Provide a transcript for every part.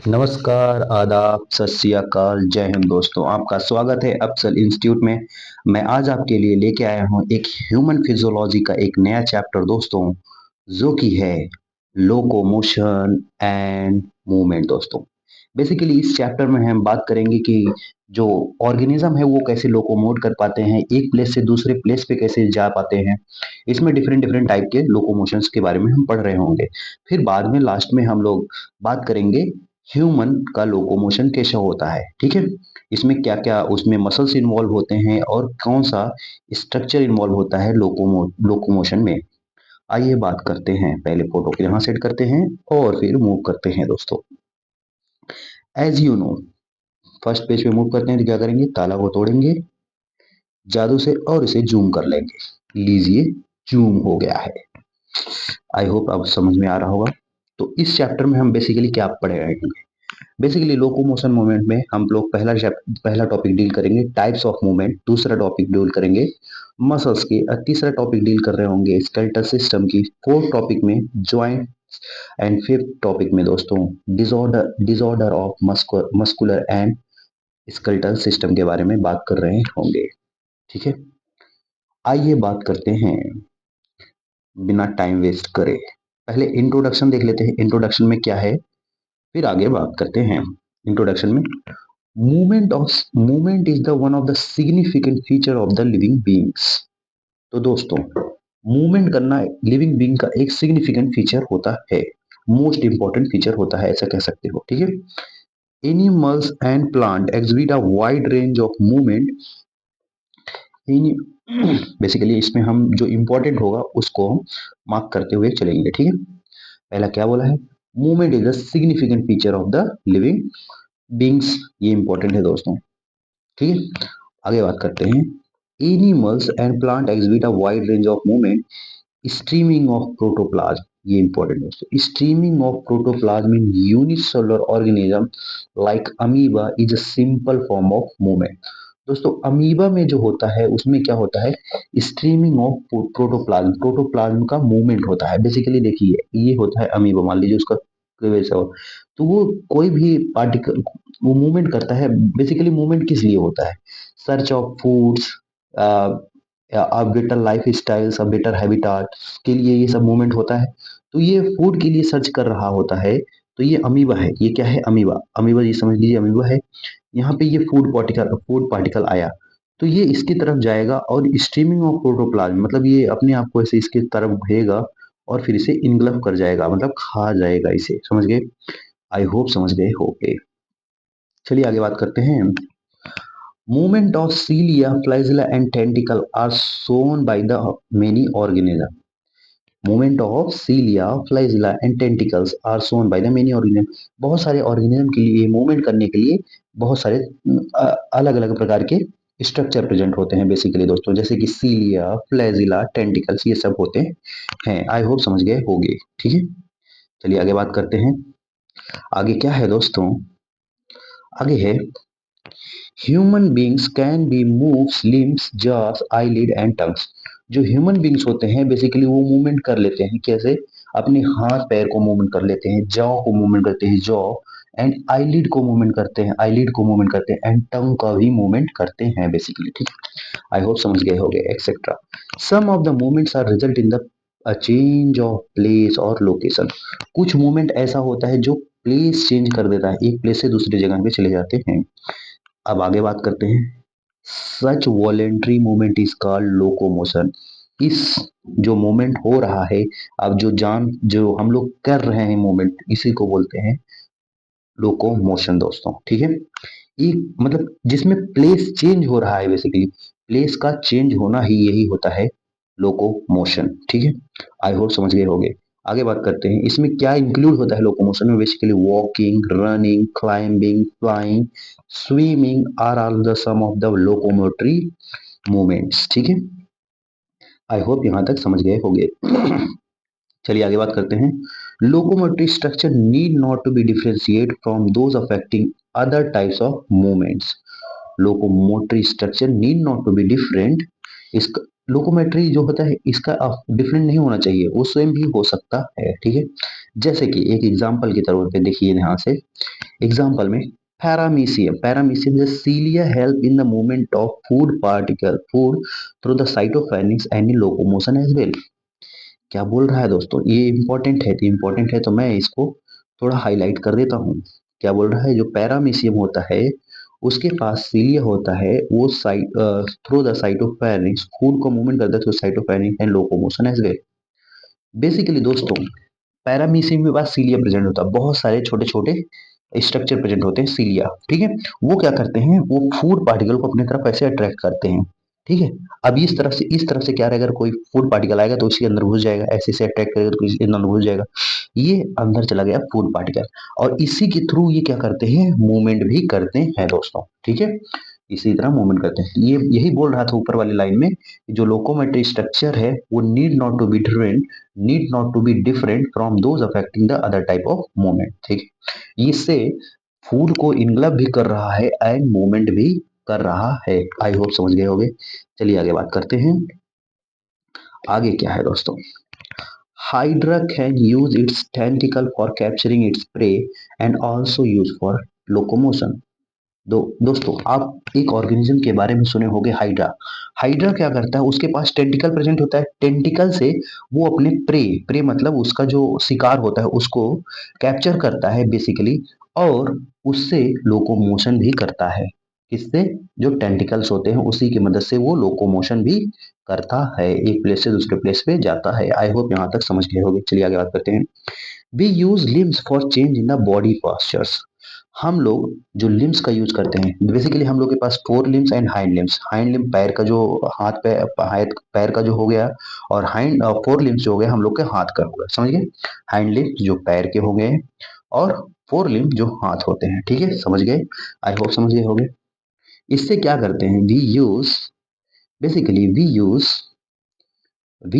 नमस्कार, आदाब, सत श्री अकाल, जय हिंद दोस्तों। आपका स्वागत है अफसल इंस्टीट्यूट में। मैं आज आपके लिए लेके आया हूँ एक ह्यूमन फिजियोलॉजी का एक नया चैप्टर दोस्तों, जो कि है लोकोमोशन एंड मूवमेंट दोस्तों। बेसिकली इस चैप्टर में हम बात करेंगे कि जो ऑर्गेनिज्म है वो कैसे लोकोमोट कर पाते हैं, एक प्लेस से दूसरे प्लेस पे कैसे जा पाते हैं। इसमें डिफरेंट डिफरेंट टाइप के लोकोमोशंस के बारे में हम पढ़ रहे होंगे। फिर बाद में लास्ट में हम लोग बात करेंगे ह्यूमन का लोकोमोशन कैसा होता है, ठीक है। इसमें क्या क्या उसमें मसल्स इन्वॉल्व होते हैं और कौन सा स्ट्रक्चर इन्वॉल्व होता है लोकोमोशन में। आइए बात करते हैं। पहले फोटो को यहाँ सेट करते हैं और फिर मूव करते हैं दोस्तों। As you know, first page पे मूव करते हैं तो क्या करेंगे, ताला को तोड़ेंगे जादू से और इसे जूम कर लेंगे। लीजिए, जूम हो गया है। आई होप अब समझ में आ रहा होगा। तो इस चैप्टर में हम बेसिकली क्या पढ़ रहे हैं। बेसिकली लोकोमोशन मूवमेंट में हम लोग पहला टॉपिक डील करेंगे टाइप्स ऑफ मूवमेंट, दूसरा टॉपिक डील करेंगे मसल्स की, और तीसरा टॉपिक डील कर रहे होंगे स्केलेटल सिस्टम की, फोर्थ टॉपिक में जॉइंट, एंड फिफ्थ टॉपिक में दोस्तों disorder disorder of muscular and skeletal system के बारे में बात कर रहे होंगे, ठीक है। आइए बात करते हैं बिना टाइम वेस्ट करे। पहले इंट्रोडक्शन देख लेते हैं, इंट्रोडक्शन में क्या है, फिर आगे बात करते हैं। इंट्रोडक्शन में movement is the one of the significant feature of the living beings। तो दोस्तों, मूवमेंट करना लिविंग बीइंग का एक सिग्निफिकेंट फीचर होता है, मोस्ट इंपॉर्टेंट फीचर होता है, ऐसा कह सकते हो, ठीक है। Animals and plant exhibit a wide range of movement in basically इसमें हम जो इंपॉर्टेंट होगा उसको हम मार्क करते हुए चलेंगे, ठीक है। पहला क्या बोला है, movement is the significant feature of the living beings, ये इंपॉर्टेंट है दोस्तों, ठीक है। आगे बात करते हैं। Animals and plant exhibit a wide range of movement streaming of protoplasm, ये इंपॉर्टेंट है। Streaming of protoplasm in unicellular organism like amoeba is a simple form of movement. दोस्तों, अमीबा में जो होता है उसमें क्या होता है, स्ट्रीमिंग ऑफ प्रोटोप्लाज्म, प्रोटोप्लाज्म का मूवमेंट होता है। बेसिकली देखिए, ये होता है अमीबा, मान लीजिए उसका वैसा हो, तो वो कोई भी पार्टिकल वो मूवमेंट करता है। बेसिकली मूवमेंट किस लिए होता है, search of foods, a better life styles, a better habitat के लिए ये सब मूवमेंट होता है। तो ये फूड के लिए सर्च कर रहा होता है। तो ये अमीबा है, ये क्या है, अमीबा, अमीबा ये समझ लीजिए अमीबा है। यहाँ पे ये फूड पार्टिकल आया तो ये इसकी तरफ जाएगा और स्ट्रीमिंग ऑफ प्रोटोप्लाज्म मतलब ये अपने आप को ऐसे इसकी तरफ भेगा और फिर इसे इनगल्फ कर जाएगा, मतलब खा जाएगा इसे, समझ गए। आई होप समझ गए होगे। चलिए आगे बात करते हैं। Movement of cilia, flagella and tentacle are shown by the many organisms। Movement of cilia, flagella and tentacles are shown by the many organisms। बहुत सारे ऑर्गेनिज्म के लिए मूवमेंट करने के लिए बहुत सारे अलग अलग प्रकार के स्ट्रक्चर प्रेजेंट होते हैं बेसिकली दोस्तों, जैसे कि सीलिया, फ्लैजिला, टेंटिकल्स, ये सब होते हैं। आई होप समझ गए होंगे, ठीक है। चलिए आगे बात करते हैं। आगे क्या है दोस्तों, आगे है human beings can be moves limbs, jaws, eyelid and tongues. जो ह्यूमन बींग्स होते हैं बेसिकली वो मूवमेंट कर लेते हैं, कैसे, अपने हाथ पैर को मूवमेंट कर लेते हैं, जॉ को मूवमेंट करते हैं, जॉ, एंड आईलिड को मूवमेंट करते हैं, आईलिड को मूवमेंट करते हैं, एंड टंग का भी मूवमेंट करते हैं बेसिकली, ठीक। आई होप समझ गए होंगे etcetera. Some of the movements are result in the change of place और लोकेशन। कुछ मूवमेंट ऐसा होता है जो प्लेस चेंज कर देता है, एक प्लेस से दूसरी जगह पे चले जाते हैं। अब आगे बात करते हैं। Such voluntary movement is called locomotion. इस जो मूवमेंट हो रहा है, अब जो हम लोग कर रहे हैं मूवमेंट, इसी को बोलते हैं लोकोमोशन दोस्तों, ठीक है। एक मतलब जिसमें प्लेस चेंज हो रहा है, बेसिकली प्लेस का चेंज होना ही यही होता है लोकोमोशन, ठीक है। आई होप समझ गए होंगे। आगे बात करते हैं, इसमें क्या इंक्लूड होता है लोकोमोशन में, basically walking, running, climbing, flying, swimming are all the sum of the locomotory movements, ठीक है। आई होप यहां तक समझ गए होंगे। चलिए आगे बात करते हैं। Locomotory structure need not to be differentiate from those affecting other types of movements. Locomotory structure need not to be different. इसका लोकोमेट्री जो होता है इसका डिफरेंट नहीं होना चाहिए, वो स्वयं भी हो सकता है, ठीक है। जैसे कि एक एग्जांपल के तौर पे देखिए ध्यान से, एग्जाम्पल में paramecium the cilia help in the movement of food through the cytopharynx and in locomotion as well. क्या बोल रहा है दोस्तों, ये इंपॉर्टेंट है तो मैं इसको थोड़ा हाईलाइट कर देता हूँ। क्या बोल रहा है, जो पैरामीशियम होता है उसके पास सीलिया होता है, वो site through the cytopharynx food को मूवमेंट करता है through cytopharynx and locomotion as well. Basically दोस्तों, पैरामीशियम के पास सीलिया प्रेजेंट होता है, बहुत सारे छोटे छोटे स्ट्रक्चर प्रेजेंट होते हैं सीलिया, ठीक है। वो क्या करते हैं, वो फूड पार्टिकल को अपनी तरफ ऐसे अट्रैक्ट करते हैं, ठीक है। अब इस तरफ से क्या रहेगा, अगर कोई फूड पार्टिकल आएगा तो उसके अंदर घुस जाएगा, ऐसे से अट्रैक्ट करेगा तो इसके अंदर घुस जाएगा, ये अंदर चला गया फूड पार्टिकल। और इसी के थ्रू ये क्या करते हैं, मूवमेंट भी करते हैं दोस्तों, ठीक है। इसी तरह मूवमेंट करते हैं, ये यही बोल रहा था ऊपर वाली लाइन में, जो लोकोमेट्री स्ट्रक्चर है वो need not to be different from those affecting the other type of movement, ठीक है। इससे फूड को इनग्लब भी कर रहा है एंड मूवमेंट भी कर रहा है। आई होप समझ गए होंगे। चलिए आगे बात करते हैं। आगे क्या है दोस्तों, hydra can use it's tentacle for capturing its prey and also use for locomotion. दोस्तों, आप एक ऑर्गेनिज्म के बारे में सुने होंगे, हाइड्रा। हाइड्रा क्या करता है, उसके पास टेंटिकल प्रेजेंट होता है, टेंटिकल से वो अपने प्रे मतलब उसका जो शिकार होता है उसको कैप्चर करता है बेसिकली, और उससे लोकोमोशन भी करता है। किससे, जो टेंटिकल्स होते हैं उसी की मदद से वो लोकोमोशन भी करता है, एक प्लेस से दूसरे प्लेस पे जाता है। आई होप यहाँ तक समझ गए होंगे। चलिए आगे बात करते हैं। We use limbs for change in the body postures. हम लोग जो लिम्स का यूज करते हैं, बेसिकली हम लोग के पास fore limbs and hind limbs पैर का जो हाथ पैर का जो हो गया, और हाइंड फोर लिम्स जो हो गया हम लोग के हाथ का हो गया, समझ गए। हाइंड लिम्स जो पैर के हो गए, और फोर लिम्स जो हाथ होते हैं, ठीक है, समझ गए। आई होप समझ गए होंगे। इससे क्या करते हैं, we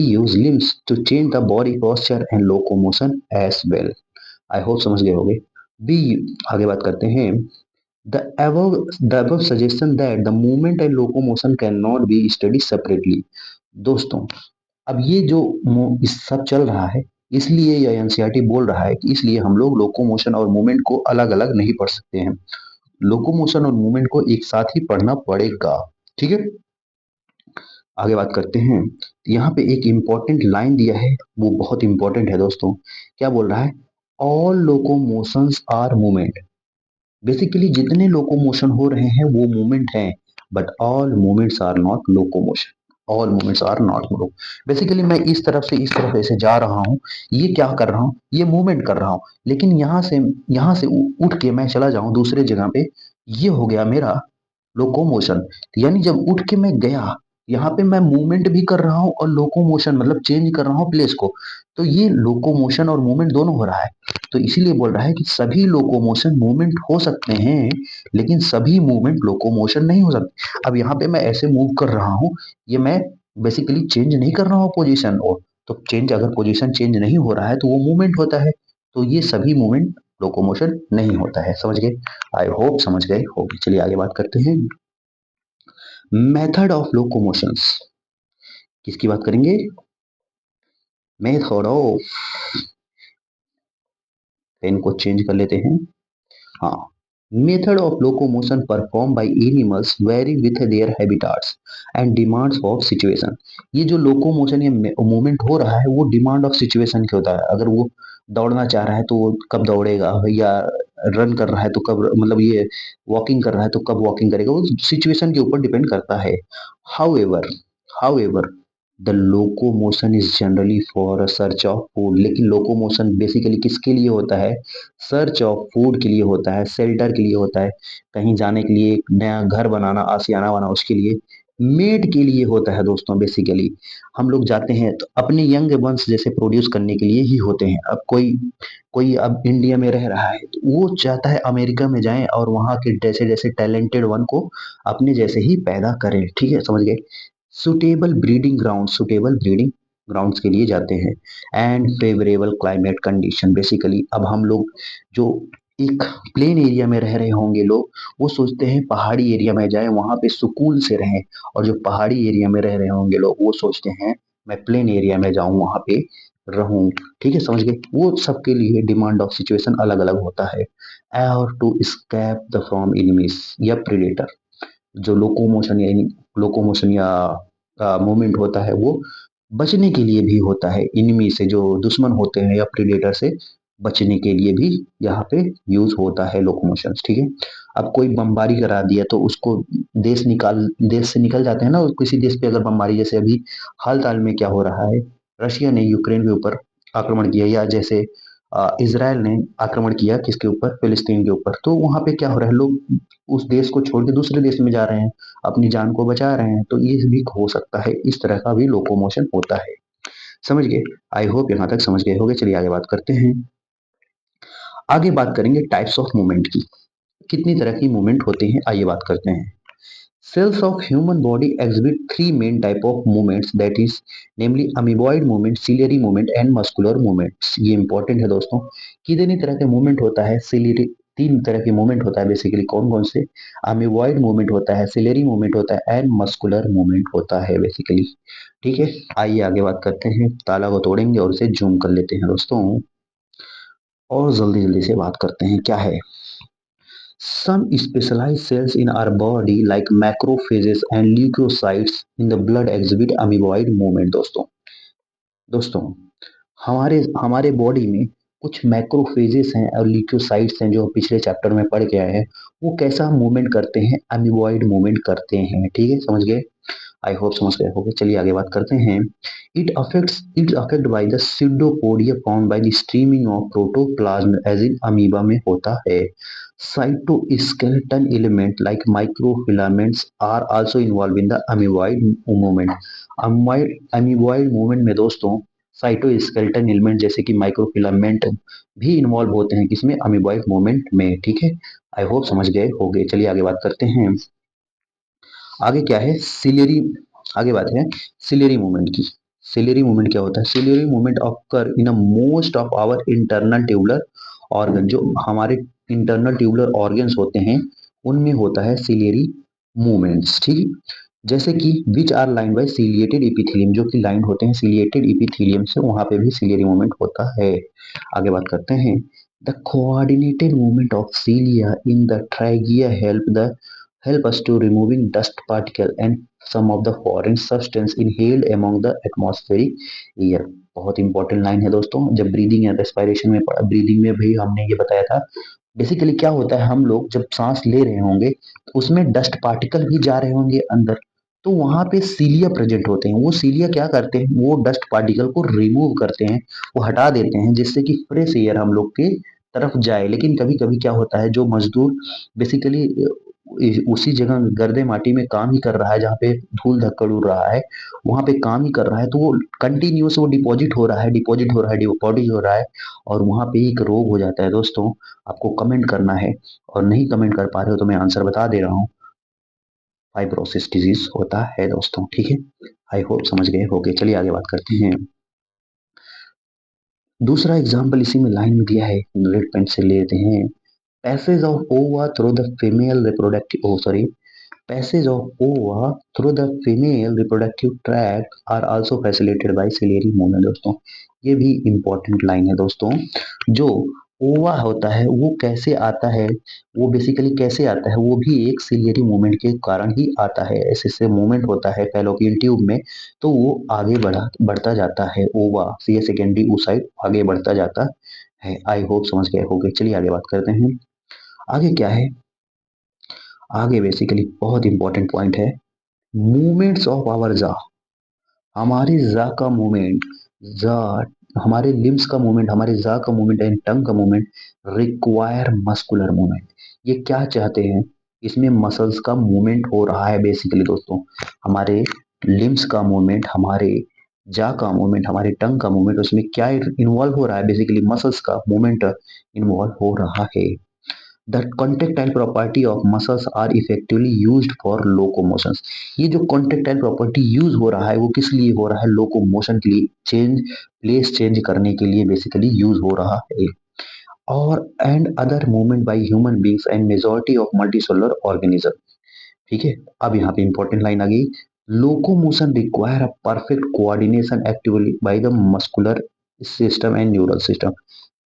use limbs to change the body posture and locomotion as well. I hope समझ गए होंगे। बी आगे बात करते हैं। The above suggestion that the movement and locomotion cannot be studied separately। दोस्तों, अब ये जो इस सब चल रहा है, इसलिए यह एनसीईआरटी बोल रहा है कि इसलिए हम लोग लोकोमोशन और मूवमेंट को अलग अलग नहीं पढ़ सकते हैं, लोकोमोशन और मूवमेंट को एक साथ ही पढ़ना पड़ेगा, ठीक है। आगे बात करते हैं। यहाँ पे एक इंपॉर्टेंट लाइन दिया है, वो बहुत इंपॉर्टेंट है दोस्तों। क्या बोल रहा है, all locomotions are movement. Basically जितने लोकोमोशन हो रहे हैं वो मूवमेंट हैं, but all movements are not locomotion. All movements are not move. Basically मैं इस तरफ से इस तरफ ऐसे जा रहा हूँ, ये क्या कर रहा हूँ, ये मूवमेंट कर रहा हूँ। लेकिन यहाँ से उठ के मैं चला जाऊं दूसरे जगह पे, ये हो गया मेरा लोकोमोशन। यानी जब उठ के मैं गया, यहाँ पे मैं मूवमेंट भी कर रहा हूँ और लोकोमोशन मतलब चेंज कर रहा हूँ प्लेस को, तो ये लोकोमोशन और मूवमेंट दोनों हो रहा है। तो इसीलिए बोल रहा है कि सभी लोकोमोशन मूवमेंट हो सकते हैं, लेकिन सभी मूवमेंट लोकोमोशन नहीं हो सकते। अब यहाँ पे मैं ऐसे मूव कर रहा हूँ, ये मैं बेसिकली चेंज नहीं कर रहा हूँ पोजीशन, और तो चेंज अगर पोजीशन चेंज नहीं हो रहा है तो वो मूवमेंट होता है। तो ये सभी मूवमेंट लोकोमोशन नहीं होता है, समझ गए। आई होप समझ गए होगी। चलिए आगे बात करते हैं। मेथड ऑफ लोकोमोशंस, किसकी बात करेंगे, मेथड ऑफ, पेन को चेंज कर लेते हैं। हाँ, method of locomotion perform by animals very with their habitats and demands of situation. ये जो लोकोमोशन या मूवमेंट हो रहा है वो डिमांड ऑफ सिचुएशन के होता है। अगर वो दौड़ना चाह रहा है तो वो कब दौड़ेगा, या रन कर रहा है तो कब, मतलब ये वॉकिंग कर रहा है तो कब वॉकिंग करेगा, वो सिचुएशन के ऊपर डिपेंड करता है। However however the locomotion is generally for a search of food. लेकिन लोकोमोशन बेसिकली किसके लिए होता है, सर्च ऑफ फूड के लिए होता है, शेल्टर के लिए होता है, कहीं जाने के लिए, एक नया घर बनाना, आशियाना बनाना, उसके लिए, मेट के लिए होता है दोस्तों। बेसिकली हम लोग जाते हैं तो अपने यंग वंश जैसे प्रोड्यूस करने के लिए ही होते हैं। अब कोई कोई अब इंडिया में रह रहा है तो वो चाहता है अमेरिका में जाएं और वहाँ के जैसे जैसे टैलेंटेड वन को अपने जैसे ही पैदा करें, ठीक है, समझ गए। सुटेबल ब्रीडिंग ग्राउंड्स के लिए जाते हैं, and favourable climate condition. Basically अब हम लोग जो एक प्लेन एरिया में रह रहे होंगे लोग, वो सोचते हैं पहाड़ी एरिया में जाएं, वहां पे सुकून से रहें। और जो पहाड़ी एरिया में रह रहे होंगे लोग वो सोचते हैं मैं प्लेन एरिया में जाऊं, वहां पे रहूं, ठीक है, समझ गए। वो सबके लिए डिमांड ऑफ सिचुएशन अलग अलग होता है। और to escape the from enemies या प्रेडेटर, जो लोकोमोशन या मूवमेंट होता है वो बचने के लिए भी होता है, इनमी से जो दुश्मन होते हैं या प्रीडेटर से बचने के लिए भी यहाँ पे यूज होता है लोकोमोशन, ठीक है। अब कोई बमबारी करा दिया तो उसको देश से निकल जाते हैं ना, किसी देश पे अगर बमबारी, जैसे अभी हाल ताल में क्या हो रहा है, रशिया ने यूक्रेन के ऊपर आक्रमण किया, या जैसे इसराइल ने आक्रमण किया किसके ऊपर, फिलिस्तीन के ऊपर, तो वहां पे क्या हो रहा है, लोग उस देश को छोड़ के दूसरे देश में जा रहे हैं, अपनी जान को बचा रहे हैं, तो ये भी हो सकता है, इस तरह का भी लोकोमोशन होता है, समझ गए। आई होप यहाँ तक समझ गए होंगे। चलिए आगे बात करते हैं। आगे बात करेंगे टाइप्स ऑफ मूवमेंट की, कितनी तरह की मूवमेंट होते हैं, आइए बात करते हैं। Cells of human body exhibit three main type of movements, that is namely amoeboid movement, ciliary movement and muscular movements। ये इंपॉर्टेंट है दोस्तों। कितनी तरह के मूवमेंट होता है, सिलेरी, तीन तरह के मूवमेंट होता है बेसिकली, कौन कौन से, अमीबॉइड मूवमेंट होता है, सिलेरी मूवमेंट होता है एंड मस्कुलर मूवमेंट होता है बेसिकली, ठीक है। आइए आगे बात करते हैं, ताला को तोड़ेंगे और उसे जूम कर लेते हैं दोस्तों, और जल्दी जल्दी से बात करते हैं क्या है। Some specialized cells in our body like macrophages and leukocytes in the blood exhibit amoeboid movement। दोस्तों दोस्तों हमारे हमारे बॉडी में कुछ मैक्रोफेजेस हैं और ल्यूकोसाइट्स हैं, जो पिछले चैप्टर में पढ़ के आए हैं, वो कैसा मूवमेंट करते हैं, अमीबॉइड मूवमेंट करते हैं, ठीक है, समझ गए। आई होप समझ गए होंगे। चलिए आगे बात करते हैं। It affect by the pseudopodia found by the streaming of protoplasm as in amoeba में होता है। Cytoskeleton element like microfilaments are also involve in the amoeboid movement. Amoeboid movement में दोस्तों साइटोस्केलेटन एलिमेंट जैसे कि माइक्रोफिलामेंट भी इन्वॉल्व होते हैं, किसमें, अमीबॉइड मूवमेंट में, ठीक है। आई होप समझ गए होंगे। चलिए आगे बात करते हैं। आगे क्या है, सिलेरी, आगे बात है सिलेरी मूवमेंट की। सिलेरी मूवमेंट क्या होता है, ciliary movement occur in a most of our internal tubular organ, जो हमारे इंटरनल ट्यूबुलर ऑर्गन्स होते हैं उनमें होता है सिलेरी मूवमेंट्स, ठीक है। जैसे कि which are line by ciliated epithelium, जो कि लाइन होते हैं सिलिएटेड इपिथेलियम से, वहां पे भी सिलेरी मूवमेंट होता है। आगे बात करते हैं। The coordinated movement of cilia in the trachea help us to removing dust particle and some of the foreign substance inhaled among the atmospheric air। बहुत इंपॉर्टेंट लाइन है दोस्तों, जब ब्रीदिंग या रेस्पिरेशन में, ब्रीदिंग में भी हमने ये बताया था, बेसिकली क्या होता है, हम लोग जब सांस ले रहे होंगे तो उसमें डस्ट पार्टिकल भी जा रहे होंगे अंदर, तो वहां पे सीलिया प्रेजेंट होते हैं, वो सीलिया क्या करते हैं, वो डस्ट पार्टिकल को रिमूव करते हैं, वो हटा देते हैं, जिससे कि फ्रेश एयर हम लोग के तरफ जाए। लेकिन कभी कभी क्या होता है, जो मजदूर बेसिकली उसी जगह गर्दे माटी में काम ही कर रहा है, जहाँ पे धूल धक्कड़ उड़ रहा है, वहां पे काम ही कर रहा है, तो वो कंटिन्यूस वो डिपॉजिट हो रहा है, डिपॉजिट हो रहा है, डिपॉजिट हो रहा है, और वहां पे एक रोग हो जाता है दोस्तों। आपको कमेंट करना है, और नहीं कमेंट कर पा रहे हो तो मैं आंसर बता दे रहा हूँ, फाइब्रोसिस डिजीज होता है दोस्तों, ठीक है। आई होप समझ गए होगे। चलिए आगे बात करते हैं। दूसरा एग्जाम्पल इसी में लाइन में दिया है, रेड पेन से लेते हैं। Passage of ova through the female reproductive, oh sorry, passage of ova through the female reproductive tract are also facilitated by ciliary movement। दोस्तों ये भी इंपॉर्टेंट लाइन है दोस्तों। जो ओवा होता है वो कैसे आता है, वो बेसिकली कैसे आता है, वो भी एक सिलियरी मूवमेंट के कारण ही आता है। ऐसे से मूवमेंट होता है फैलोपियन ट्यूब में, तो वो आगे बढ़ता जाता है, ओवा सी सेकेंडरी oocyte आगे बढ़ता जाता है। आई होप समझ गए होंगे। चलिए आगे बात करते हैं। आगे क्या है, आगे बेसिकली बहुत इंपॉर्टेंट पॉइंट है, मूवमेंट्स ऑफ आवर जा, हमारी जा का मूवमेंट, जा हमारे लिम्स का मूवमेंट, हमारे जा का मूवमेंट एंड टंग का मूवमेंट रिक्वायर मस्कुलर मूवमेंट। ये क्या चाहते हैं, इसमें मसल्स का मूवमेंट हो रहा है बेसिकली दोस्तों, हमारे लिम्स का मूवमेंट, हमारे जा का मूवमेंट, हमारे टंग का मूवमेंट, उसमें क्या इन्वॉल्व हो रहा है, बेसिकली मसल्स का मूवमेंट इन्वॉल्व हो रहा है। The contractile property of muscles are effectively used for locomotion। ये जो contractile property यूज हो रहा है वो किस लिए हो रहा है, लोकोमोशन के लिए, प्लेस चेंज करने के लिए बेसिकली यूज हो रहा है। और and other movement by human beings and majority of multicellular organism, ठीक है। अब यहाँ पे इंपॉर्टेंट लाइन आ गई, locomotion require a perfect coordination actively by the muscular system and neural system.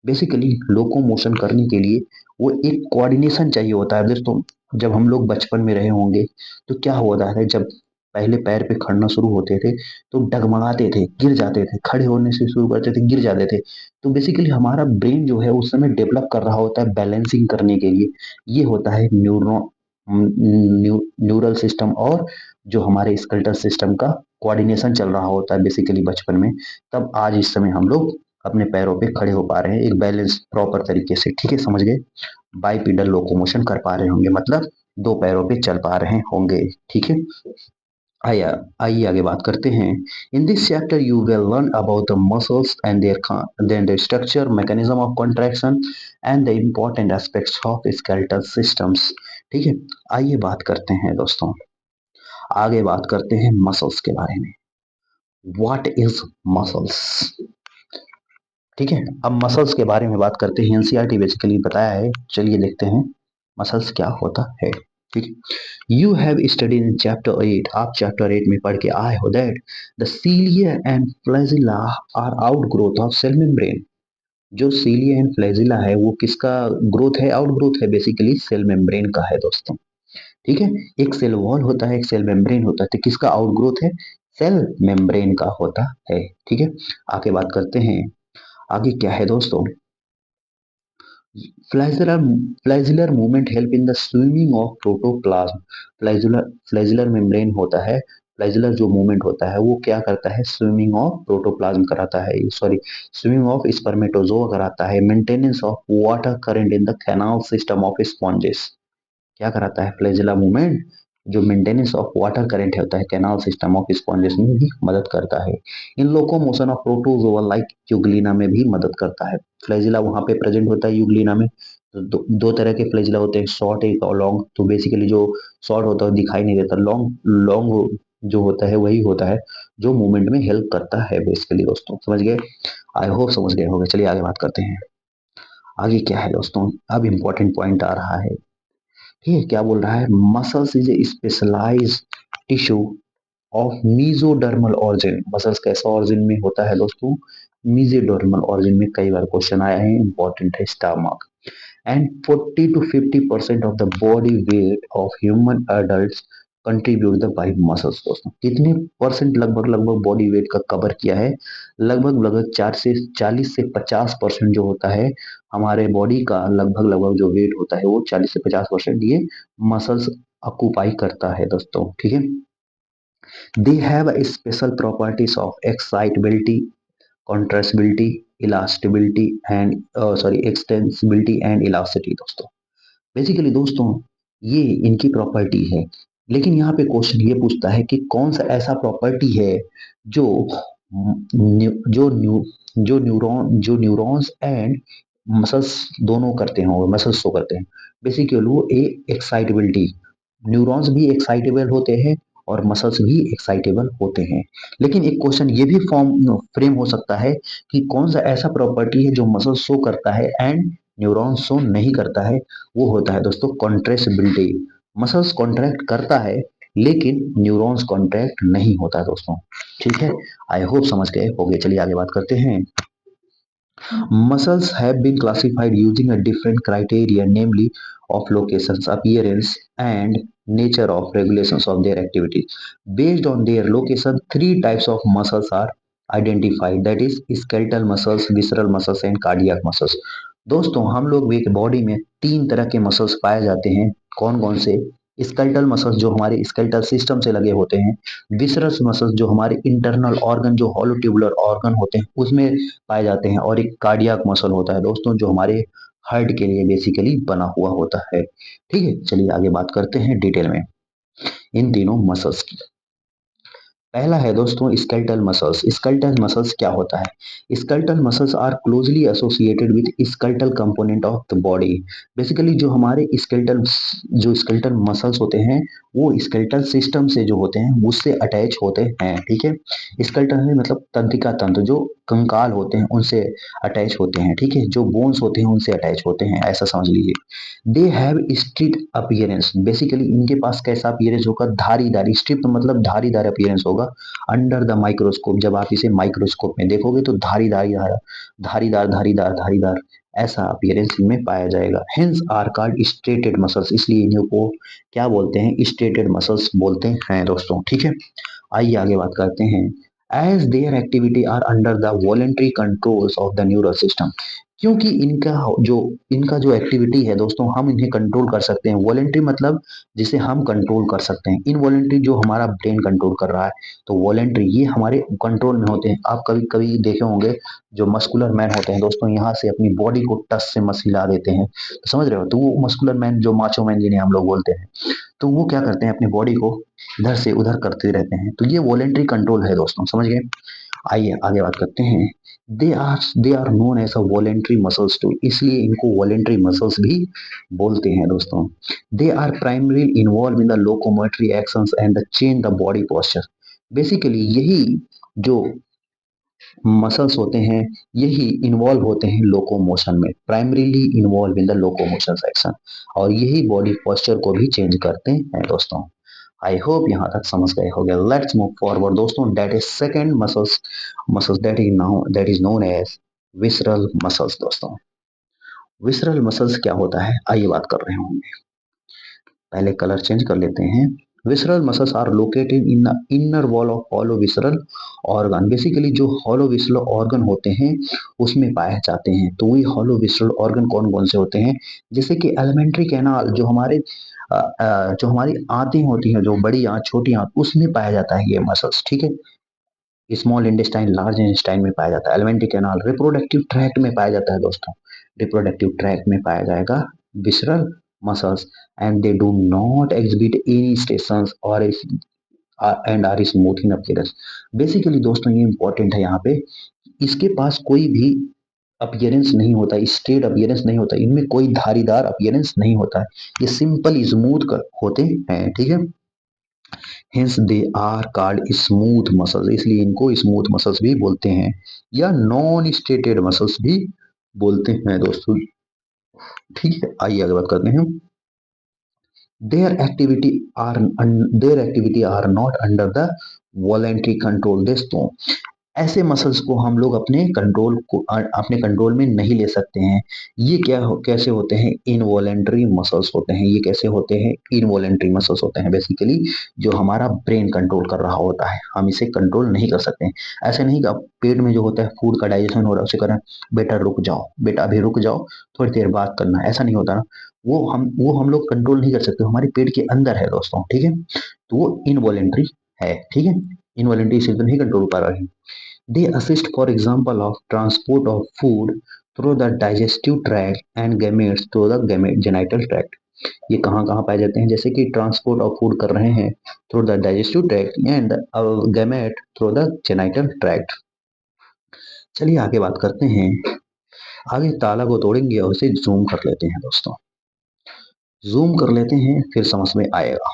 Basically locomotion करने के लिए वो एक कोऑर्डिनेशन चाहिए होता है दोस्तों। जब हम लोग बचपन में रहे होंगे तो क्या होता है, जब पहले पैर पे खड़ना शुरू होते थे तो डगमगाते थे, गिर जाते थे, खड़े होने से शुरू करते थे, गिर जाते थे। तो बेसिकली हमारा ब्रेन जो है उस समय डेवलप कर रहा होता है बैलेंसिंग करने के लिए। ये होता है न्यूरल सिस्टम और जो हमारे स्केलेटल सिस्टम का कोऑर्डिनेशन चल रहा होता है बेसिकली बचपन में। तब आज इस समय हम लोग अपने पैरों पे खड़े हो पा रहे हैं एक बैलेंस प्रॉपर तरीके से, ठीक है, समझ गए। बाइपिडल लोकोमोशन कर पा रहे होंगे, मतलब दो पैरों पे चल पा रहे होंगे, ठीक है। आइए आइए आगे बात करते हैं। In this chapter you will learn about the muscles and there structure, mechanism of contraction and the important aspects of skeletal systems. ठीक है, आइए बात करते हैं दोस्तों, आगे बात करते हैं मसल्स के बारे में। What is muscles? ठीक है, अब मसल्स के बारे में बात करते हैं। एनसीईआरटी बेसिकली बताया है, चलिए देखते हैं मसल्स क्या होता है। ठीक, you have studied in chapter 8, आप चैप्टर 8 में पढ़ के आए हो that the cilia and flagella are outgrowth of cell membrane. जो सीलिया एंड फ्लैजिला है वो किसका ग्रोथ है? आउट ग्रोथ है बेसिकली सेल मेम्ब्रेन का है दोस्तों। ठीक है, एक सेल वॉल होता है, एक सेल मेम्ब्रेन होता है, तो किसका आउट ग्रोथ है? सेल मेम्ब्रेन का होता है। ठीक है, आगे बात करते हैं। आगे क्या है दोस्तों? Flagellar flagellar movement help in the swimming of protoplasm. Flagellar membrane होता है, फ्लैजिलर जो मूवमेंट होता है वो क्या करता है? स्विमिंग ऑफ प्रोटोप्लाज्म कराता है, सॉरी, स्विमिंग ऑफ स्पर्मेटोजोआ कराता है, maintenance of water current in the canal system of sponges. क्या कराता है फ्लैजिला मूवमेंट? जो मेंटेनेंस ऑफ वाटर करंट होता है कैनाल सिस्टम ऑफ स्पॉन्जेस में भी मदद करता है। In locomotion of protozoa like Euglena में भी मदद करता है। फ्लैजिला वहां पे प्रेजेंट होता है यूग्लिना में। तो दो तरह के फ्लैजिला होते हैं, शॉर्ट एक और लॉन्ग। तो बेसिकली जो शॉर्ट होता है वो दिखाई नहीं देता, लॉन्ग लॉन्ग जो होता है वही होता है जो मूवमेंट में हेल्प करता है बेसिकली दोस्तों, समझ गए? आई होप समझ गए होंगे। चलिए आगे बात करते हैं। आगे क्या है दोस्तों? अब इंपॉर्टेंट पॉइंट आ रहा है। ठीक है, क्या बोल रहा है? Muscles is a specialised tissue of mesodermal origin. Muscles कैसा ऑर्जिन में होता है दोस्तों? मीजोडर्मल ऑर्जिन में। कई बार क्वेश्चन आया है, इंपॉर्टेंट है, star mark. And 40 to 50% of the body weight of human adult contribute the by muscles. दोस्तों कितने परसेंट लगभग लगभग बॉडी वेट का कवर किया है? लगभग लगभग 40 से 50% जो होता है हमारे बॉडी का, लगभग लगभग जो वेट होता है वो 40 से 50% ये मसल्स ऑक्यूपाई करता है दोस्तों। ठीक है, they have special properties of excitability, contractibility, elasticity and sorry extensibility and elasticity. दोस्तों बेसिकली दोस्तों ये इनकी प्रॉपर्टी है। लेकिन यहाँ पे क्वेश्चन ये पूछता है कि कौन सा ऐसा प्रॉपर्टी है जो न्यू, जो न्यू जो न्यूरॉन्स एंड मसल्स दोनों करते हैं और मसल्स शो करते हैं। बेसिकली वो ए एक्साइटेबिलिटी, न्यूरॉन्स भी एक्साइटेबल होते हैं और मसल्स भी एक्साइटेबल होते हैं। लेकिन एक क्वेश्चन ये भी फॉर्म फ्रेम हो सकता है कि कौन सा ऐसा प्रॉपर्टी है जो मसल शो करता है एंड न्यूरॉन शो नहीं करता है? वो होता है दोस्तों कॉन्ट्रेसिबिलिटी। मसल्स कॉन्ट्रैक्ट करता है लेकिन न्यूरॉन्स कॉन्ट्रैक्ट नहीं होता है दोस्तों। ठीक है, आई होप समझ गए होंगे। चलिए आगे बात करते हैं। Muscles have been classified using a different criteria, namely of locations, appearance, and nature of regulations of their activities. Based on their location, three types of muscles are identified, that is skeletal muscles, visceral muscles and cardiac muscles. दोस्तों हम लोग एक body में तीन तरह के muscles पाए जाते हैं। कौन कौन से? स्केलेटल मसल्स जो हमारे स्केलेटल सिस्टम से लगे होते हैं, विसरस मसल्स जो हमारे इंटरनल ऑर्गन जो हॉलो ट्यूबुलर ऑर्गन होते हैं उसमें पाए जाते हैं, और एक कार्डियक मसल होता है दोस्तों जो हमारे हार्ट के लिए बेसिकली बना हुआ होता है। ठीक है, चलिए आगे बात करते हैं डिटेल में इन तीनों मसल्स की। पहला है दोस्तों स्केलेटल मसल्स। स्केलेटल मसल्स क्या होता है? Skeletal muscles are closely associated with skeletal component of the body. Basically जो स्केलेटल मसल्स होते हैं वो स्केलेटल सिस्टम से जो होते हैं उससे अटैच होते हैं। ठीक है, स्केलेटल में मतलब तंत्रिका तंत्र, जो कंकाल होते हैं उनसे अटैच होते हैं। ठीक है, जो बोन्स होते हैं उनसे अटैच होते हैं, ऐसा समझ लीजिए। They have strip appearance. Basically इनके पास कैसा अपीयरेंस होगा? धारीदार। स्ट्रिप मतलब धारीदार अपीयरेंस होगा। होगा? अंडर द माइक्रोस्कोप, जब आप इसे माइक्रोस्कोप में देखोगे तो धारीदार ऐसा अपीयरेंस इनमें पाया जाएगा। Hence are called striated muscles, इसलिए इन्हीं को क्या बोलते हैं? स्ट्रेटेड मसल्स बोलते हैं दोस्तों, ठीक है। आइए आगे बात करते हैं। As their activity are under the voluntary controls of the neural system, क्योंकि इनका जो एक्टिविटी है दोस्तों, हम इन्हें कंट्रोल कर सकते हैं। वॉलेंट्री मतलब जिसे हम कंट्रोल कर सकते हैं, इनवॉलेंट्री जो हमारा ब्रेन कंट्रोल कर रहा है। तो वॉलेंट्री ये हमारे कंट्रोल में होते हैं। आप कभी कभी देखे होंगे जो मस्कुलर मैन होते हैं दोस्तों, यहाँ से अपनी बॉडी को टच से मस हिला देते हैं, तो समझ रहे हो? तो वो मस्कुलर मैन, जो माचो मैन जिन्हें हम लोग बोलते हैं, तो वो क्या करते हैं? अपनी बॉडी को इधर से उधर करते रहते हैं। तो ये वॉलेंट्री कंट्रोल है दोस्तों, समझ गए? आइए आगे बात करते हैं। They are known as a voluntary muscles too, इसलिए इनको वॉलेंट्री मसल्स भी बोलते हैं दोस्तों। They are primary involve in the locomotory actions and the change the body posture. Basically यही जो मसल्स होते हैं, यही इन्वॉल्व होते हैं लोकोमोशन में, primarily involve in the locomotion section, और यही बॉडी पोस्चर को भी चेंज करते हैं दोस्तों। आई होप यहाँ तक समझ गए होंगे। लेट्स मूव फॉरवर्ड दोस्तों। That is second muscles that is known as visceral muscles दोस्तों। विसरल मसल्स क्या होता है, आइए बात कर रहे होंगे। पहले कलर चेंज कर लेते हैं। Visceral muscles are located in the inner wall of hollow visceral organ. Basically जो हॉलो विसरल ऑर्गन होते हैं उसमें पाए जाते हैं। तो वही हॉलो विसरल ऑर्गन कौन कौन से होते हैं? जैसे कि एलिमेंट्री कैनाल, जो हमारी आंतें होती हैं, जो बड़ी आंत छोटी आंत, उसमें पाया जाता है ये मसल्स, ठीक है। स्मॉल इंटेस्टाइन लार्ज इंटेस्टाइन में पाया जाता है एलिमेंट्री कैनाल। रिप्रोडक्टिव ट्रैक्ट में पाया जाता है दोस्तों, रिप्रोडक्टिव ट्रैक्ट में पाया जाएगा visceral muscles. And they do not exhibit any striations or and are smooth in appearance. Basically दोस्तों ये इंपॉर्टेंट है यहाँ पे, इसके पास कोई भी अपीयरेंस नहीं होता, स्ट्रेट अपीयरेंस नहीं होता, इनमें कोई धारीदार अपीयरेंस नहीं होता है, ये सिंपल स्मूथ होते हैं, ठीक है। Hence they are called smooth muscles, इसलिए इनको स्मूथ मसल्स भी बोलते हैं, या नॉन स्ट्रेटेड मसल्स भी बोलते हैं दोस्तों, ठीक है। आइए आगे बात करते हैं। their activity their activity are not under the voluntary control दोस्तों। ऐसे मसल्स को हम लोग अपने कंट्रोल में नहीं ले सकते हैं। ये कैसे होते हैं? इनवॉलेंट्री मसल्स होते हैं। ये कैसे होते हैं? इनवॉलेंट्री मसल्स होते हैं। बेसिकली जो हमारा ब्रेन कंट्रोल कर रहा होता है, हम इसे कंट्रोल नहीं कर सकते हैं। ऐसे नहीं कि पेट में जो होता है फूड का डाइजेशन हो रहा है, उसे करें बेटा रुक जाओ, बेटा अभी रुक जाओ, थोड़ी देर बात करना है, ऐसा नहीं होता ना। वो हम लोग कंट्रोल नहीं कर सकते, हमारे पेट के अंदर है दोस्तों, ठीक है। तो वो इनवॉलेंट्री है, ठीक है। इनवॉलेंट्री इसे तो नहीं कंट्रोल कर रहे हैं। They assist, for example, of transport of food through the digestive tract and gametes through the genital tract. ये कहाँ कहाँ पाए जाते हैं? जैसे कि ट्रांसपोर्ट ऑफ फूड कर रहे हैं through the digestive tract and gamete through the genital tract. चलिए आगे बात करते हैं। आगे ताला को तोड़ेंगे और इसे जूम कर लेते हैं दोस्तों, जूम कर लेते हैं, फिर समझ में आएगा।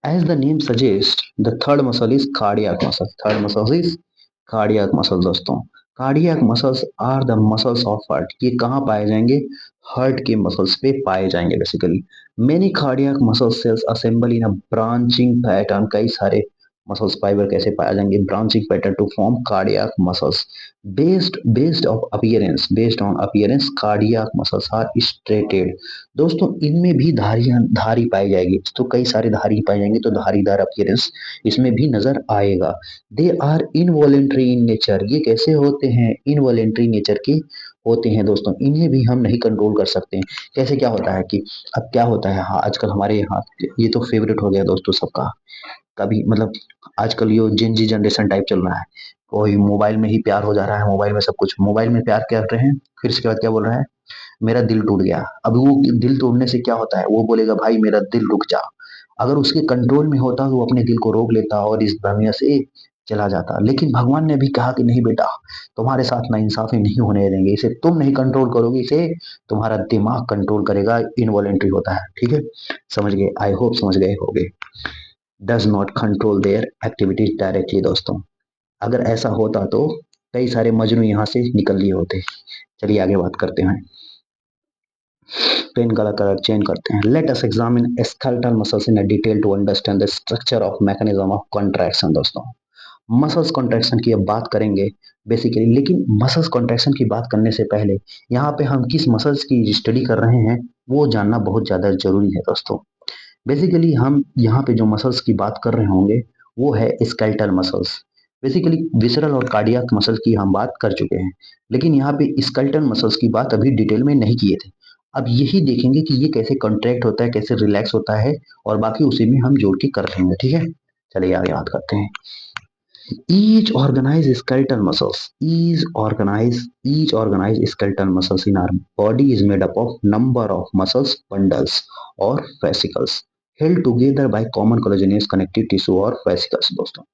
As the name suggests, the third muscle is cardiac muscle. Third muscle is cardiac muscle दोस्तों। Cardiac muscles are the muscles of heart. ये कहाँ पाए जाएंगे? हार्ट के मसल्स पे पाए जाएंगे basically. Many cardiac muscle cells assemble in a branching pattern. कई सारे मसल्स फाइबर कैसे पाए जाएंगे? Branching pattern to form cardiac muscles. Based on appearance cardiac muscles are striated. दोस्तों इनमें भी धारी पाई जाएगी, तो कई सारे धारी पाई जाएंगे, तो धारीदार अपीयरेंस इसमें भी नजर आएगा। They are involuntary in nature. ये कैसे होते हैं? इनवॉलेंट्री नेचर के होते हैं दोस्तों, इन्हें भी हम नहीं कंट्रोल कर सकते हैं। कैसे क्या होता है कि अब क्या होता है, हाँ आजकल हमारे यहाँ ये तो फेवरेट हो गया दोस्तों सबका, कभी मतलब आजकल ये जेनजी जनरेशन टाइप चल रहा है, कोई मोबाइल में ही प्यार हो जा रहा है, मोबाइल में सब कुछ, मोबाइल में प्यार कर रहे हैं, फिर इसके बाद क्या बोल रहा है? मेरा दिल टूट गया। अब वो दिल तोड़ने से क्या होता है? वो बोलेगा भाई मेरा दिल रुक जा। अगर उसके कंट्रोल में होता तो वो अपने दिल को रोक लेता और इस दुनिया से चला जाता। लेकिन भगवान ने भी कहा कि नहीं बेटा, तुम्हारे साथ ना इंसाफी नहीं होने देंगे, इसे तुम नहीं कंट्रोल करोगे, इसे तुम्हारा दिमाग कंट्रोल करेगा। इनवॉलेंट्री होता है, ठीक है। समझ गए? आई होप समझ गए होगे। Does not control their activities directly दोस्तों। अगर ऐसा होता तो कई सारे मजनू यहाँ से निकल लिए होते। चलिए आगे बात करते हैं। पेन का कलर चेंज करते हैं। Let us examine skeletal muscles in detail to understand the structure of mechanism of contraction. दोस्तों मसल्स कॉन्ट्रैक्शन की अब बात करेंगे बेसिकली, लेकिन मसल्स कॉन्ट्रैक्शन की बात करने से पहले यहाँ पे हम किस मसल्स की स्टडी कर रहे हैं वो जानना बहुत ज़्यादा जरूरी है दोस्तों। बेसिकली हम यहाँ पे जो मसल्स की बात कर रहे होंगे वो है स्केलेटल मसल्स। बेसिकली विसरल और कार्डियक मसल की हम बात कर चुके हैं, लेकिन यहाँ पे स्केलेटल मसल्स की बात अभी डिटेल में नहीं किए थे। अब यही देखेंगे कि ये कैसे कॉन्ट्रैक्ट होता है, कैसे रिलैक्स होता है, और बाकी उसी में हम जोड़ के कर लेंगे। ठीक है, चलिए आगे बात करते हैं। Each organized skeletal muscles, each organized skeletal muscles in our body is made up of number of muscles bundles or fascicles held together by common collagenous connective tissue और fascicles। दोस्तों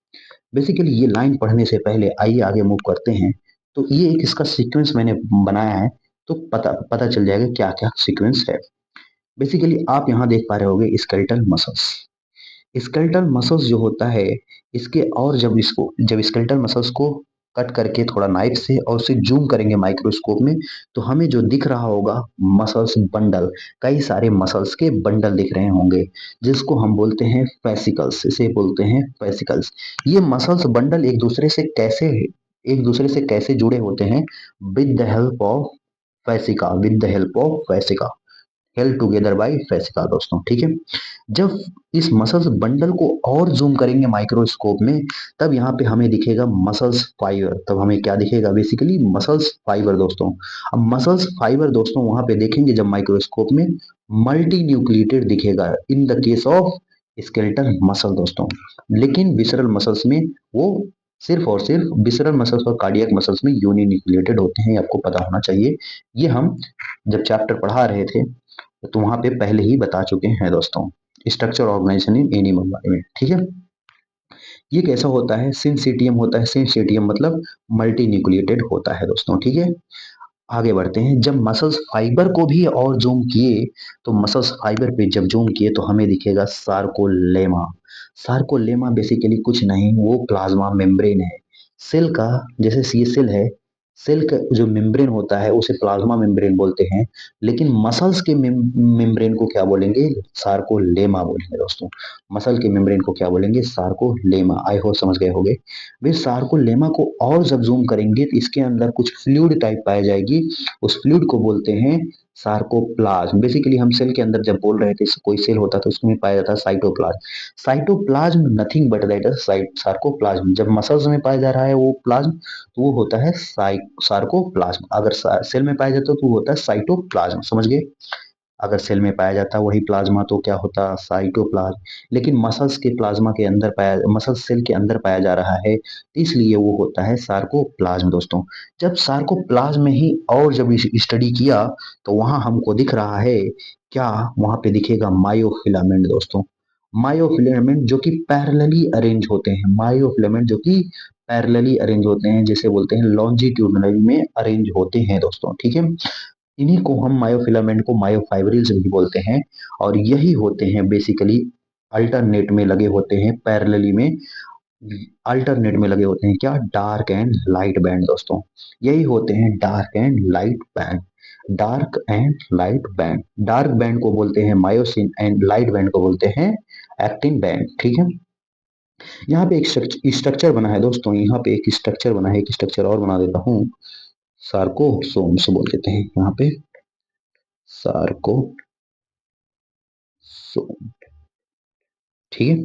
बेसिकली ये लाइन पढ़ने से पहले आइए आगे move करते हैं। तो ये एक इसका सीक्वेंस मैंने बनाया है, तो पता पता चल जाएगा क्या क्या सीक्वेंस है। बेसिकली आप यहाँ देख पा रहे होंगे स्केलेटल मसल्स। स्केलेटल मसल्स जो होता है इसके, और जब स्केलेटल मसल्स को कट करके थोड़ा नाइफ से और उसे जूम करेंगे माइक्रोस्कोप में, तो हमें जो दिख रहा होगा मसल्स बंडल, कई सारे मसल्स के बंडल दिख रहे होंगे, जिसको हम बोलते हैं फेसिकल्स। इसे बोलते हैं फेसिकल्स। ये मसल्स बंडल एक दूसरे से कैसे जुड़े होते हैं? With the help of fascia, with the help of fascia, held together by fascia. दोस्तों ठीक है, जब इस मसल्स बंडल को और जूम करेंगे माइक्रोस्कोप में, तब यहाँ पे हमें दिखेगा मसल्स फाइबर। तब हमें क्या दिखेगा? Basically muscles fibre. दोस्तों अब मसल्स फाइबर दोस्तों वहां पे देखेंगे जब माइक्रोस्कोप में, मल्टी न्यूक्लिएटेड दिखेगा in the case of skeletal muscle. दोस्तों लेकिन विसरल मसल्स में वो सिर्फ और सिर्फ विसरल मसल्स और कार्डियक मसल्स में यूनिन्यूक्लिएटेड होते हैं, आपको पता होना चाहिए। ये हम जब चैप्टर पढ़ा रहे थे तो वहां पे पहले ही बता चुके हैं दोस्तों, स्ट्रक्चर ऑर्गेनाइजेशन इन एनिमल बारे में। ठीक है, ये कैसा होता है? सिंसिटियम होता है। सिंसिटियम मतलब मल्टी न्यूक्लिएटेड होता है दोस्तों। ठीक है, आगे बढ़ते हैं। जब मसल्स फाइबर को भी और जूम किए, तो मसल्स फाइबर पे जब जूम किए तो हमें दिखेगा सार्कोलेमा। सार्कोलेमा बेसिकली कुछ नहीं, वो प्लाज्मा मेम्ब्रेन है सेल का। जैसे ये सेल है, सेल का जो मेम्ब्रेन होता है उसे प्लाज्मा मेम्ब्रेन बोलते हैं, लेकिन मसल्स के मेम्ब्रेन को क्या बोलेंगे? सार्कोलेमा बोलेंगे दोस्तों। मसल के मेम्ब्रेन को क्या बोलेंगे? सार्कोलेमा। आई होप समझ गए होंगे। वे सार्कोलेमा को और जब जूम करेंगे तो इसके अंदर कुछ फ्लूइड टाइप पाई जाएगी, उस फ्लूइड को बोलते हैं सार्कोप्लाज्म। बेसिकली हम सेल के अंदर जब बोल रहे थे, कोई सेल होता तो उसमें पाया जाता है cytoplasm. Cytoplasm nothing but that is sarcoplasm. जब मसल्स में पाया जा रहा है वो प्लाज्म, तो वो होता है सार्कोप्लाज्म। अगर सेल में पाया जाता तो वो होता है साइटोप्लाज्म। समझ गए? अगर सेल में पाया जाता वही प्लाज्मा तो क्या होता? साइटोप्लाज्म। लेकिन मसल्स के प्लाज्मा के अंदर पाया, मसल सेल के अंदर पाया जा रहा है, इसलिए वो होता है सार्कोप्लाज्म। दोस्तों जब सार्कोप्लाज्म में ही और जब स्टडी किया तो वहां हमको दिख रहा है क्या? वहां पे दिखेगा मायोफिलामेंट। दोस्तों मायोफिलामेंट जो कि पैरेलली अरेंज होते हैं, मायोफिलामेंट जो कि पैरेलली अरेंज होते हैं, जिसे बोलते हैं लॉन्जिट्यूडनली में अरेंज होते हैं दोस्तों। ठीक है, इन्हीं को हम मायोफिलामेंट को मायोफाइब्रिल्स भी बोलते हैं, और यही होते हैं बेसिकली अल्टरनेट में लगे होते हैं, पैरेलली में अल्टरनेट में लगे होते हैं क्या? Dark and light band. दोस्तों यही होते हैं dark and light band. Dark and light band, dark band को बोलते हैं मायोसिन एंड लाइट बैंड को बोलते हैं एक्टिन बैंड। ठीक है, यहाँ पे एक स्ट्रक्चर बना है दोस्तों, यहाँ पे एक स्ट्रक्चर बना है, एक स्ट्रक्चर और बना देता हूँ, सार्कोसोम्स बोल देते हैं यहाँ पे, सार्कोसोम। ठीक है,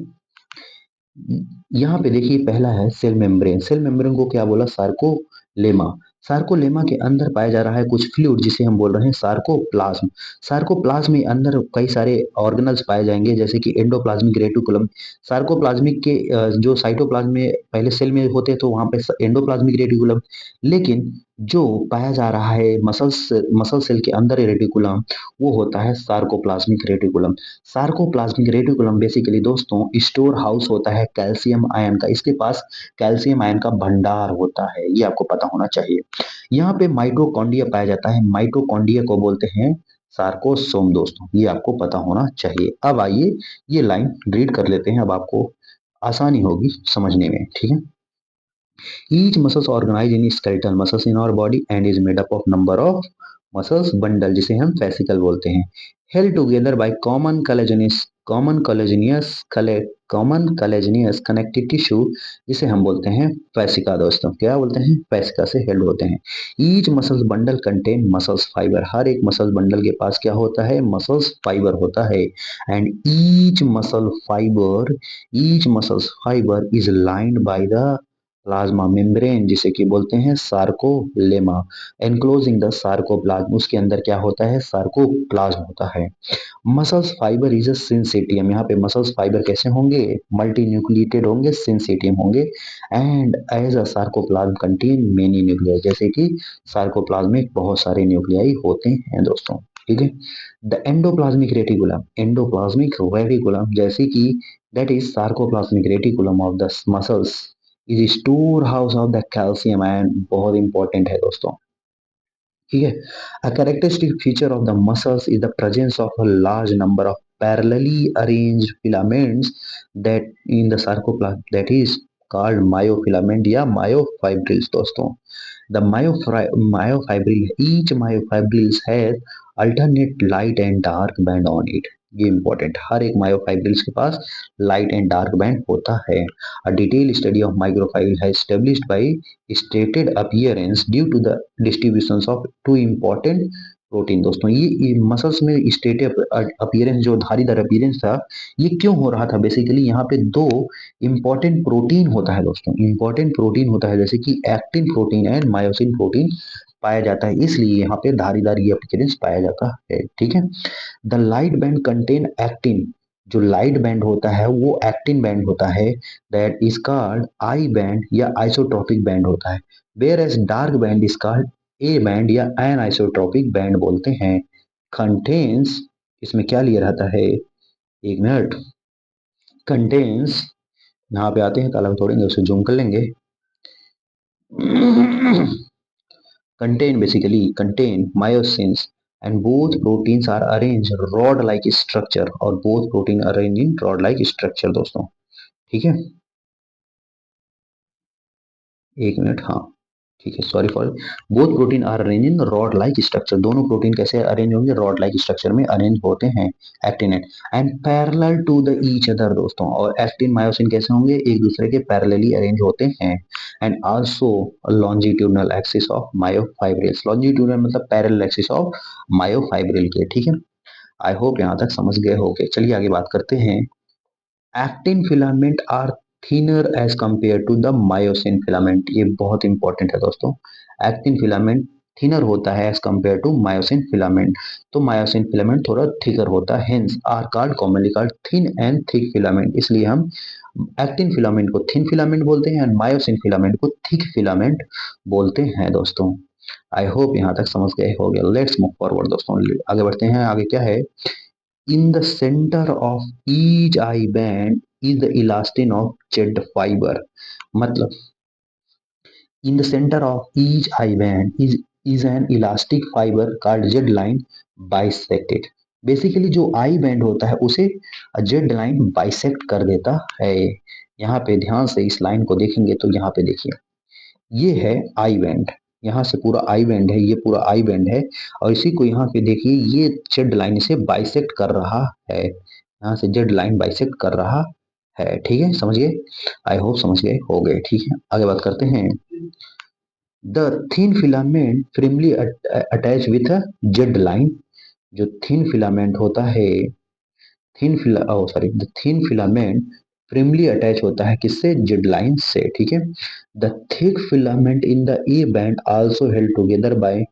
यहाँ पे देखिए पहला है सेल मेम्ब्रेन। सेल मेम्ब्रेन को क्या बोला? सार्कोलेमा। सार्कोलेमा के अंदर पाया जा रहा है कुछ फ्लूइड, जिसे हम बोल रहे हैं सार्कोप्लाज्म। सार्कोप्लाज्म में अंदर कई सारे ऑर्गेनल्स पाए जाएंगे, जैसे कि एंडोप्लाज्मिक रेटिकुलम। सार्कोप्लाज्मिक के जो साइटोप्लाज्म में पहले सेल में होते हैं तो वहां पे एंडोप्लाज्मिक रेटिकुलम, लेकिन जो पाया जा रहा है मसल सेल के अंदर रेटिकुलम, वो होता है sarcoplasmic reticulum. Sarcoplasmic reticulum basically दोस्तों स्टोर हाउस होता है कैल्शियम आयन का। इसके पास कैल्शियम आयन का भंडार होता है, ये आपको पता होना चाहिए। यहाँ पे माइटोकॉन्ड्रिया पाया जाता है, माइटोकॉन्ड्रिया को बोलते हैं सार्कोसोम। दोस्तों ये आपको पता होना चाहिए। अब आइए ये लाइन रीड कर लेते हैं, अब आपको आसानी होगी समझने में। ठीक है, each muscles organized in skeletal muscles in our body and is made up of number of muscles bundle जिसे हम फेसिकल बोलते हैं, held together by common collagenous connective tissue जिसे हम बोलते हैं फेसिका दोस्तों, क्या बोलते हैं, फेसिका से हेल्ड होते हैं। Each muscles bundle contain muscles fibre, हर एक मसल्स बंडल के पास क्या होता है, मसल्स फाइबर होता है। And each muscles fiber is lined by the plasma membrane जिसे कि बोलते हैं सार्कोलेमा, एनक्लोजिंग द सार्कोप्लाज्म, उसके अंदर क्या होता है, सार्कोप्लाज्म होता है। Muscles fiber is a syncytium, यहाँ पे मसल्स फाइबर कैसे होंगे, मल्टी न्यूक्लिएटेड होंगे, सिंसिटियम होंगे। And as a sarcoplasm contain many nuclei, जैसे कि सार्कोप्लाज्म में बहुत सारे न्यूक्लियाई होते हैं दोस्तों, ठीक है। द एंडोप्लाज्मिक रेटिकुलम जैसे कि that is sarcoplasmic reticulum of the muscles is store house of the calcium ion, बहुत इंपॉर्टेंट है दोस्तों, ठीक है। A characteristic feature of the muscles is the presence of a large number of parallelly arranged filaments that in the sarcoplasm that is called myofilament या myofibrils दोस्तों। The myofibril, each myofibrils has alternate light and dark band on it. ये important, हर एक myofibrils के पास light and dark band होता है। A detail study of microfibril है established by stated appearance due to the distributions of two important protein दोस्तों। ये muscles में stated appearance, जो धारीदार अपीयरेंस था, ये क्यों हो रहा था, बेसिकली यहाँ पे दो इंपॉर्टेंट प्रोटीन होता है दोस्तों, इंपॉर्टेंट प्रोटीन होता है जैसे कि actin protein and myosin protein पाया जाता है, इसलिए यहाँ पे धारीदार ये अपीयरेंस पाया जाता है, ठीक है। The light band contain actin, जो लाइट बैंड होता है वो एक्टिन बैंड होता है, that is called I band या आइसोट्रोपिक बैंड होता है। Whereas dark band is called A band या एन आइसोट्रोपिक बैंड बोलते हैं। कंटेन्स, इसमें क्या लिया रहता है, एक मिनट, कंटेन्स, यहाँ पे आते हैं ताला तोड़ेंगे उसे जूम कर लेंगे। contain myosins and both proteins are arranged rod like structure, और both protein arranged in rod like structure दोस्तों, ठीक है। एक मिनट, हाँ ठीक है, sorry for, both protein are arrange in rod like structure, दोनों प्रोटीन कैसे अरेंज होंगे, रॉड लाइक स्ट्रक्चर में अरेंज होते हैं, actin and parallel to the each other दोस्तों, और एक्टिन मायोसिन कैसे होंगे, एक दूसरे के पैरेलली अरेंज होते हैं। And also longitudinal axis of myofibrils, longitudinal मतलब पैरेलल एक्सिस ऑफ मायोफाइब्रिल के, ठीक है। आई होप यहाँ तक समझ गए होंगे, चलिए आगे बात करते हैं। Actin filament are thinner as compare to the myosin filament, ये बहुत इंपॉर्टेंट है दोस्तों। एक्टिन फिलामेंट थिनर होता है as compare to myosin filament, तो मायोसिन फिलामेंट थोड़ा थिकर होता है, hence are called commonly called thin and thick filament, इसलिए हम एक्टिन फिलामेंट को थिन फिलामेंट बोलते हैं एंड मायोसिन फिलामेंट को थिक फिलामेंट बोलते हैं दोस्तों। आई होप यहाँ तक समझ गए हो गया। लेट्स मूव फॉरवर्ड दोस्तों, आगे बढ़ते हैं, आगे क्या है, in the center of each eye band is the elastin of jet fiber, मतलब in the center of each eye band is an elastic fiber called jet line bisected, basically जो I band होता है उसे Z line bisect कर देता है। यहाँ पे ध्यान से इस लाइन को देखेंगे तो यहाँ पे देखिए, ये है आई बैंड, यहाँ से पूरा आई बैंड है, ये पूरा आई बैंड है, और इसी को यहाँ पे देखिए ये जेड लाइन इसे बाइसेक्ट कर रहा है, यहाँ से जेड लाइन बाइसेक्ट कर रहा है, ठीक है, समझ गए, आई होप समझ गए हो गए, ठीक है। आगे बात करते हैं। The thin filament firmly attach with Z line, जो थिन फिलामेंट होता है, the thin filament firmly attach होता है किससे, जेड लाइन से, ठीक है। The thick filament in the A band also held together by,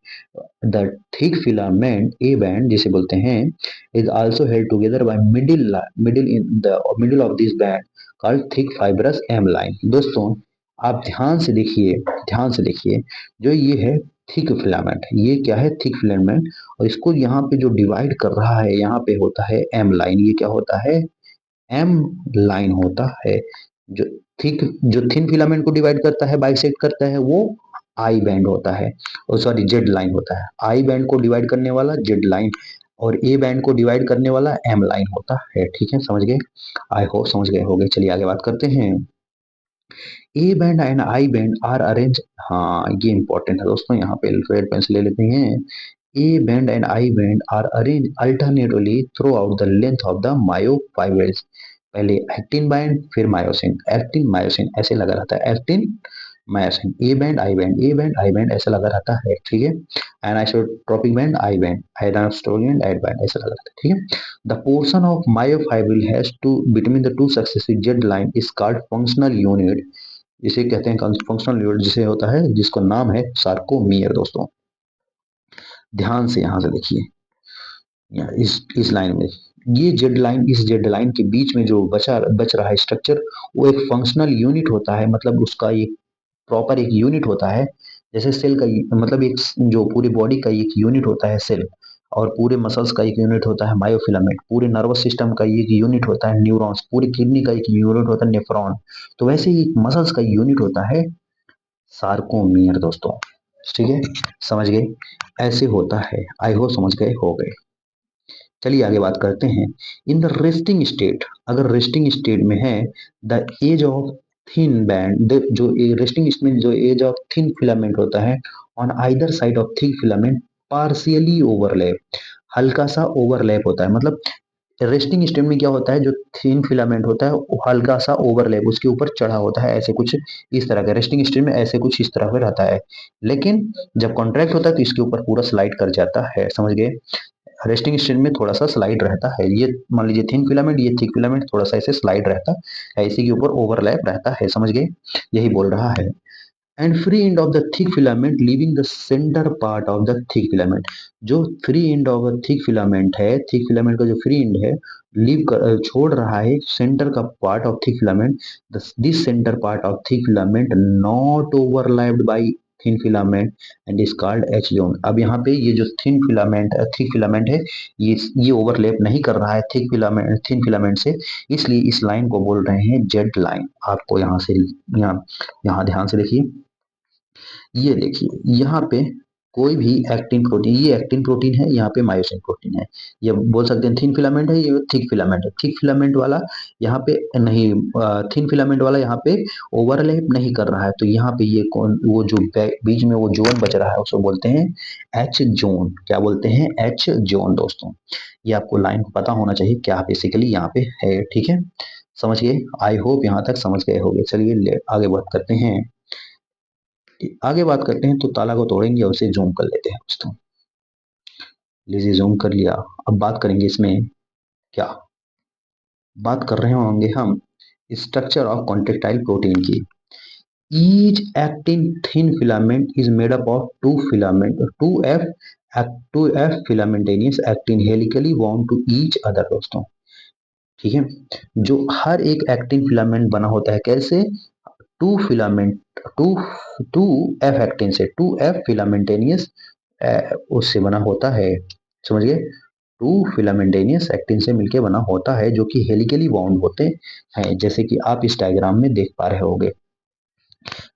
the thick filament A band जिसे बोलते हैं is also held together by middle of this band called thick fibrous M line दोस्तों। आप ध्यान से देखिए, जो ये है थिक फिलामेंट, ये क्या है, थिक फिलामेंट, और इसको यहाँ पे जो डिवाइड कर रहा है यहाँ पे होता है एम लाइन, ये क्या होता है, एम लाइन होता है। जो थिक, जो थिन फिलामेंट को डिवाइड करता है, बाइसेक्ट करता है, वो आई बैंड होता है, और सॉरी जेड लाइन होता है। आई बैंड को डिवाइड करने वाला जेड लाइन, और ए बैंड को डिवाइड करने वाला एम लाइन होता है, ठीक है, समझ गए, आई होप समझ गए हो गए। चलिए आगे बात करते हैं। A band and I band are arrange, हाँ ये इंपॉर्टेंट है दोस्तों, यहाँ पे रेड पेंसिल ले लेते हैं। A band and I band are arranged alternately throughout the length of the myofibrils. पहले एक्टिन बैंड फिर मायोसिन, एक्टिन मायोसिन ऐसे लगा रहता है, actin myosin, A band I band, A band I band ऐसा लगा रहता है, ठीक है। Anisotropic band I band, isotropic I band ऐसा लगा रहता है, ठीक है। The portion of myofibril has to between the two successive Z line is called functional unit. इसे कहते हैं फंक्शनल यूनिट, जिसे होता है जिसको नाम है सार्कोमियर दोस्तों। ध्यान से यहां से देखिए, इस लाइन में ये जेड लाइन, इस जेड लाइन के बीच में जो बच रहा है स्ट्रक्चर, वो एक फंक्शनल यूनिट होता है, मतलब उसका एक प्रॉपर एक यूनिट होता है। जैसे सेल का मतलब एक जो पूरी बॉडी का एक यूनिट होता है सेल, और पूरे मसल्स का एक यूनिट होता है मायोफिलामेंट, पूरे नर्वस सिस्टम का एक यूनिट होता है न्यूरॉन्स, पूरी किडनी का एक यूनिट होता है नेफ्रॉन। तो वैसे ही मसल्स का यूनिट होता है सार्कोमियर दोस्तों, ठीक है, समझ गए, ऐसे होता है। आई होप समझ गए हो गए। चलिए आगे बात करते हैं। इन द रेस्टिंग स्टेट, अगर रेस्टिंग स्टेट में है, the edge of thin band, जो रेस्टिंग स्टेट में जो एज ऑफ थिन फिलामेंट होता है on either side of thick filament partially overlap, हल्का सा ओवरलैप होता है। मतलब रेस्टिंग स्टेट में क्या होता है, जो थिन फिलामेंट होता है वो हल्का सा ओवरलैप उसके ऊपर चढ़ा होता है, ऐसे कुछ इस तरह का रेस्टिंग स्टेट में ऐसे कुछ इस तरह का रहता है। लेकिन जब कॉन्ट्रैक्ट होता है तो इसके ऊपर पूरा स्लाइड कर जाता है, समझ गए। रेस्टिंग स्टेट में थोड़ा सा स्लाइड रहता है, ये मान लीजिए थिन फिलामेंट, ये थिक फिलामेंट थोड़ा सा ऐसे स्लाइड रहता है, इसी के ऊपर ओवरलैप रहता है, समझ गए, यही बोल रहा है। And free end of the thick filament leaving the centre part of the thick filament, जो free end of the thick filament है, थिक फिलामेंट का जो फ्री एंड है, छोड़ रहा है सेंटर का part of thick filament, this centre part of thick filament not overlapped by thin filament and is called H zone. अब यहाँ पे ये जो थिक फिलामेंट है, ये ओवरलैप नहीं कर रहा है थिक फिलामेंट थिन फिलामेंट से, इसलिए इस लाइन को बोल रहे हैं जेड लाइन। आपको यहाँ से यहाँ ध्यान से देखिए, ये देखिए यहाँ पे कोई भी एक्टिन प्रोटीन, ये एक्टिन प्रोटीन है, यहाँ पे मायोसिन प्रोटीन है। ये बोल सकते हैं थिन फिलामेंट है, ये थिक फिलामेंट है। थिक फिलामेंट वाला यहाँ पे नहीं, थिन फिलामेंट वाला यहाँ पे ओवरलैप नहीं कर रहा है, तो यहाँ पे ये कौन, वो जो बीच में वो जोन बच रहा है उसको बोलते हैं एच जोन। क्या बोलते हैं? एच जोन दोस्तों। ये आपको लाइन को पता होना चाहिए क्या बेसिकली यहाँ पे है, ठीक है, समझ गए। आई होप यहाँ तक समझ गए होंगे। चलिए आगे बात करते हैं, आगे बात करते हैं तो ताला को तोड़ेंगे और उसे जूम कर लेते हैं दोस्तों। लीजिए जूम कर लिया। अब बात करेंगे इसमें क्या, बात कर रहे होंगे हम स्ट्रक्चर ऑफ कॉन्ट्रेक्टाइल प्रोटीन की। Each actin thin filament is made up of two filament, two F filamentous actin helically bound to each other दोस्तों, ठीक है। जो हर एक एक्टिन फिलामेंट बना होता है कैसे, two filament, two two F actin से, टू एफ फिलामेंटेनियस उससे बना होता है, समझ गए। टू फिलामेंटेनियस एक्टिन से मिलके बना होता है, जो कि हेलिकली बाउंड होते हैं, जैसे कि आप इस डायग्राम में देख पा रहे होंगे।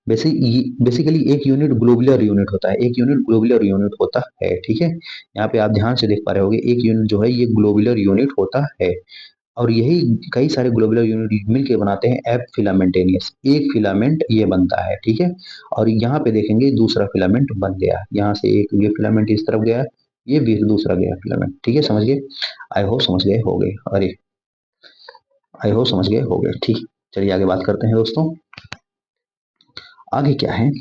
बेसिकली एक यूनिट ग्लोबुलर यूनिट होता है, एक यूनिट ग्लोबुलर यूनिट होता है, ठीक है। यहाँ पे आप ध्यान से देख पा रहे होंगे, एक यूनिट जो है ये ग्लोबुलर यूनिट होता है, और यही कई सारे ग्लोबुलर यूनिट मिलके बनाते हैं एप फिलामेंटेनियस। एक फिलामेंट ये बनता है, ठीक है। और यहाँ पे देखेंगे दूसरा फिलामेंट बन गया, यहाँ से एक ये फिलामेंट इस तरफ गया, ये भी दूसरा गया फिलामेंट, ठीक है, समझ गए। आई होप समझ गए हो गए, अरे आई होप समझ गए हो गए, ठीक। चलिए आगे बात करते हैं दोस्तों। आगे क्या है,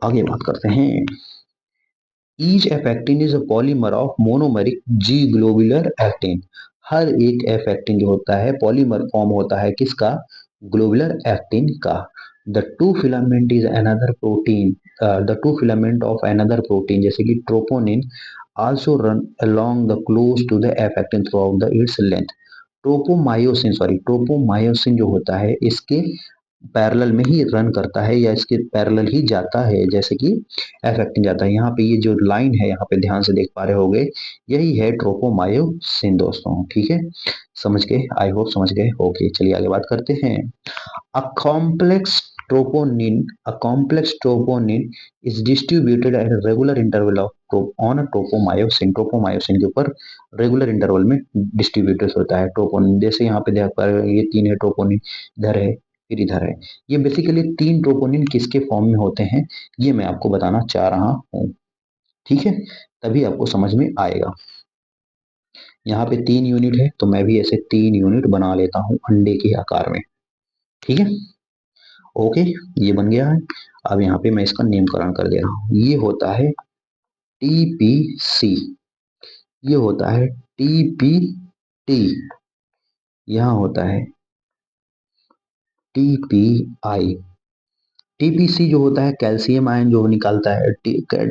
आगे बात करते हैं। Each F actin is a polymer of monomeric G globular actin. हर एक एफ एक्टिन जो होता है पॉलीमर फॉर्म होता है किसका, ग्लोबुलर एक्टिन का। The two filament is another protein, the two filament of another protein जैसे कि troponin also run along the close to the F actin throughout the its length. Tropomyosin जो होता है इसके पैरेलल में ही run करता है, या इसके पैरेलल ही जाता है, जैसे कि एफ एक्टिन जाता है। यहाँ पे ये जो लाइन है यहाँ पे ध्यान से देख पा रहे होंगे, यही है ट्रोपोमायोसिन दोस्तों, ठीक है, समझ गए, आई होप समझ गए ओके। चलिए आगे बात करते हैं। A complex troponin, a complex troponin is distributed at a regular interval of on a tropomyosin, tropomyosin के ऊपर रेगुलर इंटरवल में डिस्ट्रीब्यूटेड होता है ट्रोपोनिन। जैसे यहाँ पे देख पा रहे हो ये तीन है ट्रोपोनिन, इधर है फिर इधर है। ये बेसिकली तीन ट्रोपोनिन किसके फॉर्म में होते हैं, ये मैं आपको बताना चाह रहा हूँ, ठीक है। तभी आपको समझ में आएगा। यहाँ पे 3 यूनिट है तो मैं भी ऐसे 3 यूनिट बना लेता हूँ अंडे के आकार में। ठीक है, ओके, ये बन गया है। अब यहाँ पे मैं इसका नामकरण कर दे रहा हूँ। ये होता है टीपीसी, ये होता है टीपीटी, यहाँ होता है टीपीआई। टीपीसी जो होता है कैल्शियम आयन जो निकालता है,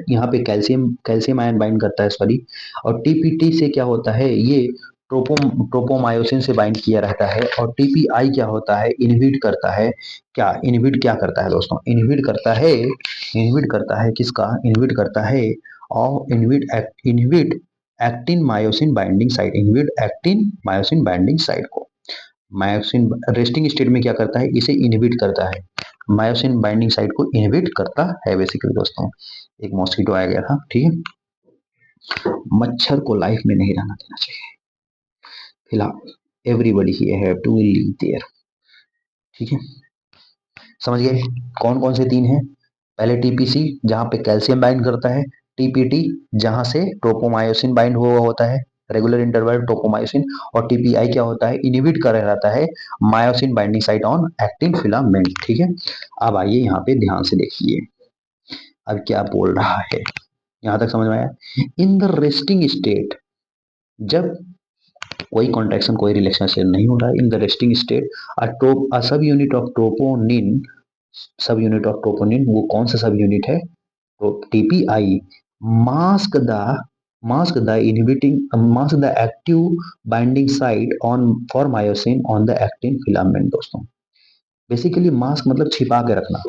यहाँ पे कैल्शियम कैल्शियम आयन बाइंड करता है सॉरी। और टीपीटी से क्या होता है, ये ट्रोपोमायोसिन से बाइंड किया रहता है। और टीपीआई क्या होता है, इनहिबिट करता है। क्या इनहिबिट क्या करता है दोस्तों, इनहिबिट करता है किसका, इनहिबिट करता है और inhibit actin myosin binding site, inhibit actin myosin binding site को। मायोसिन रेस्टिंग स्टेट में क्या करता है, इसे इनहिबिट करता है, मायोसिन बाइंडिंग साइट को इनहिबिट करता है बेसिकली दोस्तों। एक मॉस्किटो आ गया था, ठीक है। मच्छर को लाइफ में नहीं रहना देना चाहिए फिलहाल, एवरीबडी ही हैव टू लिव देयर। ठीक है, समझ गए कौन कौन से 3 हैं। पहले टीपीसी जहां पे कैल्शियम बाइंड करता है, टीपीटी जहां से ट्रोपोमायोसिन बाइंड हुआ होता है, रेगुलर इंटरवल ट्रोपोमायोसिन। और टीपीआई क्या होता है, इनहिबिट कर रहता है myosin binding site on actin filament. ठीक है, अब आइए यहाँ पे ध्यान से देखिए अब क्या बोल रहा है, यहां तक समझ में आया। इन द रेस्टिंग स्टेट, जब कोई कॉन्ट्रैक्शन कोई रिलैक्सेशन नहीं हो रहा है, इन द रेस्टिंग स्टेट अ सब यूनिट ऑफ ट्रोपोनिन, सब यूनिट ऑफ ट्रोपोनिन वो कौन सा सब यूनिट है, तो TPI mask the mask the active binding site on for myosin on the actin filament दोस्तों। बेसिकली मास्क मतलब छिपा के रखना।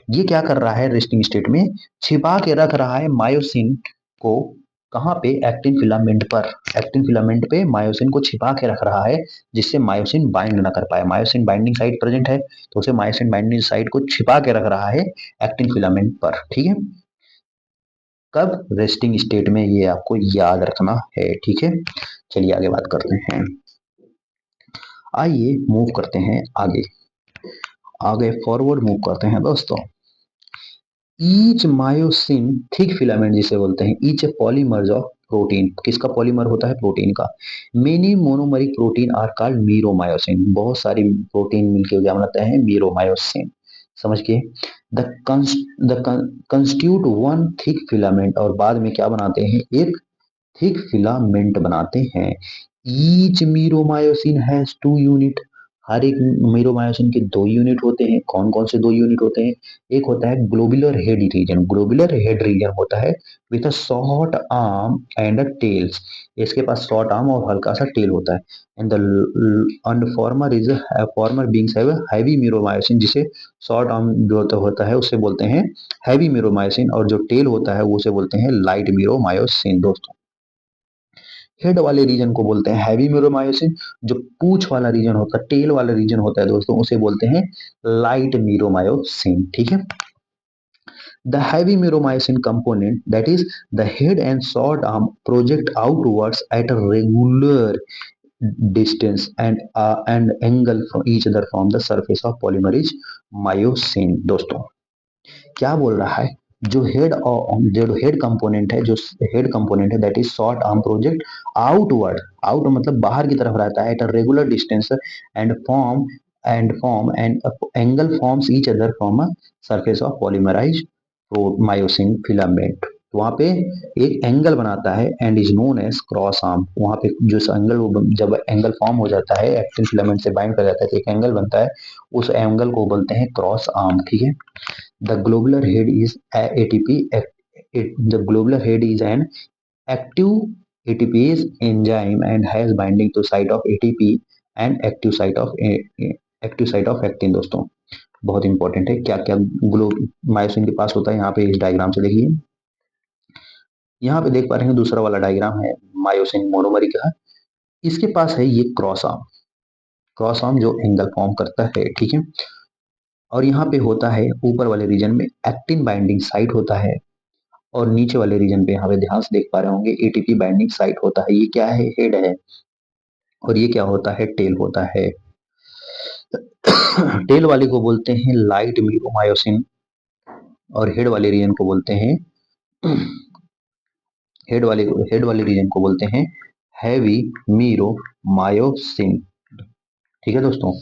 ये क्या कर रहा है रेस्टिंग स्टेट में, छिपा के रख रहा है मायोसिन को। कहाँ पे, एक्टिन फिलामेंट पर, एक्टिन फिलामेंट पे मायोसिन को छिपा के रख रहा है, जिससे मायोसिन बाइंड ना कर पाए। मायोसिन बाइंडिंग साइट प्रेजेंट है तो उसे मायोसिन बाइंडिंग साइट को छिपा के रख रहा है एक्टिन फिलामेंट पर। ठीक है, कब, रेस्टिंग स्टेट में, ये आपको याद रखना है। ठीक है, चलिए आगे बात करते हैं। आइए मूव करते हैं आगे, आगे फॉरवर्ड मूव करते हैं दोस्तों। ईच मायोसिन थिक फिलामेंट जिसे बोलते हैं, each a polymers of protein, किसका पॉलीमर होता है, प्रोटीन का। Many monomeric protein are called meromyosin, बहुत सारी प्रोटीन मिलकर क्या बनाते हैं, मीरोमायोसिन। समझ के, the constitute one thick filament, और बाद में क्या बनाते हैं, एक थिक फिलामेंट बनाते हैं। ईच मीरोमायोसिन हैज 2 यूनिट, हर एक मीरोमायोसिन के 2 यूनिट होते हैं। कौन कौन से 2 यूनिट होते हैं, एक होता है globular head region, globular head region होता है with a short arm and a tails, इसके पास शॉर्ट आर्म और हल्का सा टेल होता है। And farmer is farmer beings have heavy meromyosin, जिसे शॉर्ट आर्म जो होता है उससे बोलते हैं हैवी मीरोमायोसिन, और जो टेल होता है वो उसे बोलते हैं लाइट मीरोमायोसिन दोस्तों। हेड वाले रीजन को बोलते हैं हैवी मीरोमायोसिन, जो पूंछ वाला रीजन होता है, टेल वाला रीजन होता है दोस्तों, उसे बोलते हैं लाइट मीरोमायोसिन। ठीक है, the heavy meromyosin component that is the head and short arm project outwards eight a regular distance and angle from each other from the surface of polymer is myosin दोस्तों। क्या बोल रहा है, जो head component है, जो head component है that is short arm project outward, out मतलब बाहर की तरफ रहता है, at a regular distance and form and angle forms each other from a surface of polymerize myosin filament. वहां पे एक एंगल बनाता है and is known as cross arm. वहां पे जो एंगल, जब एंगल फॉर्म हो जाता है एक्टिन फिलामेंट से बाइंड कर जाता है तो एक एंगल बनता है, उस एंगल को बोलते हैं क्रॉस आर्म। ठीक है, the globular head is ATP. The globular head is an active ATPase enzyme and has binding to site of ATP and active site of actin दोस्तों। बहुत इंपॉर्टेंट है, क्या क्या ग्लो मायोसिन के पास होता है, यहाँ पे इस डायग्राम से देखिए। यहाँ पे देख पा रहे हैं दूसरा वाला डायग्राम है मायोसिन मोनोमरी का, इसके पास है ये क्रॉस आर्म जो एंगल फॉर्म करता है। ठीक है, और यहाँ पे होता है ऊपर वाले रीजन में एक्टिन बाइंडिंग साइट होता है, और नीचे वाले रीजन पे यहाँ पे ध्यान से देख पा रहे होंगे एटीपी बाइंडिंग साइट होता है। ये क्या है, हेड है, और ये क्या होता है, टेल होता है। टेल वाले को बोलते हैं लाइट मीरोमायोसिन, और हेड वाले रीजन को बोलते हैं हेड वाले रीजन को बोलते हैं हैवी मीरो मायोसिन। ठीक है दोस्तों,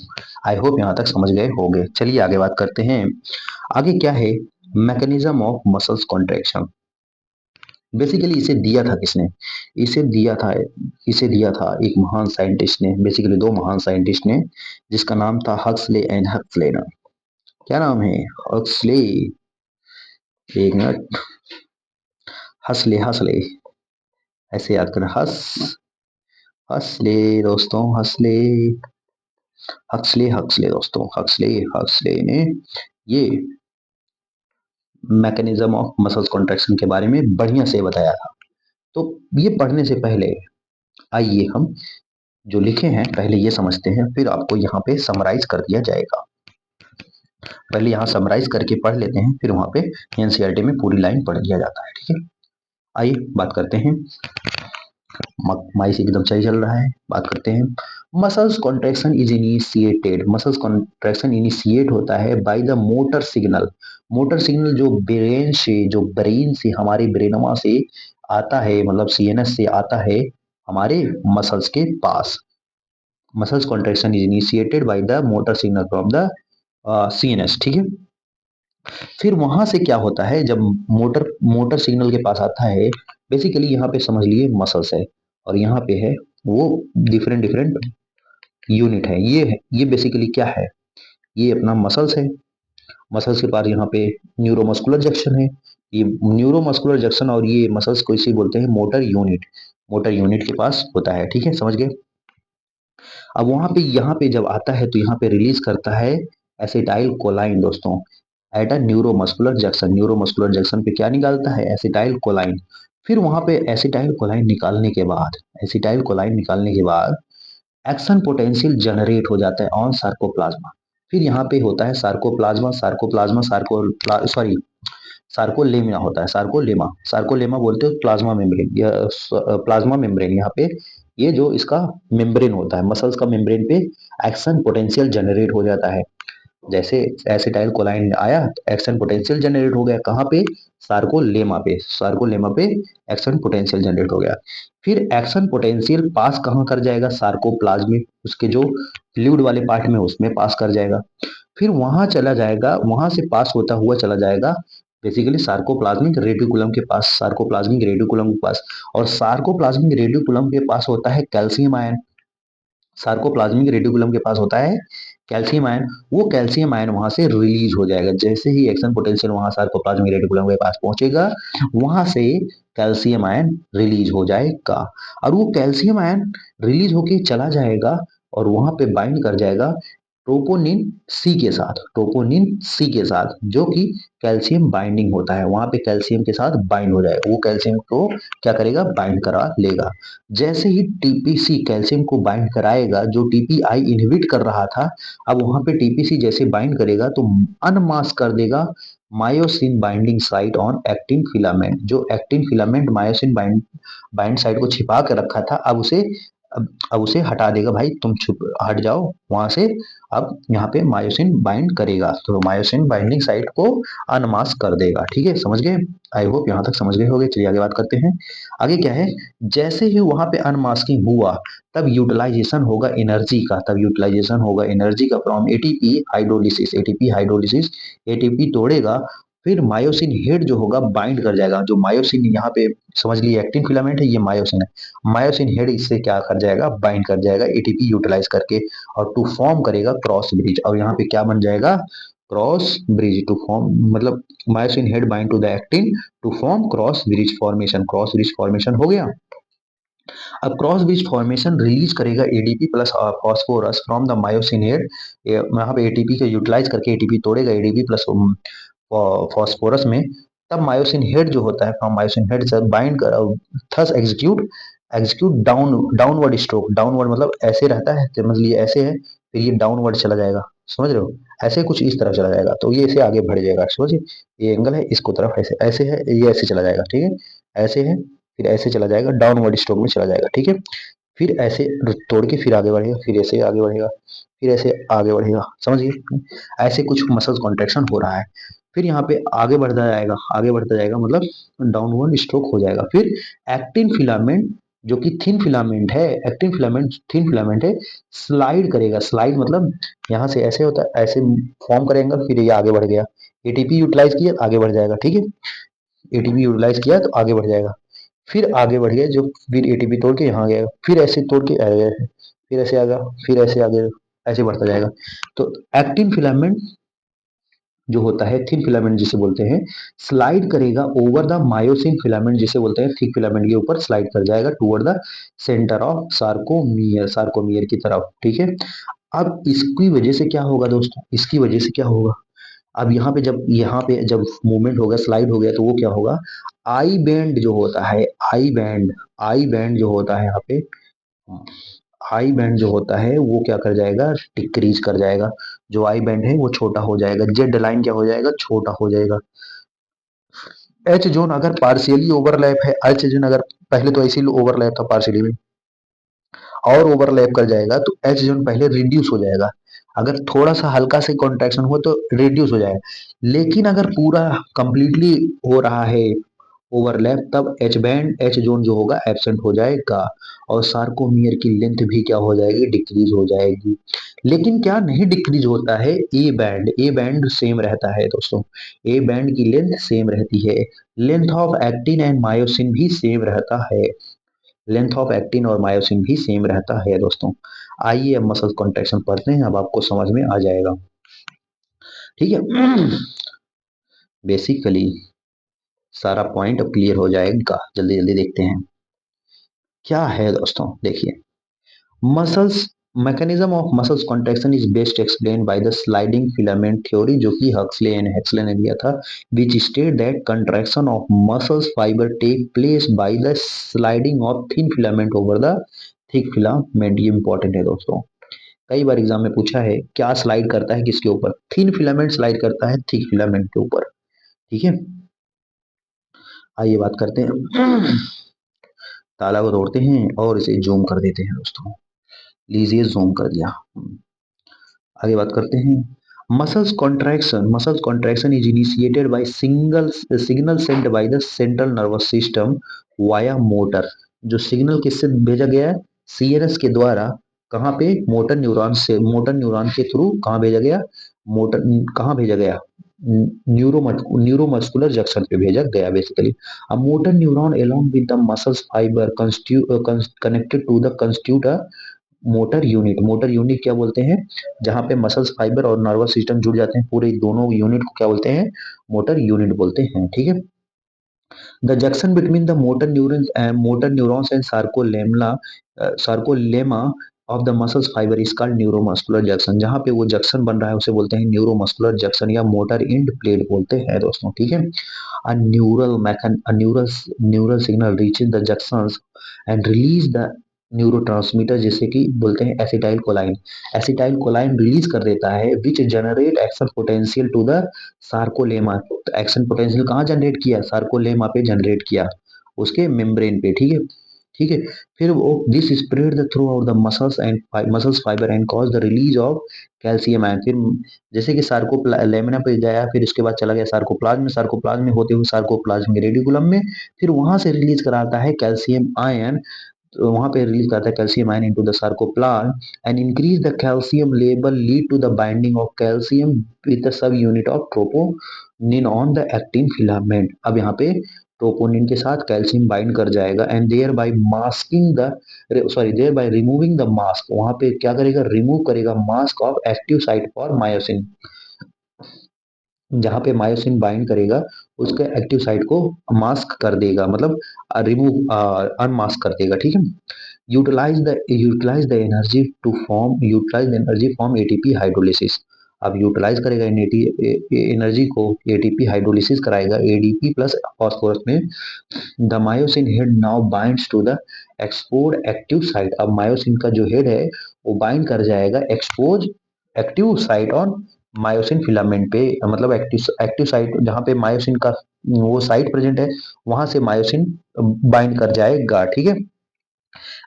आई होप यहाँ तक समझ गए होंगे। चलिए आगे बात करते हैं। आगे क्या है, mechanism of muscles contraction. Basically इसे दिया था किसने, इसे दिया था इसे दिया था एक महान साइंटिस्ट ने, बेसिकली दो महान साइंटिस्ट ने, जिसका नाम था हक्सले एंड हक्सलेना। क्या नाम है, हक्सले, एक मिनट, हंसले हंसले, ऐसे याद करें, हंसले दोस्तों, हंसले, हक्सले हक्सले दोस्तों, हक्सले हक्सले ने ये मैकेनिज्म ऑफ मसल्स कॉन्ट्रैक्शन के बारे में बढ़िया से बताया था। तो ये पढ़ने से पहले आइए हम जो लिखे हैं पहले ये समझते हैं, फिर आपको यहाँ पे समराइज कर दिया जाएगा। पहले यहाँ समराइज करके पढ़ लेते हैं, फिर वहां पे एनसीईआरटी में पूरी लाइन पढ़ दिया जाता है। ठीक है, आइए बात करते हैं। माइस एकदम सही चल रहा है। बात करते हैं, muscles contraction is initiated, muscles contraction initiate होता है bye the motor signal. Motor signal जो ब्रेन से हमारे ब्रेनमा से आता है, मतलब सीएनएस से आता है हमारे मसल्स के पास। Muscles contraction is initiated by the motor signal from the CNS. ठीक है, फिर वहां से क्या होता है, जब मोटर मोटर सिग्नल के पास आता है, बेसिकली यहाँ पे समझ लिए मसल्स है, और यहाँ पे है वो डिफरेंट डिफरेंट यूनिट है। ये बेसिकली क्या है, ये अपना मसल्स है। मसल्स के पास यहाँ पे न्यूरोमस्कुलर जंक्शन है। ये न्यूरोमस्कुलर जंक्शन और ये मसल्स को इसे बोलते हैं मोटर यूनिट। मोटर यूनिट के पास होता है। ठीक है, समझ गए। अब वहां पे यहाँ पे जब आता है तो यहाँ पे रिलीज करता है एसिटाइल कोलाइन दोस्तों, at a neuromuscular junction. Neuromuscular junction पे क्या निकालता है, एसिटाइल कोलाइन। फिर वहां पे एसिटाइल कोलाइन निकालने के बाद एक्शन पोटेंशियल जनरेट हो जाता है ऑन सार्कोप्लाज्मा। फिर यहाँ पे होता है सार्कोप्लाज्मा, सॉरी, सार्कोलेमा होता है, सार्कोलेमा बोलते हो प्लाज्मा मेम्ब्रेन, या प्लाज्मा मेम्ब्रेन। यहाँ पे ये जो इसका मेम्ब्रेन होता है, मसल्स का मेम्ब्रेन पे एक्शन पोटेंशियल जनरेट हो जाता है। जैसे एसिटाइल कोलाइन आया तो एक्शन पोटेंशियल जनरेट हो गया, कहाँ पे, सार्कोलेमा पे एक्शन पोटेंशियल जनरेट हो गया। फिर एक्शन पोटेंशियल पास कहाँ कर जाएगा, सार्कोप्लाज्म में, उसके जो फ्लूइड वाले पार्ट में उसमें पास कर जाएगा। फिर वहां चला जाएगा, वहां से पास होता हुआ चला जाएगा बेसिकली सार्कोप्लाज्मिक रेटिकुलम के पास, सार्कोप्लाज्मिक रेटिकुलम के पास। और सार्कोप्लाज्मिक रेटिकुलम के पास होता है कैल्शियम आयन, सार्कोप्लाज्मिक रेटिकुलम के पास होता है कैल्शियम आयन। वो कैल्शियम आयन वहां से रिलीज हो जाएगा, जैसे ही एक्शन पोटेंशियल वहां सार्कोप्लाज्मिक रेटिकुलम के पास पहुंचेगा, वहां से कैल्शियम आयन रिलीज हो जाएगा। और वो कैल्शियम आयन रिलीज होके चला जाएगा और वहां पे बाइंड कर जाएगा ट्रोपोनिन सी के साथ, जो कि कैल्शियम बाइंडिंग होता है। वहां पे कैल्शियम के साथ बाइंड हो जाएगा, वो कैल्शियम को क्या करेगा, बाइंड करा लेगा। जैसे ही टीपीसी कैल्शियम को बाइंड कराएगा, जो टीपीआई इनहिबिट कर रहा था, अब वहां पे टीपीसी जैसे बाइंड करेगा तो अनमास्क कर देगा myosin binding site on actin filament. जो actin filament myosin bind site को छिपा कर रखा था, अब उसे हटा देगा, भाई तुम छुप हट जाओ वहां से। अब यहाँ पे मायोसिन बाइंड करेगा, तो मायोसिन बाइंडिंग साइट को अनमास्क कर देगा। ठीक है, समझ गए। आई होप यहाँ तक समझ गए होंगे। चलिए आगे बात करते हैं। आगे क्या है, जैसे ही वहां पे अनमास्किंग हुआ, तब यूटिलाइजेशन होगा एनर्जी का फ्रॉम एटीपी हाइड्रोलिसिस। एटीपी तोड़ेगा, फिर मायोसिन हेड जो होगा बाइंड कर जाएगा। जो मायोसिन यहाँ पे समझ लिए एक्टिन फिलामेंट है, ये मायोसिन है। मायोसिन हेड इससे क्या कर जाएगा, बाइंड कर जाएगा एटीपी यूटिलाइज करके, और टू फॉर्म करेगा क्रॉस ब्रिज। और यहाँ पे क्या बन जाएगा, क्रॉस ब्रिज टू फॉर्म, मतलब myosin head bind to the actin to form cross bridge formation हो गया। अब क्रॉस ब्रिज फॉर्मेशन रिलीज करेगा ADP plus phosphorus from the myosin head. यहाँ पे एटीपी को यूटिलाइज करके एटीपी तोड़ेगा एडीपी प्लस फॉस्फोरस में। तब मायोसिन हेड जो होता है, फ्रॉम मायोसिन हेड से बाइंड कर, thus execute execute downward stroke. Downward मतलब ऐसे रहता है, समझ लिए ऐसे है, फिर ये डाउनवर्ड चला जाएगा, समझ रहे हो, ऐसे कुछ इस तरह चला जाएगा, तो ये ऐसे आगे बढ़ जाएगा, समझिए। ये एंगल है, इसको तरफ ऐसे ऐसे है, ये ऐसे चला जाएगा, ठीक है, ऐसे है, फिर ऐसे चला जाएगा, डाउनवर्ड स्ट्रोक में चला जाएगा। ठीक है, फिर ऐसे तोड़ के फिर आगे बढ़ेगा, फिर ऐसे आगे बढ़ेगा, फिर ऐसे आगे बढ़ेगा, समझिए। ऐसे कुछ मसल्स कॉन्ट्रेक्शन हो रहा है। फिर यहाँ पे आगे बढ़ता जाएगा मतलब डाउनवर्ड स्ट्रोक हो जाएगा। फिर एक्टिन फिलामेंट जो कि थिन फिलामेंट है, स्लाइड करेगा। स्लाइड मतलब यहाँ से ऐसे होता है, ऐसे फॉर्म करेगा, फिर ये आगे बढ़ गया, एटीपी यूटिलाइज किया आगे बढ़ जाएगा, ठीक है। एटीपी यूटिलाइज किया तो आगे बढ़ जाएगा, फिर आगे बढ़ गया, जो फिर एटीपी तोड़ के यहाँ गया, फिर ऐसे तोड़ के आ गया, फिर ऐसे आ गया, फिर ऐसे आगे, ऐसे बढ़ता जाएगा। तो एक्टिन फिलामेंट जो होता है, थिन फिलामेंट जिसे बोलते हैं, स्लाइड करेगा ओवर द मायोसिन फिलामेंट जिसे बोलते हैं, थिक फिलामेंट के ऊपर स्लाइड कर जाएगा toward the centre of sarcomere, sarcomere की तरफ, ठीक है। अब इसकी वजह से क्या होगा दोस्तों, इसकी वजह से क्या होगा, अब यहाँ पे जब मूवमेंट होगा, स्लाइड हो गया, तो वो क्या होगा, आई बैंड जो होता है, आई बैंड जो होता है यहाँ पे, आई बैंड जो होता है वो क्या कर जाएगा, डिक्रीज कर जाएगा। जो आई बैंड है वो छोटा हो जाएगा, जेड लाइन क्या हो जाएगा, छोटा हो जाएगा। एच जोन अगर पार्शियली ओवरलैप है, एच जोन अगर पहले तो ऐसे ओवरलैप था पार्शियली में, और ओवरलैप कर जाएगा तो एच जोन पहले रिड्यूस हो जाएगा। अगर थोड़ा सा हल्का से कॉन्ट्रैक्शन हो तो रिड्यूस हो जाएगा, लेकिन अगर पूरा कंप्लीटली हो रहा है ओवरलैप, तब एच जोन जो होगा एब्सेंट हो जाएगा, और सार्कोमियर की लेंथ भी क्या हो जाएगी, डिक्रीज हो जाएगी। लेकिन क्या नहीं डिक्रीज होता है, ए बैंड सेम रहता है दोस्तों, ए बैंड की लेंथ सेम रहती है। Length of actin and myosin भी सेम रहता है, लेंथ ऑफ एक्टिन और मायोसिन भी सेम रहता है दोस्तों। आइए अब मसल कॉन्ट्रैक्शन पढ़ते हैं, अब आपको समझ में आ जाएगा, ठीक है। बेसिकली सारा पॉइंट अब क्लियर हो जाएगा, जल्दी जल्दी देखते हैं क्या है दोस्तों। देखिए, muscles mechanism of muscles contraction is best explain by the sliding filament theory, जो कि हेक्सले ने दिया था, which state that contraction of muscles fibre take place by the sliding of thin filament over the thick filament. ये important है दोस्तों, कई बार exam में पूछा है, क्या स्लाइड करता है किसके ऊपर, थिन फिलामेंट स्लाइड करता है थिक फिलामेंट के ऊपर, ठीक है। आइए बात करते हैं, ताला को तोड़ते हैं और इसे जूम कर देते हैं दोस्तों, लीजिए जूम कर दिया। आगे बात करते हैं, muscles contraction is initiated by single signal sent by the central nervous system via motor. जो सिग्नल किससे भेजा गया है, सीएनएस के द्वारा, कहाँ पे, मोटर न्यूरॉन के थ्रू कहाँ भेजा गया, मोटर कहाँ भेजा गया, न्यूरोमस्कुलर जंक्शन पे भेजा गया basically. A motor neuron along with the muscles fiber connected to the constitute a motor unit. Motor unit क्या बोलते हैं, जहां पे मसल्स फाइबर और नर्वस सिस्टम जुड़ जाते हैं, पूरे दोनों यूनिट को क्या बोलते हैं, मोटर यूनिट बोलते हैं, ठीक है। The junction between the motor neurons and sarcolemma of the muscles fiber is called neuromuscular junction. जहां पे वो जंक्शन बन रहा है उसे बोलते हैं न्यूरोमस्कुलर जंक्शन या मोटर इंड प्लेट बोलते हैं दोस्तों, ठीक है। A neural signal reaches the junctions and release the neurotransmitter, जैसे कि बोलते हैं acetylcholine. Acetylcholine release कर देता है, which generate action potential to the sarcolemma. Action potential कहाँ जनरेट किया, सार्कोलेमा पे जनरेट किया, उसके मेम्ब्रेन पे, ठीक है, ठीक है। फिर वो this spread the through out the muscles fibre and cause the release of calcium ion. फिर जैसे कि सार्कोलेमिना पे गया, फिर उसके बाद चला गया सार्कोप्लाज्म में, सार्कोप्लाज्म में होते हुए सार्कोप्लाज्म के रेडिकुलम में, फिर वहां से रिलीज कराता है कैल्शियम आयन, तो वहां पे रिलीज करता है calcium ion into the sarcoplasm and increase the calcium level lead to the binding of calcium with the subunit of troponin on the actin filament. अब यहाँ पे ट्रोपोनिन के साथ कैल्शियम बाइंड कर जाएगा and thereby masking the thereby removing the mask. वहां पे क्या करेगा, रिमूव करेगा mask of active site for myosin. जहां पे मायोसिन बाइंड करेगा उसके एक्टिव साइट को मास्क कर देगा, मतलब रिमूव अनमास्क कर देगा, ठीक है। Utilise the energy form ATP hydrolysis. अब यूटिलाइज करेगा एनर्जी को, एटीपी हाइड्रोलिसिस कराएगा एडीपी प्लस फॉस्फोरस में। The myosin head now binds to the exposed active site. अब मायोसिन का जो हेड है वो बाइंड कर जाएगा expose active site on myosin filament पे, मतलब एक्टिव साइट जहां पे मायोसिन का वो साइट प्रेजेंट है, वहां से मायोसिन बाइंड कर जाएगा, ठीक है।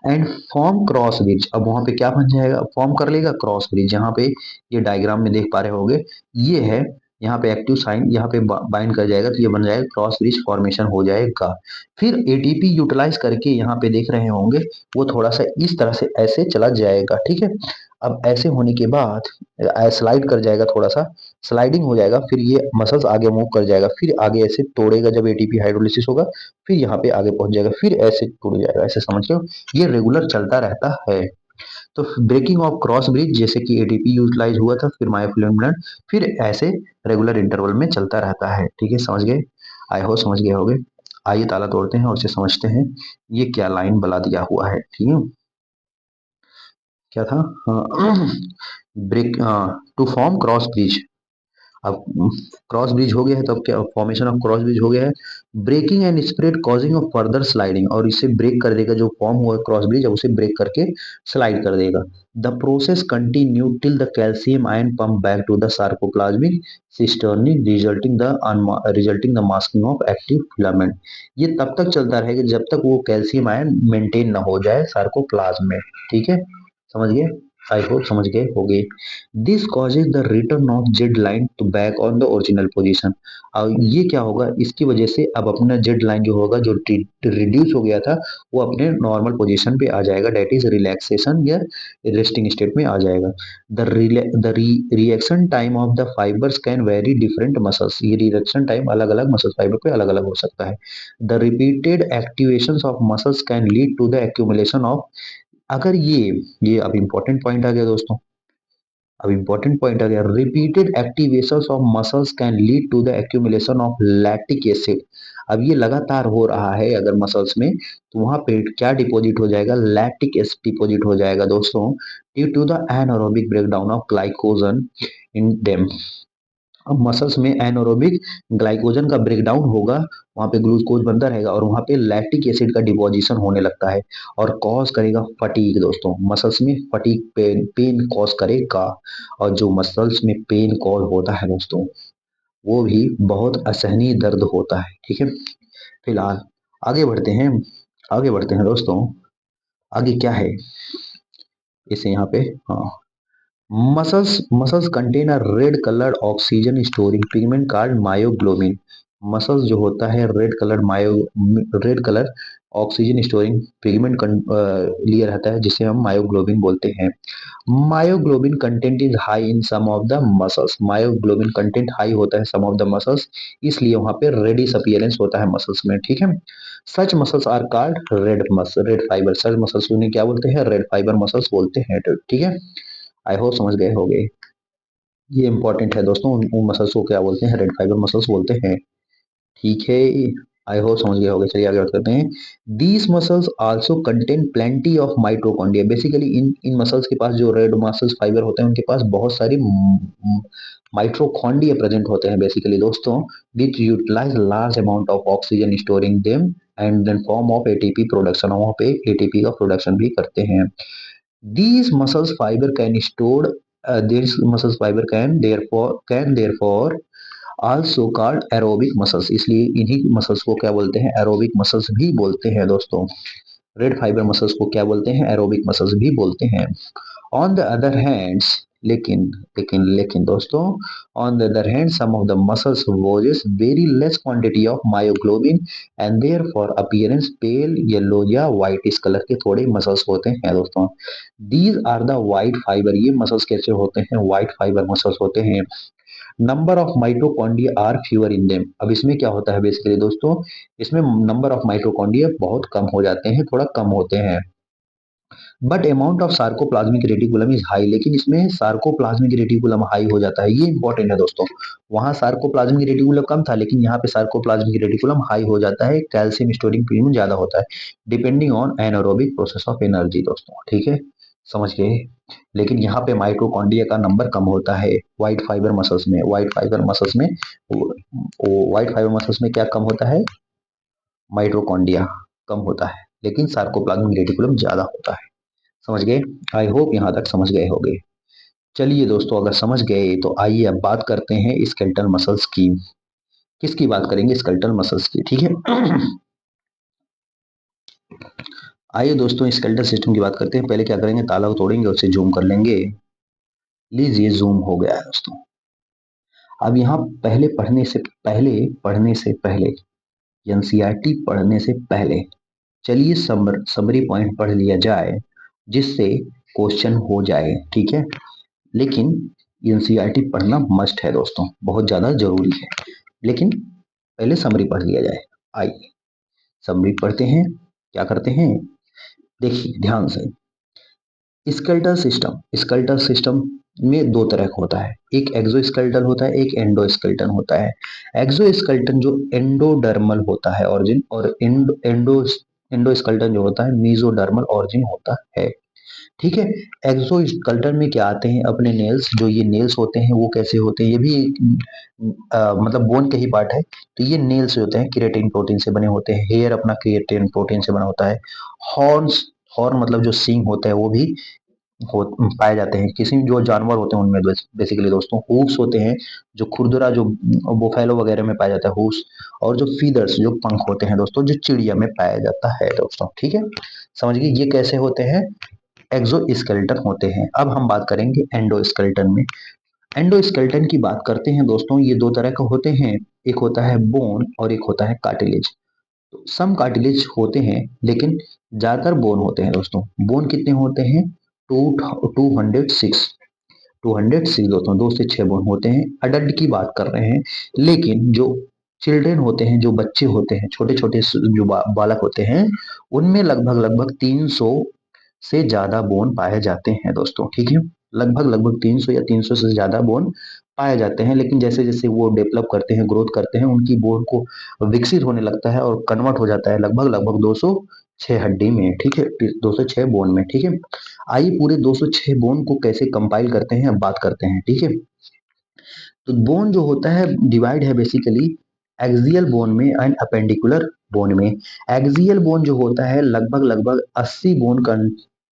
And form cross bridge. अब वहां पे क्या बन जाएगा, फॉर्म कर लेगा क्रॉस ब्रिज। यहाँ पे ये डायग्राम में देख पा रहे होगे, ये है यहाँ पे एक्टिव साइन यहाँ पे बाइंड कर जाएगा तो ये बन जाएगा क्रॉस ब्रिज फॉर्मेशन हो जाएगा। फिर एटीपी यूटिलाइज करके यहाँ पे देख रहे होंगे वो थोड़ा सा इस तरह से ऐसे चला जाएगा, ठीक है। अब ऐसे होने के बाद स्लाइड कर जाएगा, थोड़ा सा स्लाइडिंग हो जाएगा, फिर ये मसल्स आगे मूव कर जाएगा, फिर आगे ऐसे तोड़ेगा जब एटीपी हाइड्रोलिसिस होगा, फिर यहाँ पे आगे पहुंच जाएगा, फिर ऐसे टूट जाएगा, ऐसे समझ लो ये रेगुलर चलता रहता है। तो ब्रेकिंग ऑफ क्रॉस ब्रिज जैसे कि एटीपी यूटिलाइज हुआ था, फिर मायोफ्यूल ब्लड, फिर ऐसे रेगुलर इंटरवल में चलता रहता है, ठीक है, समझ गए। आई होप समझ गए होगे। आइए ताला तोड़ते हैं और इसे समझते हैं ये क्या लाइन बना दिया हुआ है, ठीक है। क्या था, break to form cross bridge. अब क्रॉस ब्रिज हो गया है तो अब क्या फॉर्मेशन ऑफ क्रॉस ब्रिज हो गया है, breaking and spread causing of further sliding, और इसे ब्रेक कर देगा, जो फॉर्म हुआ क्रॉस ब्रिज अब उसे ब्रेक करके स्लाइड कर देगा। The process continue till the calcium ion pump back to the sarcoplasmic cisternae resulting the masking of active filament. ये तब तक चलता रहेगा जब तक वो कैल्शियम आयन मेंटेन ना हो जाए सार्कोप्लाज्म में, ठीक है, समझ गए। आई होप समझ गए होगे। This causes the return of Z line to back on the original position. और ये क्या होगा, इसकी वजह से अब अपना जेड लाइन जो होगा, जो रिड्यूस हो गया था, वो अपने नॉर्मल पोजीशन पे आ जाएगा, डेट इज रिलैक्सेशन या रेस्टिंग स्टेट में आ जाएगा। The reaction time of the fibres can very different muscles, ये रिएक्शन टाइम अलग अलग मसल फाइबर पे अलग अलग हो सकता है। The repeated activation of muscles can lead to the accumulation of, अगर ये अब इंपॉर्टेंट पॉइंट आ गया दोस्तों, अब इंपॉर्टेंट पॉइंट आ गया, repeated activations of muscles can lead to the accumulation of lactic acid. अब ये लगातार हो रहा है अगर मसल्स में, तो वहां पे क्या डिपॉजिट हो जाएगा, लैक्टिक एसिड डिपॉजिट हो जाएगा दोस्तों, due to the anaerobic breakdown of glycogen in them. अब मसल्स में एनारोबिक ग्लाइकोजन का ब्रेकडाउन होगा, वहां पे ग्लूकोज बनता रहेगा और वहां पे लैक्टिक एसिड का डिपोजिशन होने लगता है और कॉज करेगा फटीग दोस्तों, मसल्स में फटीग पेन पेन कॉज करेगा। और जो मसल्स में पेन कॉज होता है दोस्तों, वो भी बहुत असहनीय दर्द होता है, ठीक है। फिलहाल आगे बढ़ते हैं, आगे बढ़ते हैं दोस्तों। आगे क्या है इसे यहाँ पे, हाँ, muscles contain a red coloured oxygen storing pigment called myoglobin. Muscles जो होता है red colour oxygen storing pigment लिए रहता है, जिसे हम मायोग्लोबिन बोलते हैं। Myoglobin content is high in some of the muscles, myoglobin content high होता है सम ऑफ द मसल्स, इसलिए वहां पे रेडिश अपीयरेंस होता है मसल्स में, ठीक है। Such muscles are called red fibre, such muscles उन्हें क्या बोलते हैं, रेड फाइबर मसल्स बोलते हैं, ठीक है। आई होप समझ गए होंगे। ये इंपॉर्टेंट है दोस्तों, उन मसल्स को क्या बोलते हैं, रेड फाइबर मसल्स बोलते हैं, ठीक है। आई होप समझ गए होंगे, चलिए आगे बात करते हैं। These muscles also contain plenty of mitochondria, basically in muscles के पास, जो रेड मसल्स फाइबर होते हैं उनके पास बहुत सारी माइट्रोकॉन्ड्रिया प्रेजेंट होते हैं बेसिकली दोस्तों, which utilise large amount of oxygen storing them and then form of ATP production, वहां पे एटीपी का प्रोडक्शन भी करते हैं। These muscles fiber can stored these muscles fiber can therefore also called aerobic muscles, इसलिए इन्हीं muscles को क्या बोलते हैं, एरोबिक मसल्स भी बोलते हैं दोस्तों। रेड फाइबर मसल्स को क्या बोलते हैं, एरोबिक मसल्स भी बोलते हैं। ऑन द अदर हैंड्स, लेकिन लेकिन दोस्तों, on the other hand some of the muscles possess very less quantity of myoglobin and therefore appearance pale yellow या व्हाइटिश कलर के थोड़े मसल्स होते हैं दोस्तों। These are the white fibre, ये मसल्स कैसे होते हैं, व्हाइट फाइबर मसल्स होते हैं। Number of mitochondria are fewer in them, अब इसमें क्या होता है बेसिकली दोस्तों, इसमें नंबर ऑफ माइटोकॉन्ड्रिया बहुत कम हो जाते हैं, थोड़ा कम होते हैं। But amount of sarcoplasmic reticulum is high, लेकिन इसमें सार्कोप्लाज्मिक रेटिकुलम हाई हो जाता है, ये इंपॉर्टेंट है दोस्तों। वहां सार्कोप्लाज्मिक रेटिकुलम कम था, लेकिन यहाँ पे सार्कोप्लाज्मिक रेटिकुलम हाई हो जाता है, कैल्शियम स्टोरिंग पीरियड ज्यादा होता है, depending on anaerobic process of energy दोस्तों, ठीक है, समझ गए। लेकिन यहाँ पे माइटोकॉन्ड्रिया का नंबर कम होता है व्हाइट फाइबर मसल्स में, व्हाइट फाइबर मसल्स में क्या कम होता है, माइटोकॉन्ड्रिया कम होता है, लेकिन सार्कोप्लाज्मिक रेटिकुलम ज्यादा होता है, समझ गए। आई होप यहाँ तक समझ गए होंगे। चलिए दोस्तों, अगर समझ गए तो आइए अब बात करते हैं स्केलेटल मसल्स की। किसकी बात करेंगे, स्केलेटल मसल्स की, ठीक है। आइए दोस्तों स्केलेटल सिस्टम की बात करते हैं। पहले क्या करेंगे, ताला को तोड़ेंगे, उससे जूम कर लेंगे। लीजिए जूम हो गया है दोस्तों। अब यहाँ पढ़ने से पहले एनसीईआरटी पढ़ने से पहले चलिए समरी पॉइंट पढ़ लिया जाए, जिससे क्वेश्चन हो जाए, ठीक है। लेकिन एनसीईआरटी पढ़ना मस्ट है दोस्तों, बहुत ज्यादा जरूरी है। लेकिन पहले समरी पढ़ लिया जाए। आइए समरी पढ़ते हैं। क्या करते हैं, देखिए ध्यान से। स्केलेटल सिस्टम में दो तरह का होता है, एक एक्सोस्केलेटल होता है, एक एंडोस्केलेटन होता है। एक्सोस्केलेटन जो एंडोडर्मल होता है ऑरिजिन, और एंडोस्केलेटन जो होता है मेसोडर्मल ऑरिजिन होता है, ठीक है। एक्सोस्केलेटन में क्या आते हैं अपने नेल्स, जो ये नेल्स होते हैं वो कैसे होते हैं, ये भी मतलब बोन के ही पार्ट है। तो ये नेल्स होते हैं केराटिन प्रोटीन से बने होते हैं, हेयर अपना केराटिन प्रोटीन से बना होता है। हॉर्न्स, हॉर्न मतलब जो सींग होता है वो भी पाए जाते हैं किसी जो जानवर होते हैं उनमें। बेसिकली दोस्तों हूव्स होते हैं, जो खुरदुरा जो बोफेलो वगैरह में पाया जाता है हूव्स। और जो फीदर्स जो पंख होते हैं दोस्तों, जो चिड़िया में पाया जाता है दोस्तों, ठीक है। समझ गए ये कैसे होते हैं, एक्सोस्केलेटन होते हैं। अब हम बात करेंगे एंडोस्केलेटन में। एंडोस्केलेटन की बात करते हैं दोस्तों, ये दो तरह का होते हैं, एक होता है बोन और एक होता है कार्टिलेज। तो सम कार्टिलेज होते हैं, लेकिन ज्यादातर बोन होते हैं दोस्तों। बोन कितने होते हैं, टू 206, 206 दोस्तों, 2 से 6 बोन होते हैं। अडल्ट की बात कर रहे हैं, लेकिन जो चिल्ड्रेन होते हैं, जो बच्चे होते हैं, छोटे छोटे जो बालक होते हैं, उनमें लगभग लगभग 300 से ज्यादा बोन पाए जाते हैं दोस्तों, ठीक है। लगभग लगभग 300 या 300 से ज्यादा बोन पाए जाते हैं। लेकिन जैसे जैसे वो डेवलप करते हैं, ग्रोथ करते हैं, उनकी बोन को विकसित होने लगता है और कन्वर्ट हो जाता है लगभग लगभग 206 हड्डी में, ठीक है, 206 बोन में, ठीक है। आइए पूरे 206 बोन को कैसे कंपाइल करते हैं अब बात करते हैं, ठीक है। तो बोन जो होता है डिवाइड है बेसिकली एक्सियल बोन में एंड अपेंडिकुलर बोन में। एक्सियल बोन जो होता है लगभग लगभग 80 बोन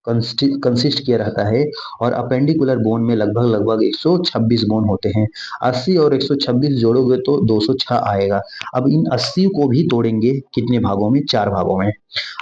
कंसिस्ट किया रहता है, और अपेंडिकुलर बोन में लगभग लगभग 126 बोन होते हैं। 80 और 126 जोड़ोगे तो 206 आएगा। अब इन 80 को भी तोड़ेंगे कितने भागों में, 4 भागों में।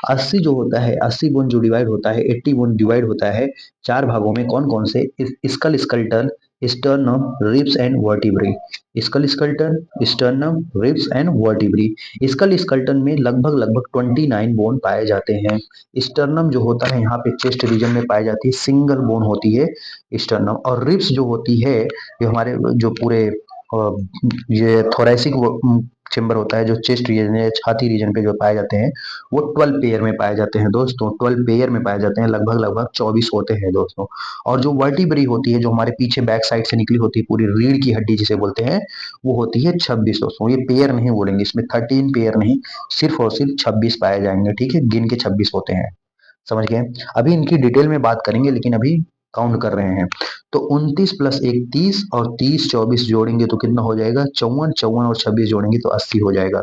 80 जो होता है, 80 बोन जो डिवाइड होता है, 80 बोन डिवाइड होता है 4 भागों में। कौन कौन से, skull skeleton, sternum, ribs and vertebrae. Skull skeleton, sternum, ribs and vertebrae. Skull skeleton में लगभग लगभग 29 बोन पाए जाते हैं। स्टर्नम जो होता है यहाँ पे चेस्ट रीजन में पाई जाती है, सिंगल बोन होती है स्टर्नम। और रिब्स जो होती है, ये हमारे जो पूरे ये थोरेसिक चेम्बर होता है, जो चेस्ट रीजन है, छाती रीजन पे जो पाए जाते हैं, वो 12 पेयर में पाए जाते हैं दोस्तों। 12 पेयर में पाए जाते हैं, लगभग लगभग 24 होते हैं दोस्तों। और जो वर्टिब्री होती है, जो हमारे पीछे बैक साइड से निकली होती है, पूरी रीढ़ की हड्डी जिसे बोलते हैं, वो होती है 26 दोस्तों। ये पेयर नहीं बोलेंगे, इसमें 13 पेयर नहीं, सिर्फ और सिर्फ 26 पाए जाएंगे, ठीक है, गिन के 26 होते हैं। समझ गए। अभी इनकी डिटेल में बात करेंगे, लेकिन अभी काउंट कर रहे हैं। तो 29 प्लस 1 30, और 30 24 जोड़ेंगे तो कितना हो जाएगा, 54, 54 और 26 जोड़ेंगे तो 80 हो जाएगा,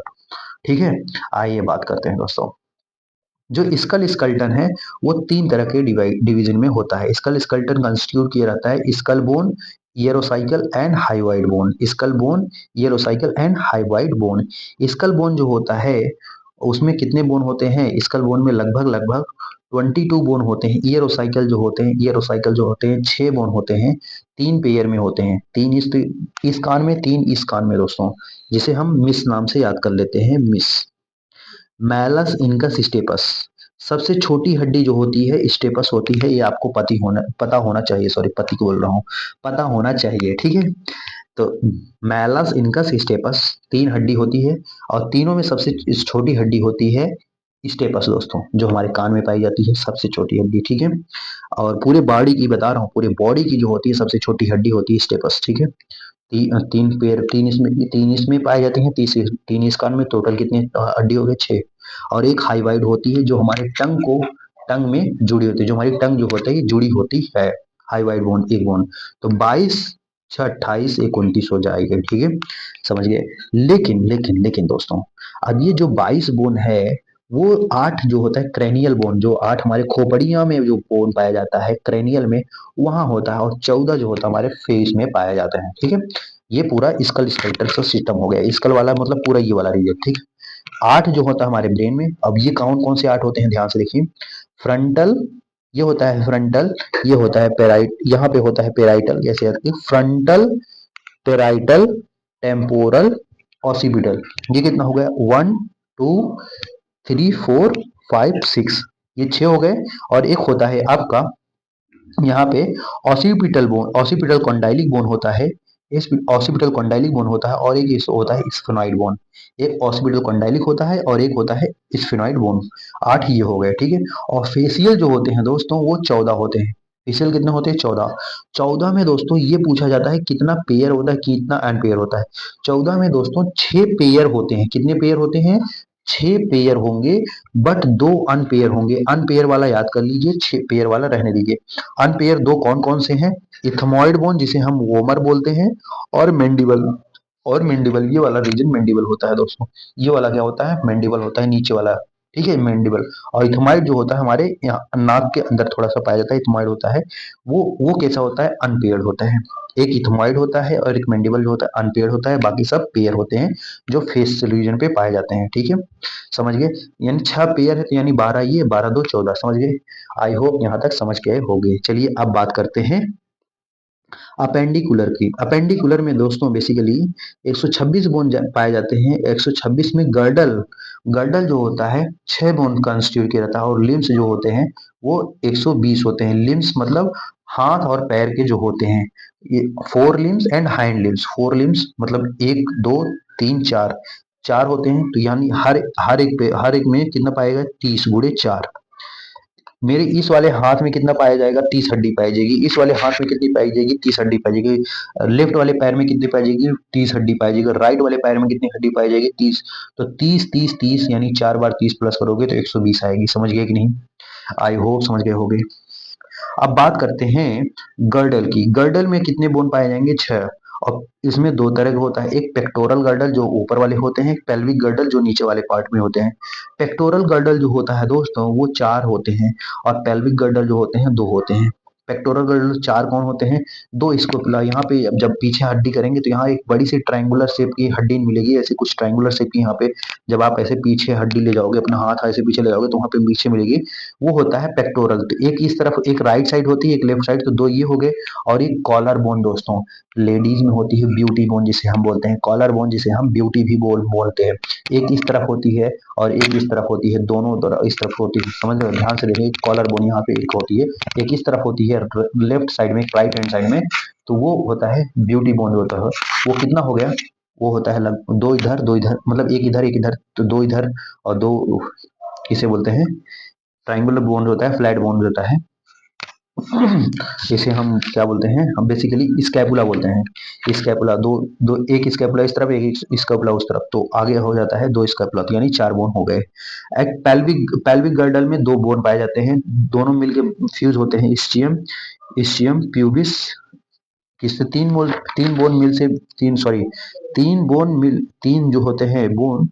ठीक है। आइए बात करते हैं दोस्तों। जो स्कल स्कल्टन है वो 3 तरह के डिवीजन में होता है। स्कल स्कल्टन कंस्टिट्यूट किया रहता है skull bone, ear ossicle and hyoid bone. Skull bone, ear ossicle and hyoid bone. Skull bone जो होता है उसमें कितने बोन होते हैं, स्कल बोन में लगभग लगभग 22 बोन होते हैं। ईयरोसाइकल जो होते हैं 6 बोन होते हैं, 3 पेयर में होते हैं, 3 इस कान में, 3 इस कान में दोस्तों, जिसे हम मिस नाम से याद कर लेते हैं, मिस। मैलस इनकस स्टेपस, सबसे छोटी हड्डी जो होती है स्टेपस होती है, ये आपको पता होना चाहिए, सॉरी पति को बोल रहा हूँ, पता होना चाहिए, ठीक है। तो मैलस इनकस स्टेपस 3 हड्डी होती है, और तीनों में सबसे छोटी हड्डी होती है स्टेपस दोस्तों, जो हमारे कान में पाई जाती है सबसे छोटी हड्डी, ठीक है। और पूरे बॉडी की बता रहा हूँ, पूरे बॉडी की जो होती है सबसे छोटी हड्डी होती है स्टेपस, ठीक है। तीन पेयर, तीन इसमें पाए जाते हैं, तीन इस कान में, टोटल कितने हड्डी हो गए, 6। और एक हाइवाइड होती है जो हमारे टंग में जुड़ी होती है, जो हमारी टंग जो होती है जुड़ी होती है, हाइवाइड बोन, एक बोन। तो 22 6 28 एक 29 हो जाएगा, ठीक है, समझ गए। लेकिन दोस्तों, अब ये जो 22 बोन है, वो 8 जो होता है क्रेनियल बोन, जो 8 हमारे खोपड़िया में जो बोन पाया जाता है क्रेनियल में, वहां होता है, और 14 जो होता है हमारे फेस में पाया जाता है, ठीक है। ये पूरा स्कल स्केलेटल सिस्टम हो गया, स्कल वाला मतलब पूरा ये वाला रीजन, ठीक है। 8 जो होता है हमारे ब्रेन में। अब ये कौन से 8 होते हैं, ध्यान से देखिए। फ्रंटल, ये होता है फ्रंटल, ये होता है पेराइट, यहाँ पे होता है पेराइटल, जैसे फ्रंटल, पेराइटल, टेम्पोरल ऑसिपिटल। ये कितना हो गया, 1 2 3 4 5 6, ये 6 हो गए। और एक होता है आपका यहाँ पे ऑसिपिटल बोन, ऑसिपिटल कॉन्डाइलिक बोन होता है, इस ऑसिपिटल कॉन्डाइलिक बोन होता है, और एक इस होता है स्फेनॉइड बोन। एक ऑसिपिटल कॉन्डाइलिक होता है और एक होता है स्फेनॉइड बोन। 8 ये हो गए, ठीक है। और फेसियल जो होते हैं दोस्तों वो 14 होते हैं। फेसियल कितने होते हैं, 14। 14 में दोस्तों ये पूछा जाता है कितना पेयर होता है, कितना अनपेयर होता है। 14 में दोस्तों 6 पेयर होते हैं। कितने पेयर होते हैं, 6 पेयर होंगे, बट 2 अनपेयर होंगे। अनपेयर वाला याद कर लीजिए, 6 पेयर वाला रहने दीजिए। अनपेयर दो कौन कौन से हैं, इथमॉइड बोन जिसे हम वोमर बोलते हैं, और मेंडिबल। और मेंडिबल, ये वाला रीजन मेंडिबल होता है दोस्तों। ये वाला क्या होता है, मेंडिबल होता है, नीचे वाला, ठीक है, मेंडिबल। और इथमॉइड जो होता है हमारे यहाँ नाक के अंदर थोड़ा सा पाया जाता है, इथमॉइड होता है। वो कैसा होता है, अनपेयर्ड होता है। एक इथमॉइड होता है और एक मेंडिबल जो होता है अनपेयर्ड होता है, बाकी सब पेयर होते हैं जो फेस रीजन पे पाए जाते हैं, ठीक है। समझ गए, यानी 6 पेयर है तो यानी 12, ये 12 2 14, समझ गए। आई होप यहाँ तक समझ गए होंगे। चलिए अब बात करते हैं अपेंडिकुलर की। अपेंडिकुलर में दोस्तों बेसिकली 126 बोन पाए जाते हैं। 126 में गर्डल, गर्डल जो होता है 6 बोन कंस्टिट्यूट किया रहता है, और लिम्स जो होते हैं वो 120 होते हैं। लिम्स मतलब हाथ और पैर के जो होते हैं, ये 4 limbs and hind limbs. 4 limbs मतलब 1 2 3 4, 4 होते हैं, तो यानी हर एक में कितना पाएगा, 30 गुणे 4। मेरे इस वाले हाथ में कितना पाया जाएगा, 30 हड्डी पाई जाएगी। इस वाले हाथ में कितनी पाई जाएगी, 30 हड्डी पाई जाएगी। लेफ्ट वाले पैर में कितनी पाई जाएगी, 30 हड्डी पाई जाएगी। राइट वाले पैर में कितनी हड्डी पाई जाएगी, 30। तो 30 30 30 यानी 4 बार 30 प्लस करोगे तो 120 आएगी। समझ गए कि नहीं, आई होप समझ गए होगे। अब बात करते हैं गर्डल की। गर्डल में कितने बोन पाए जाएंगे, 6। और इसमें दो तरह का होता है, एक पेक्टोरल गर्डल जो ऊपर वाले होते हैं, एक पेल्विक गर्डल जो नीचे वाले पार्ट में होते हैं। पेक्टोरल गर्डल जो होता है दोस्तों वो 4 होते हैं, और पेल्विक गर्डल जो होते हैं 2 होते हैं। पेक्टोरल गर्डल 4 कौन होते हैं, 2 स्कोपुला। यहाँ पे जब पीछे हड्डी करेंगे तो यहाँ एक बड़ी सी ट्रायंगुलर शेप की हड्डी मिलेगी, ऐसे कुछ ट्रायंगुलर शेप की। यहाँ पे जब आप ऐसे पीछे हड्डी ले जाओगे, अपना हाथ ऐसे पीछे ले जाओगे तो वहां पे पीछे मिलेगी, वो होता है पेक्टोरल। तो एक इस तरफ, एक राइट साइड होती है, एक लेफ्ट साइड, तो 2 ये हो गए। और एक कॉलर बोन दोस्तों, लेडीज में होती है ब्यूटी बोन जिसे हम बोलते हैं, कॉलर बोन जिसे हम ब्यूटी भी बोलते हैं। एक इस तरफ होती है और एक इस तरफ होती है, दोनों तरफ इस तरफ होती है। समझ रहे हो, ध्यान से देखिए, कॉलर बोन यहाँ पे एक होती है, एक इस तरफ होती है लेफ्ट साइड में, राइट हैंड साइड में, तो वो होता है ब्यूटी बोन होता है। वो कितना हो गया, वो होता है 2 इधर 2 इधर, मतलब एक इधर, तो 2 इधर और 2, किसे बोलते हैं, ट्राइंगुलर बोन होता है, फ्लैट बोन होता है। इसे हम क्या बोलते हैं, हम बेसिकली स्कैपुला बोलते हैं। स्कैपुला दो दो, एक स्कैपुला इस तरफ, एक स्कैपुला उस तरफ, तो आगे हो जाता है 2 स्कैपुला, तो यानी 4 बोन हो गए। एक पेल्विक गर्डल में 2 बोन पाए जाते हैं, दोनों मिलके फ्यूज होते हैं, इस्चियम, इस्चियम प्यूबिस। किससे, 3 बोन मिल से, 3 सॉरी 3 बोन मिल, 3 जो होते हैं बोन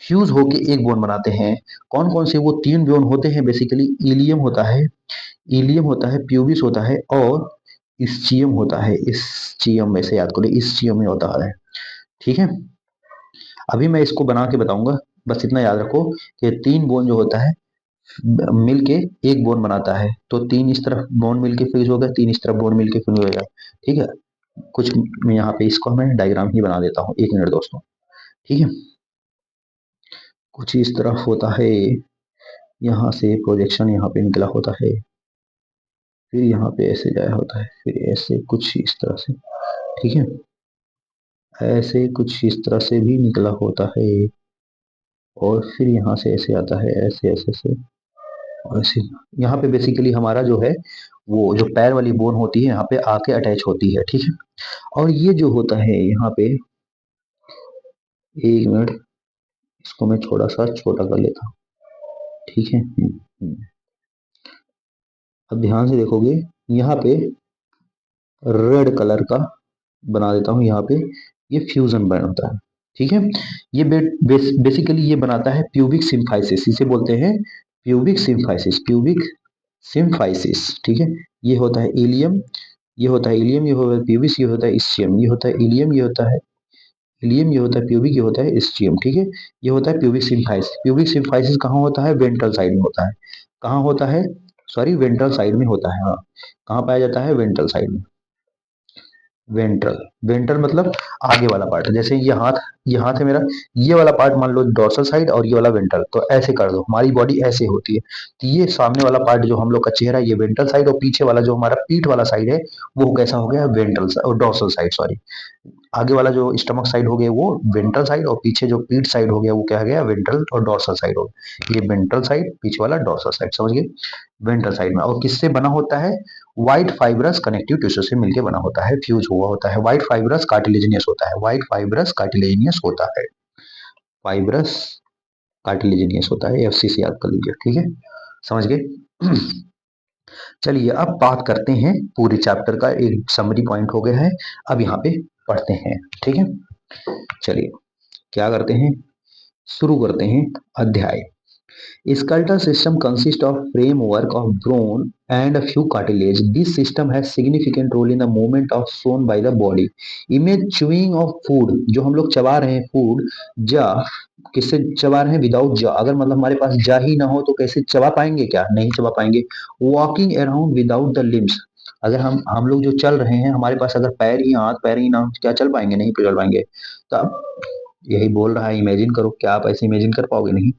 फ्यूज होके एक बोन बनाते हैं। कौन कौन से वो 3 बोन होते हैं, बेसिकली इलियम होता है, इलियम होता है, प्यूबिस होता है, और इस्चियम होता है। इस्चियम में से याद करो, इस्चियम में होता है, ठीक है। अभी मैं इसको बना के बताऊंगा, बस इतना याद रखो कि 3 बोन जो होता है मिलके एक बोन बनाता है। तो 3 इस तरफ बोन मिलके फ्यूज होगा, 3 इस तरफ बोन मिलके फ्यूज होगा, ठीक है। कुछ यहाँ पे इसको मैं डायग्राम ही बना देता हूँ, 1 मिनट दोस्तों, ठीक है। कुछ इस तरफ होता है, यहाँ से प्रोजेक्शन यहाँ पे निकला होता है, फिर यहाँ पे ऐसे जाया होता है, फिर ऐसे कुछ इस तरह से, ठीक है। ऐसे कुछ इस तरह से भी निकला होता है, और फिर यहाँ से ऐसे आता है, ऐसे ऐसे से, और ऐसे। यहाँ पे बेसिकली हमारा जो है वो जो पैर वाली बोन होती है यहाँ पे आके अटैच होती है, ठीक है। और ये जो होता है यहाँ पे, 1 मिनट, इसको मैं थोड़ा सा छोटा कर लेता हूँ, ठीक है। अब ध्यान से देखोगे, यहाँ पे रेड कलर का बना देता हूँ, यहाँ पे ये फ्यूजन बर्न होता है, ठीक है। ये बेसिकली ये बनाता है प्यूबिक सिम्फाइसिस, इसे बोलते हैं प्यूबिक सिम्फाइसिस, प्यूबिक सिम्फाइसिस, ठीक है। ये होता है इलियम, ये होता है इलियम, ये होता है प्यूबिस, ये होता है इस्चियम, ये होता है इलियम, ये होता है इलियम, ये होता है प्यूबिक, ये होता है इस्चियम, ठीक है। ये होता है प्यूबिक सिम्फाइसिस। प्यूबिक सिम्फाइसिस कहाँ होता है, वेंट्रल साइड में होता है। कहाँ होता है, सॉरी वेंट्रल साइड में होता है, हाँ। कहाँ पाया जाता है, वेंट्रल साइड में। वेंट्रल। वेंट्रल मतलब आगे वाला पार्ट, जैसे ये हाथ है मेरा, ये वाला पार्ट मान लो डोर्सल साइड और ये वाला वेंट्रल, तो ऐसे कर दो, हमारी बॉडी ऐसे होती है। तो ये सामने वाला पार्ट जो हम लोग का चेहरा, ये वेंट्रल साइड, और पीछे वाला जो हमारा पीठ वाला साइड है, वो कैसा हो गया, वेंट्रल और डोर्सल साइड, सॉरी। आगे वाला जो स्टमक साइड हो गया वो वेंट्रल साइड, और पीछे जो पीठ साइड हो गया वो क्या हो गया, वेंट्रल और डोर्सल साइड हो गया। ये वेंट्रल साइड, पीछे वाला डोर्सल साइड, समझ गए। वेंट्रल साइड में, और किससे बना होता है, व्हाइट फाइब्रस कनेक्टिव टिश्यू से मिलकर बना होता है, फ्यूज हुआ होता है। व्हाइट फाइब्रस कार्टिलेजिनियस होता है, व्हाइट फाइब्रस कार्टिलेजिनियस होता है, फाइब्रस कार्टिलेजिनियस होता है, एफसी से याद कर लीजिए, ठीक है, समझ गए। चलिए अब बात करते हैं पूरे चैप्टर का, एक समरी पॉइंट हो गया है, अब यहाँ पे पढ़ते हैं, ठीक है। चलिए क्या करते हैं, शुरू करते हैं अध्याय। Skeletal system consists of framework of bone and a few cartilage. This system has significant role in the movement of shown by the body. Image chewing of food, जो हम लोग चबा रहे हैं फूड, जा किससे चबा रहे हैं, विदाउट जा, अगर मतलब हमारे पास जा ही ना हो तो कैसे चबा पाएंगे, क्या नहीं चबा पाएंगे। Walking around without the limbs, अगर हम लोग जो चल रहे हैं, हमारे पास अगर पैर ही हाथ पैर ही ना हो, क्या चल पाएंगे, नहीं चल पाएंगे। तो अब यही बोल रहा है, इमेजिन करो, क्या आप ऐसे इमेजिन कर पाओगे, नहीं।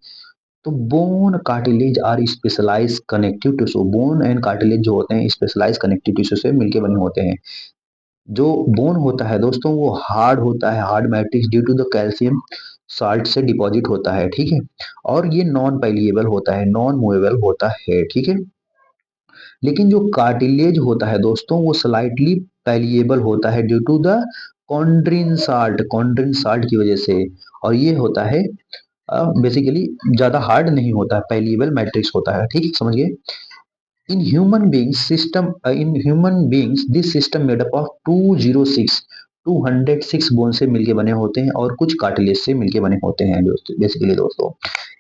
तो bone cartilage are specialise connective tissue, bone and cartilage जो होते हैं स्पेशलाइज कनेक्टिव टिश्यू से मिलके बने होते हैं। जो बोन होता है दोस्तों वो हार्ड होता है, hard matrix due to the calcium salt से डिपॉजिट होता है, ठीक है। और ये नॉन पैलिएबल होता है, नॉन मूवेबल होता है, ठीक है। लेकिन जो कार्टिलेज होता है दोस्तों वो स्लाइटली पैलिएबल होता है due to the chondrin salt की वजह से। और ये होता है बेसिकली ज्यादा हार्ड नहीं होता है, पैलिएबल मैट्रिक्स होता है, ठीक है, समझ गए। In human beings this system made up of 206 bone से मिलके बने होते हैं और कुछ कार्टिलेज से मिलके बने होते हैं दोस्तों, बेसिकली दोस्तों।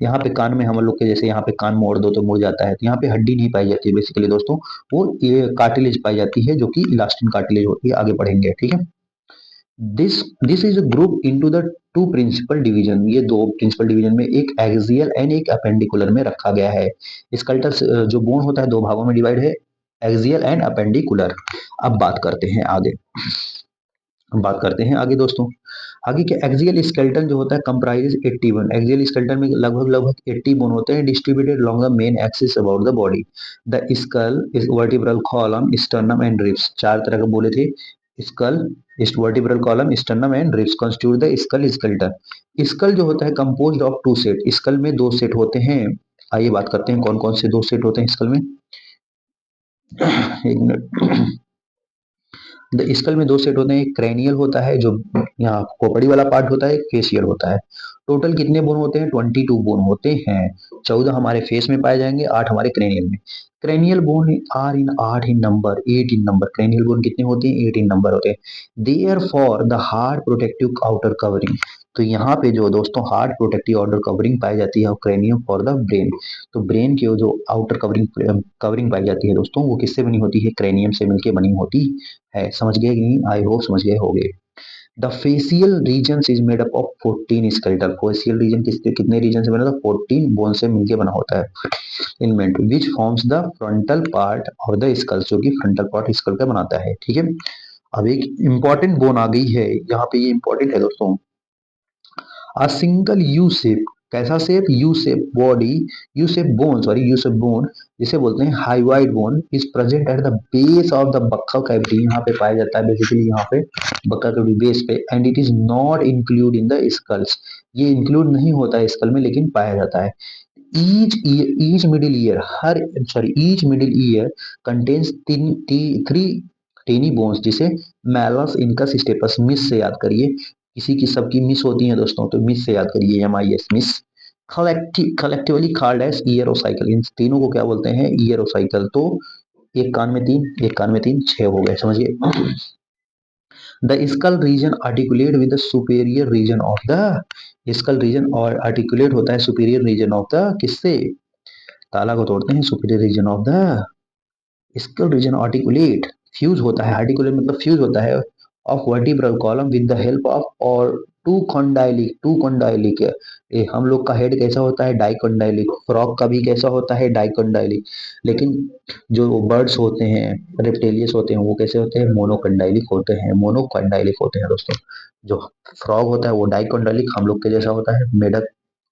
यहाँ पे कान में हम लोग के जैसे यहाँ पे कान मोड़ दो तो मुड़ जाता है, तो यहाँ पे हड्डी नहीं पाई जाती है बेसिकली दोस्तों, वो ये कार्टिलेज पाई जाती है जो कि इलास्टिन कार्टिलेज होती है, आगे बढ़ेंगे, ठीक है। This is group into the two principal division, ये दो प्रिंसिपल डिवीजन में, एक एक्सियल एंड एक अपेंडिकुलर में रखा गया है। स्केलेटल जो बोन होता है दो भागों में डिवाइड है, एक्सियल एंड अपेंडिकुलर। अब बात करते हैं आगे, बात करते हैं आगे दोस्तों। आगे के एक्सियल स्केलेटन जो होता है कंप्राइज 81, एक्सियल स्केलेटन में लगभग लगभग 80 बोन होते हैं, distributed along the main axis about the body. The skull is vertebral column sternum and ribs, चार तरह के बोले थे, skull, vertebral column, sternum and ribs constitute the skull skeleton. Skull जो होता है composed of two set, skull में दो सेट होते हैं। आइए बात करते हैं कौन कौन से दो सेट होते हैं स्कल में। एक मिनट। स्कल में दो सेट होते हैं, एक क्रैनियल होता है जो यहाँ खोपड़ी वाला पार्ट होता है, एक फेशियल होता है। टोटल कितने बोन होते हैं, 22 बोन होते हैं। 14 हमारे फेस में पाए जाएंगे, 8 हमारे क्रैनियल में। Cranial bone are in 8 in number, 8 in number, cranial bone कितने होते हैं, 8 इन नंबर होते हैं। Therefore the hard protective outer covering, तो यहाँ पे जो दोस्तों हार्ड प्रोटेक्टिव आउटर कवरिंग पाई जाती है, क्रैनियम फॉर द ब्रेन, तो ब्रेन की जो आउटर कवरिंग कवरिंग पाई जाती है दोस्तों वो किससे बनी होती है, क्रैनियम से मिलकर बनी होती है, समझ गए कि नहीं, आई होप समझ गए होंगे। The facial region is made up of 14 skeletal, facial region कितने रीजन से बना था, 14 बोन से मिलके बना होता है। इनमेंट which forms the frontal part of the skull, जो कि फ्रंटल पार्ट स्कल का बनाता है, ठीक है। अब एक इंपॉर्टेंट बोन आ गई है यहाँ पे, ये इंपॉर्टेंट है दोस्तों। A single U shape, कैसा shape, U shape body, U shape bone, sorry U shape bone जिसे बोलते हैं hyoid bone, is present at the base of the buccal cavity, यहाँ पे पाया जाता है बेसिकली यहाँ पे बक्का कैविटी बेस पे, and it is not include in the skulls, ये इंक्लूड नहीं होता है स्कल में लेकिन पाया जाता है। ईच मिडिल ईयर, हर sorry each middle ear contains three Teni bones, जिसे मैलस इनकस स्टेपस, मिस से याद करिए, किसी की सबकी मिस होती है दोस्तों, तो मिस से याद करिए, MIS MIS. Collectively called as ear ossicle, इन तीनों को क्या बोलते हैं, ईयरोसाइकल। तो एक कान में तीन, एक कान में तीन, 6 हो गए, समझिए। The skull region articulate with the superior region of the, skull region और आर्टिकुलेट होता है सुपेरियर रीजन ऑफ द, किससे, ताला को तोड़ते हैं, superior region of the skull region articulate, fuse होता है, आर्टिकुलेट मतलब फ्यूज होता है of vertebral column with the help of और टू कॉन्डाइलिक। हम लोग का हेड कैसा होता है, डाइकॉन्डाइलिक। फ्रॉग का भी कैसा होता है, डाइकॉन्डाइलिक। लेकिन जो बर्ड्स होते हैं, रेप्टेलियस होते हैं, वो कैसे होते हैं, मोनोकॉन्डाइलिक होते हैं, मोनोकॉन्डाइलिक होते हैं दोस्तों। जो फ्रॉग होता है वो डाइकॉन्डाइलिक, हम लोग के जैसा होता है, मेढक।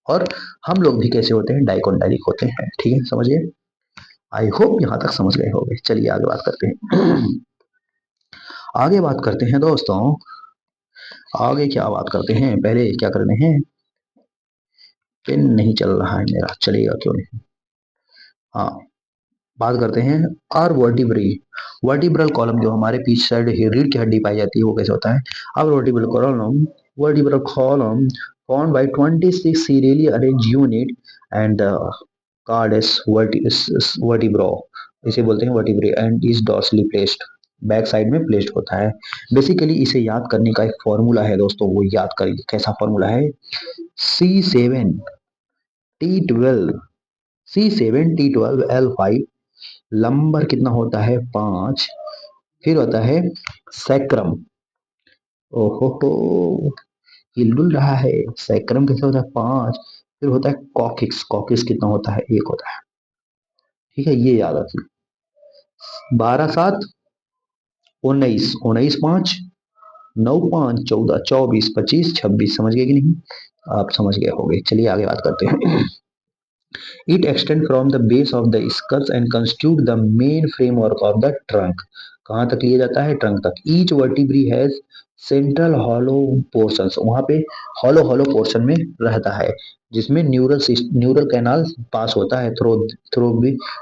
और हम लोग भी कैसे होते हैं, डाइकॉन्डाइलिक होते हैं। ठीक है, समझिए। आई होप यहाँ तक समझ गए होंगे। चलिए आगे बात करते हैं। आगे बात करते हैं दोस्तों। आगे क्या बात करते हैं, पहले क्या करने हैं, पेन नहीं चल रहा है मेरा, चलेगा क्यों नहीं। हाँ, बात करते हैं आर वर्टिब्री। वर्टिब्रल कॉलम जो हमारे पीछे साइड रीढ़ की हड्डी पाई जाती है वो कैसे होता है। अब vertebral column formed by 26 serially arranged unit and called as vertebra, इसे बोलते हैं vertebrae, and is dorsally placed, back side में प्लेस्ड होता है। बेसिकली इसे याद करने का एक फॉर्मूला है दोस्तों, वो याद करिए कैसा फॉर्मूला है। C7T12, C7T12L5, लंबर कितना होता है, 5। फिर होता है सैक्रम, ओहो हो, हिलडुल रहा है। सैक्रम कैसे होता है, 5। फिर होता है कॉकिक्स, कॉकिक्स कितना होता है, 1 होता है। ठीक है, ये याद रखिए। 12 7 19, 19 5, 9 5 14, 24 25 26, समझ गए कि नहीं, आप समझ गए होंगे। चलिए आगे बात करते हैं। It extends from the base of the skull and constitute the main framework of the trunk. कहाँ तक लिया जाता है, ट्रंक तक। Each vertebrae has central hollow portions, वहाँ पे hollow hollow portion में रहता है, जिसमें न्यूरल कैनाल पास होता है, through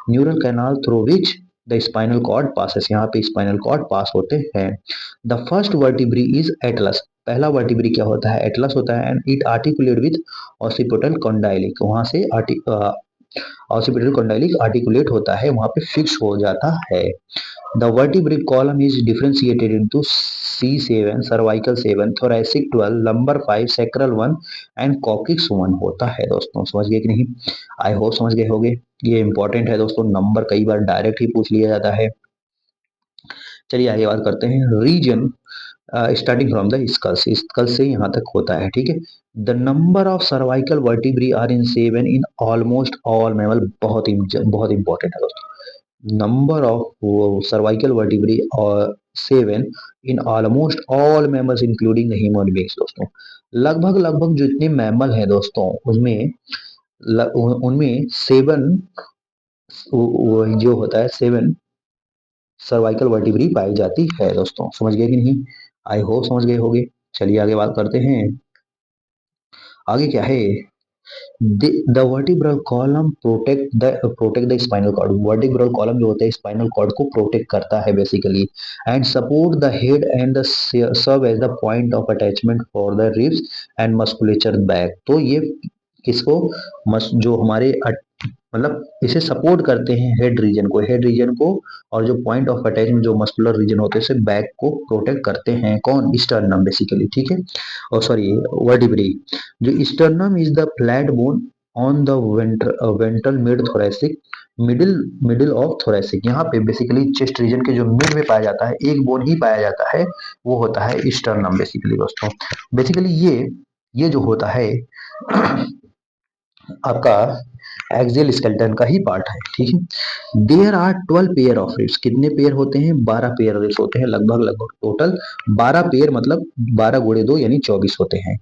neural canal through which the spinal cord passes, यहाँ पे स्पाइनल कॉर्ड पास होते हैं। The first vertebra is atlas, पहला वर्टिब्री क्या होता है, एटलस होता है। And it articulate with occipital condyle, वहां से ऑसिपिटल कॉन्डाइलिक आर्टिकुलेट होता है, वहां पे फिक्स हो जाता है। The वर्टिब्रिक column is differentiated into C7 cervical 7, thoracic 12, lumbar 5, sacral 1 and coccyx 1 होता है दोस्तों। समझ गए कि नहीं, आई होप समझ गए होंगे। ये इंपॉर्टेंट है दोस्तों, नंबर कई बार डायरेक्ट ही पूछ लिया जाता है। चलिए आगे बात करते हैं। Region starting from the skulls, skull से यहाँ तक होता है। ठीक है, the number of cervical vertebrae are in 7 in almost all mammal, बहुत इंपॉर्टेंट है दोस्तों। नंबर ऑफ सर्वाइकल वर्टिब्री और 7 in almost all mammals including human beings दोस्तों। लगभग लगभग जितने मैमल हैं दोस्तों, उसमें उनमें 7 जो होता है 7 सर्वाइकल वर्टिब्री पाई जाती है दोस्तों। समझ गए कि नहीं, आई होप समझ गए होंगे। चलिए आगे बात करते हैं। आगे क्या है, the vertebral column protect the spinal cord, vertebral column जो होता है स्पाइनल कॉर्ड को प्रोटेक्ट करता है basically. And support the head and the serve as the point of attachment for the ribs and musculature back. तो ये किसको, जो हमारे मतलब इसे सपोर्ट करते हैं, हेड रीजन को, और जो पॉइंट ऑफ अटैचमेंट जो मस्कुलर रीजन होते हैं बैक को प्रोटेक्ट करते हैं, कौन, स्टर्नम बेसिकली। ठीक है, और सॉरी वर्टिब्री। जो sternum is the flat bone on the ventral mid thoracic, middle middle of thoracic, यहाँ पे बेसिकली चेस्ट रीजन के जो मिड में पाया जाता है, एक बोन ही पाया जाता है, वो होता है स्टर्नम बेसिकली दोस्तों। बेसिकली ये जो होता है आपका एक्सियल स्केलेटन का ही पार्ट है। ठीक है, there are 12 pair of ribs, कितने पेयर होते हैं, 12 पेयर रिब्स होते हैं, लगभग लगभग टोटल 12 पेयर, मतलब 12 गुणे 2 यानी 24 होते हैं।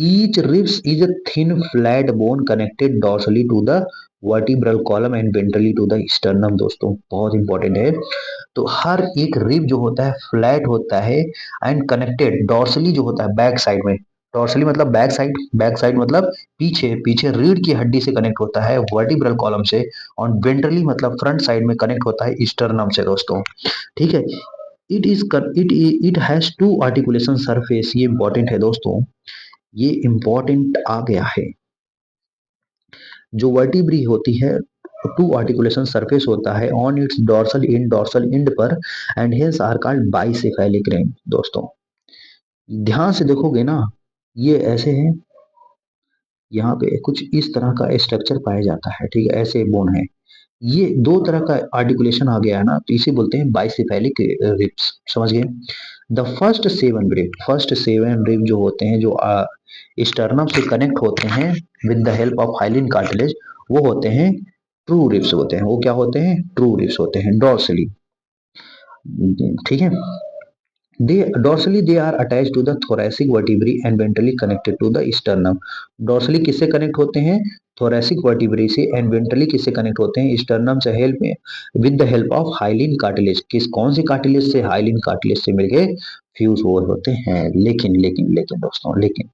Each ribs is a thin flat bone connected dorsally to the vertebral column and ventrally to the sternum दोस्तों, बहुत इंपॉर्टेंट है। तो हर एक रिब जो होता है फ्लैट होता है एंड कनेक्टेड डॉर्सली, जो होता है बैक साइड में, डॉर्सली मतलब बैक साइड मतलब पीछे पीछे रीढ़ की हड्डी से कनेक्ट होता है वर्टिब्रल कॉलम से, और वेंट्रली मतलब फ्रंट साइड में कनेक्ट होता है स्टर्नम से दोस्तों। ठीक है, it has two articulation surface, ये इंपॉर्टेंट है दोस्तों, ये इंपॉर्टेंट आ गया है। जो वर्टिब्री होती है, टू आर्टिकुलेशन सरफेस होता है ऑन इट्स डॉर्सल इंड पर, and hence are called bicephalic ring दोस्तों। ध्यान से देखोगे ना, ये ऐसे है, यहाँ पे कुछ इस तरह का स्ट्रक्चर पाया जाता है। ठीक है, ऐसे बोन है, ये दो तरह का आर्टिकुलेशन आ गया है ना, तो इसे बोलते हैं बाइसेफेलिक रिब्स। समझ गए। द फर्स्ट सेवन रिब जो होते हैं, जो स्टर्नम से कनेक्ट होते हैं with the help of hyaline cartilage, वो होते हैं ट्रू रिब्स होते हैं। वो क्या होते हैं? ट्रू रिब्स होते हैं डॉर्सली। ठीक है। Dorsally they are attached to the thoracic vertebrae and ventrally connected to the sternum. Dorsally किससे कनेक्ट होते हैं? thoracic vertebrae से। and ventrally किससे कनेक्ट होते हैं? sternum से हेल्प में with the help of hyaline cartilage। कौन सी कार्टिलेज से? हाइलिन कार्टिलेज से मिलके फ्यूज हुए होते हैं। लेकिन दोस्तों, लेकिन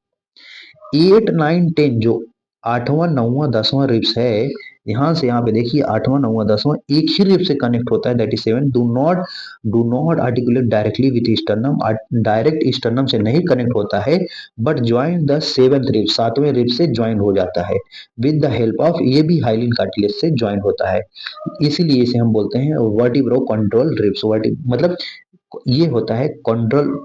8 9 10 जो आठवां नौवां दसवां रिब्स है, ध्यान से यहाँ पे देखिए, आठवां नौवां दसवां एक ही रिब से कनेक्ट होता है, that is seven. Do not articulate directly with sternum, direct sternum से नहीं कनेक्ट होता है, but join the seventh rib, सातवें रिब से ज्वाइन हो जाता है विद द हेल्प ऑफ, ये भी हाइलिन कार्टिलेज से ज्वाइन होता है। इसीलिए इसे हम बोलते हैं वर्टिब्रो कंट्रोल रिब्स। मतलब ये होता है कंट्रोल,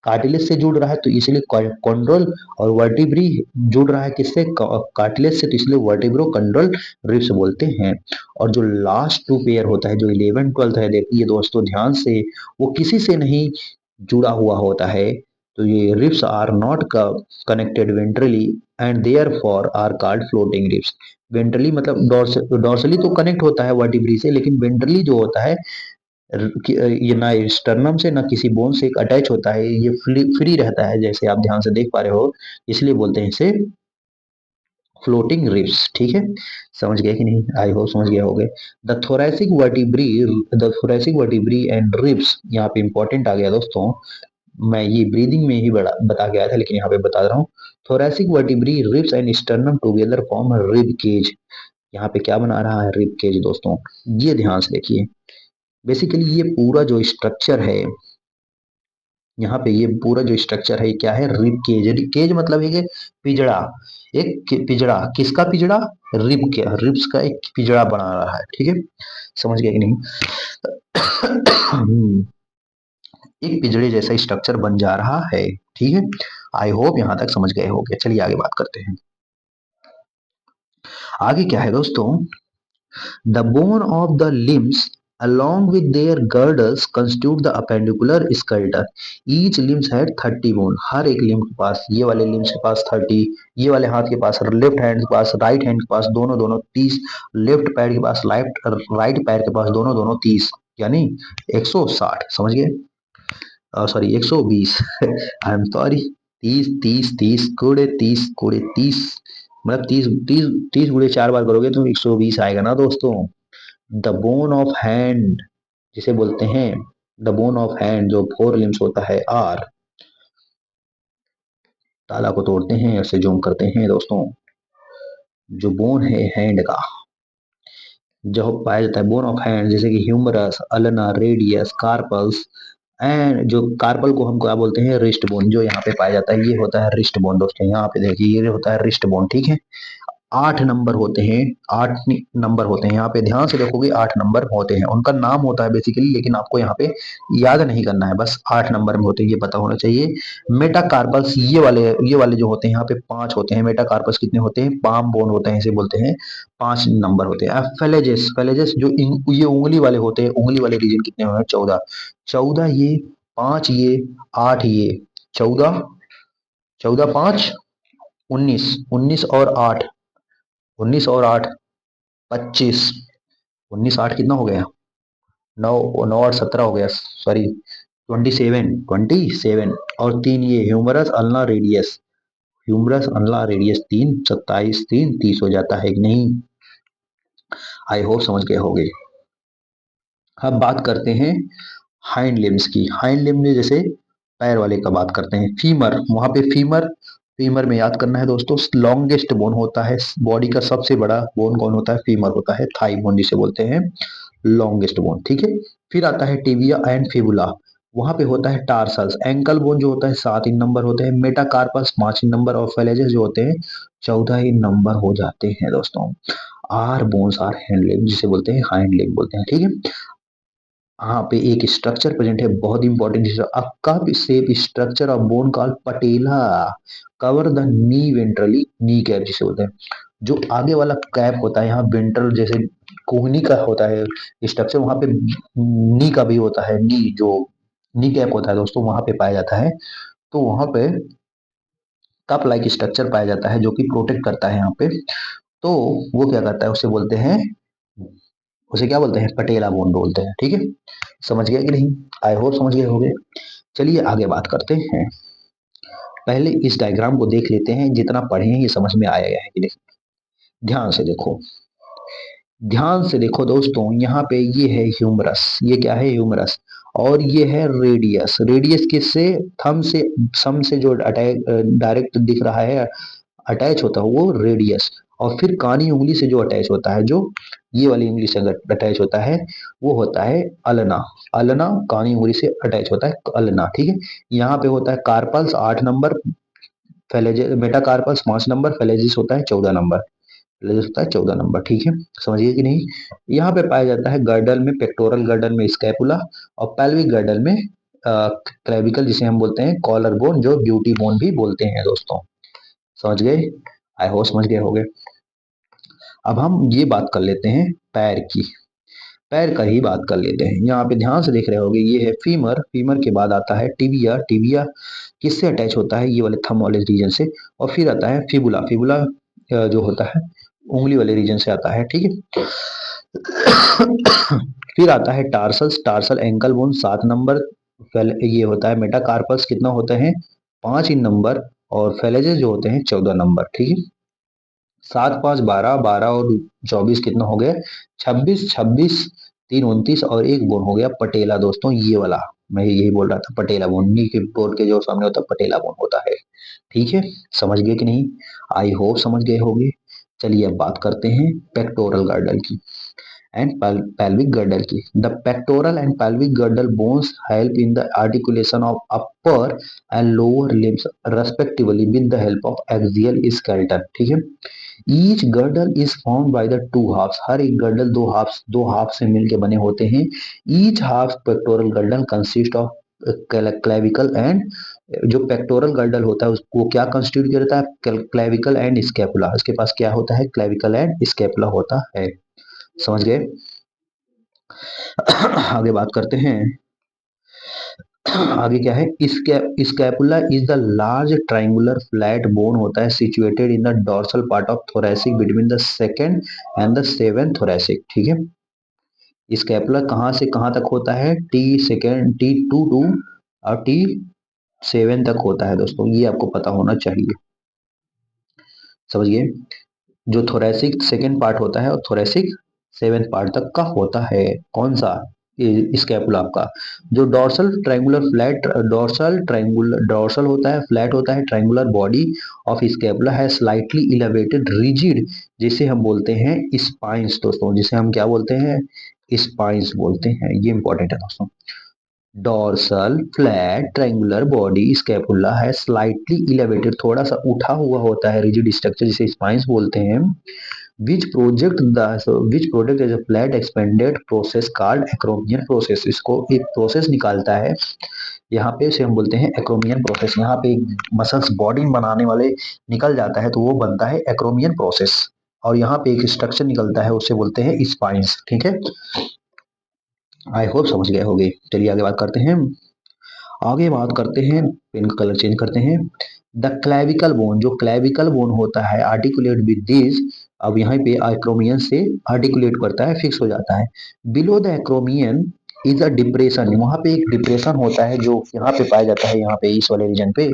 कार्टिलेज से जुड़ रहा है तो इसलिए कॉन्ड्रोल, और वर्टिब्री जुड़ रहा है किससे? कार्टिलेज से, तो इसलिए वर्टिब्रो कंड्रोल रिब्स बोलते हैं। और जो लास्ट टू पेयर होता है, जो 11 12 है, देखिए दोस्तों ध्यान से, वो किसी से नहीं जुड़ा हुआ होता है। तो ये ribs are not connected ventrally and therefore are called floating ribs. Ventrally मतलब डॉर्सली तो कनेक्ट होता है वर्टिब्री से, लेकिन वेंट्रली जो होता है, ये ना स्टर्नम से ना किसी बोन से अटैच होता है, ये फ्री रहता है, जैसे आप ध्यान से देख पा रहे हो, इसलिए बोलते हैं इसे फ्लोटिंग रिब्स। ठीक है, समझ गए कि नहीं? आई होप समझ गए होंगे। The thoracic vertebrae and ribs, यहाँ पे इंपॉर्टेंट आ गया दोस्तों, मैं ये ब्रीदिंग में ही बड़ा बता के आया था, लेकिन यहाँ पे बता रहा हूँ। Thoracic vertebrae ribs and sternum together form rib cage. यहाँ पे क्या बना रहा है? रिब केज दोस्तों। ये ध्यान से देखिए, बेसिकली ये पूरा जो स्ट्रक्चर है, यहाँ पे ये पूरा जो स्ट्रक्चर है क्या है? Rib cage. केज मतलब है कि पिजड़ा, पिजड़ा, किसका पिजड़ा? रिब के, रिब्स का एक पिजड़ा बना रहा है। ठीक है, समझ गए कि नहीं? एक पिजड़े जैसा स्ट्रक्चर बन जा रहा है। ठीक है, आई होप यहां तक समझ गए होंगे। चलिए आगे बात करते हैं। आगे क्या है दोस्तों? The bone of the limbs along with their girdles constitute the appendicular skeleton. Each limbs had 30 bone. हर एक लिम्ब के पास, ये वाले लिम्स के पास 30, ये वाले हाथ के पास, लेफ्ट हैंड के पास, राइट हैंड के पास दोनों दोनों 30, लेफ्ट पैर के पास, राइट पैर के पास दोनों दोनों 30, यानी 160। समझ गए? सॉरी 120। I am sorry. 30 30 30 कोड़े 30 कोड़े 30, मतलब 30 30 30 गुणे 4 बार करोगे तो 120 आएगा ना दोस्तों। द बोन ऑफ हैंड जिसे बोलते हैं, द बोन ऑफ हैंड जो फोर लिम्स होता है, आर, ताला को तोड़ते हैं, ऐसे जूम करते हैं दोस्तों। जो बोन है हैंड का, जो पाया जाता है बोन ऑफ हैंड, जैसे कि humerus, ulna, radius, carpals, and जो कार्पल को हम क्या बोलते हैं? रिस्ट बोन, जो यहाँ पे पाया जाता है, ये होता है रिस्ट बोन दोस्तों। यहाँ पे देखिए, ये होता है रिस्ट बोन। ठीक है, 8 नंबर होते हैं, 8 नंबर होते हैं, यहाँ पे ध्यान से देखोगे 8 नंबर होते हैं, उनका नाम होता है बेसिकली, लेकिन आपको यहाँ पे याद नहीं करना है, बस 8 नंबर में होते हैं, ये पता होना चाहिए। मेटाकार्पल्स, ये वाले जो होते हैं यहाँ पे 5 होते हैं। मेटाकार्पस कितने होते हैं? पाम बोन होते हैं, इसे बोलते हैं 5 नंबर होते हैं। फेलेजेस, फेलेजेस जो ये उंगली वाले होते हैं, उंगली वाले रीजन कितने हुए? 14। 14 ये, 5 ये, 8 ये, 14, 14 5 19, 19 और 8, 19 और 8 25, 19 8 कितना हो गया? 9, 9 और 17 हो गया, सॉरी 27, 27, और 3 ये humerus ulna radius, humerus ulna radius 3, 27 3 30 हो जाता है कि नहीं? आई होप समझ गए होंगे। अब बात करते हैं हाइंड लिम्स की। हाइंड लिम्स में जैसे पैर वाले का बात करते हैं, फीमर, वहां पे फीमर, फीमर में याद करना है दोस्तों, लॉन्गेस्ट बोन होता है, बॉडी का सबसे बड़ा बोन कौन होता है? फीमर होता है, थाई बोन जिसे बोलते हैं लॉन्गेस्ट बोन। ठीक है, फिर आता है टिबिया एंड फिबुला, वहां पे होता है टार्सल्स। एंकल बोन जो होता है 7 नंबर होते हैं, मेटाकार्पस 5 नंबर, और फेलेजेस जो होते हैं 14 नंबर हो जाते हैं दोस्तों। Are bones are hand limb, जिसे बोलते हैं हाइंड लिम्ब बोलते हैं। ठीक है, यहाँ पे एक स्ट्रक्चर प्रेजेंट है, बहुत important, a cup shape structure of bone called patella cover the knee ventrally, knee cap जिसे बोलते हैं। जो आगे वाला कैप होता है, यहाँ वेंट्रल जैसे कोहनी का होता है स्ट्रक्चर, वहां पे नी का भी होता है, नी जो नी कैप होता है दोस्तों, वहां पे पाया जाता है। तो वहां पे कप लाइक स्ट्रक्चर पाया जाता है जो कि प्रोटेक्ट करता है यहाँ पे। तो वो क्या करता है, उसे क्या बोलते हैं, पटेला बोन बोलते हैं। ठीक है, समझ गए कि नहीं? आई होप समझ गए होंगे। चलिए आगे बात करते हैं। पहले इस डायग्राम को देख लेते हैं, जितना पढ़े हैं ये समझ में आया है कि नहीं। ध्यान से देखो, ध्यान से देखो दोस्तों, यहाँ पे ये है ह्यूमरस, ये क्या है, ह्यूमरस। और ये है रेडियस। रेडियस किससे, थंब से, सम से जो अटैच डायरेक्ट दिख रहा है, अटैच होता है वो रेडियस। और फिर कानी उंगली से जो अटैच होता है, जो ये वाली उंगली से अगर अटैच होता है, वो होता है अल्ना। अल्ना कानी उंगली से अटैच होता है, अल्ना। ठीक है, यहाँ पे होता है कार्पल्स 8 नंबर, मेटाकार्पस 5 नंबर, फेलेजिस होता है 14 नंबर। फेलेजिस होता है 14 नंबर। ठीक है, समझिए कि नहीं। यहाँ पे पाया जाता है गर्डल में, पेक्टोरल गर्डल में स्कैपुला, और पेल्विक गर्डल में क्लेविकल, जिसे हम बोलते हैं कॉलर बोन, जो ब्यूटी बोन भी बोलते हैं दोस्तों। समझ गए? आई होप समझ गए होंगे। अब हम ये बात कर लेते हैं पैर की, पैर का ही बात कर लेते हैं। यहाँ पे ध्यान से देख रहे होंगे, ये है फीमर, फीमर के बाद आता है टिबिया। टिबिया किससे अटैच होता है, ये वाले थंब वाले रीजन से। और फिर आता है फिबुला। फिबुला जो होता है उंगली वाले रीजन से आता है। ठीक है, फिर आता है tarsals, tarsal ankle bone 7 number. ये होता है मेटाकार्पस, कितना होते हैं, 5 इन नंबर। और फेलेजेस जो होते हैं 14 नंबर। ठीक है, 7 5 12, 12 और 24 कितना हो गया, 26। 26 3 29 और एक बोन हो गया पटेला दोस्तों, ये वाला। मैं यही बोल रहा था, पटेला बोन, नी के बोर्ड के जो सामने होता है पटेला बोन होता है। ठीक है, समझ गए कि नहीं? आई होप समझ गए होंगे। चलिए अब बात करते हैं पेक्टोरल गार्डल की एंड pelvic girdle की। The pectoral and pelvic girdle bones help in the articulation of upper and lower limbs respectively with the help of axial skeleton। ठीक है, each girdle is formed by the two halves. हर एक girdle दो half से मिलके बने होते हैं। Each half pectoral girdle consist of clavicle and, जो पेक्टोरल गर्डल होता है उसको क्या कंस्टिट्यूट करता है, क्लेविकल एंड स्कैपुला। इसके पास क्या होता है, क्लेविकल एंड स्कैपुला होता है। समझ गए? आगे बात करते हैं। आगे क्या है, scapula is the large triangular flat bone होता है, situated in the dorsal part of thoracic between the second and the seventh thoracic. ठीक है, स्कैपुला कहाँ से कहाँ तक होता है, T2 और T7 तक होता है दोस्तों, ये आपको पता होना चाहिए। समझिए, जो थोरैसिक सेकेंड पार्ट होता है और थोरैसिक सेवेंथ पार्ट तक का होता है। कौन सा, स्कैपुला आपका। जो डॉर्सल होता है, फ्लैट होता है, ट्रायंगुलर बॉडी ऑफ स्कैपुला है, स्लाइटली इलेवेटेड रिजिड, जिसे हम बोलते हैं स्पाइंस दोस्तों, जिसे हम क्या बोलते हैं, स्पाइंस बोलते हैं। ये इंपॉर्टेंट है दोस्तों। Dorsal flat triangular body scapula है, स्लाइटली इलेवेटेड, थोड़ा सा उठा हुआ होता है, रिजिड स्ट्रक्चर जिसे स्पाइंस बोलते हैं। Which product is a flat expanded process called acromion process. इसको एक प्रोसेस निकालता है, यहाँ पे उसे हम बोलते हैं एक्रोमियन प्रोसेस। यहाँ पे मसल्स बॉडी बनाने वाले निकल जाता है तो वो बनता है एक्रोमियन प्रोसेस। और यहाँ पे एक स्ट्रक्चर निकलता है, उसे बोलते हैं स्पाइंस। ठीक है, आई होप समझ गए होंगे। चलिए आगे बात करते हैं। आगे बात करते हैं, पेन का कलर चेंज करते हैं। द क्लेविकल बोन, जो क्लेविकल बोन होता है, आर्टिकुलेट विद दिस। अब यहाँ पे एक्रोमियन से आर्टिकुलेट करता है, फिक्स हो जाता है। Below the acromion is a depression, वहां पे एक डिप्रेशन होता है जो यहाँ पे पाया जाता है, यहाँ पे इस वाले रीजन पे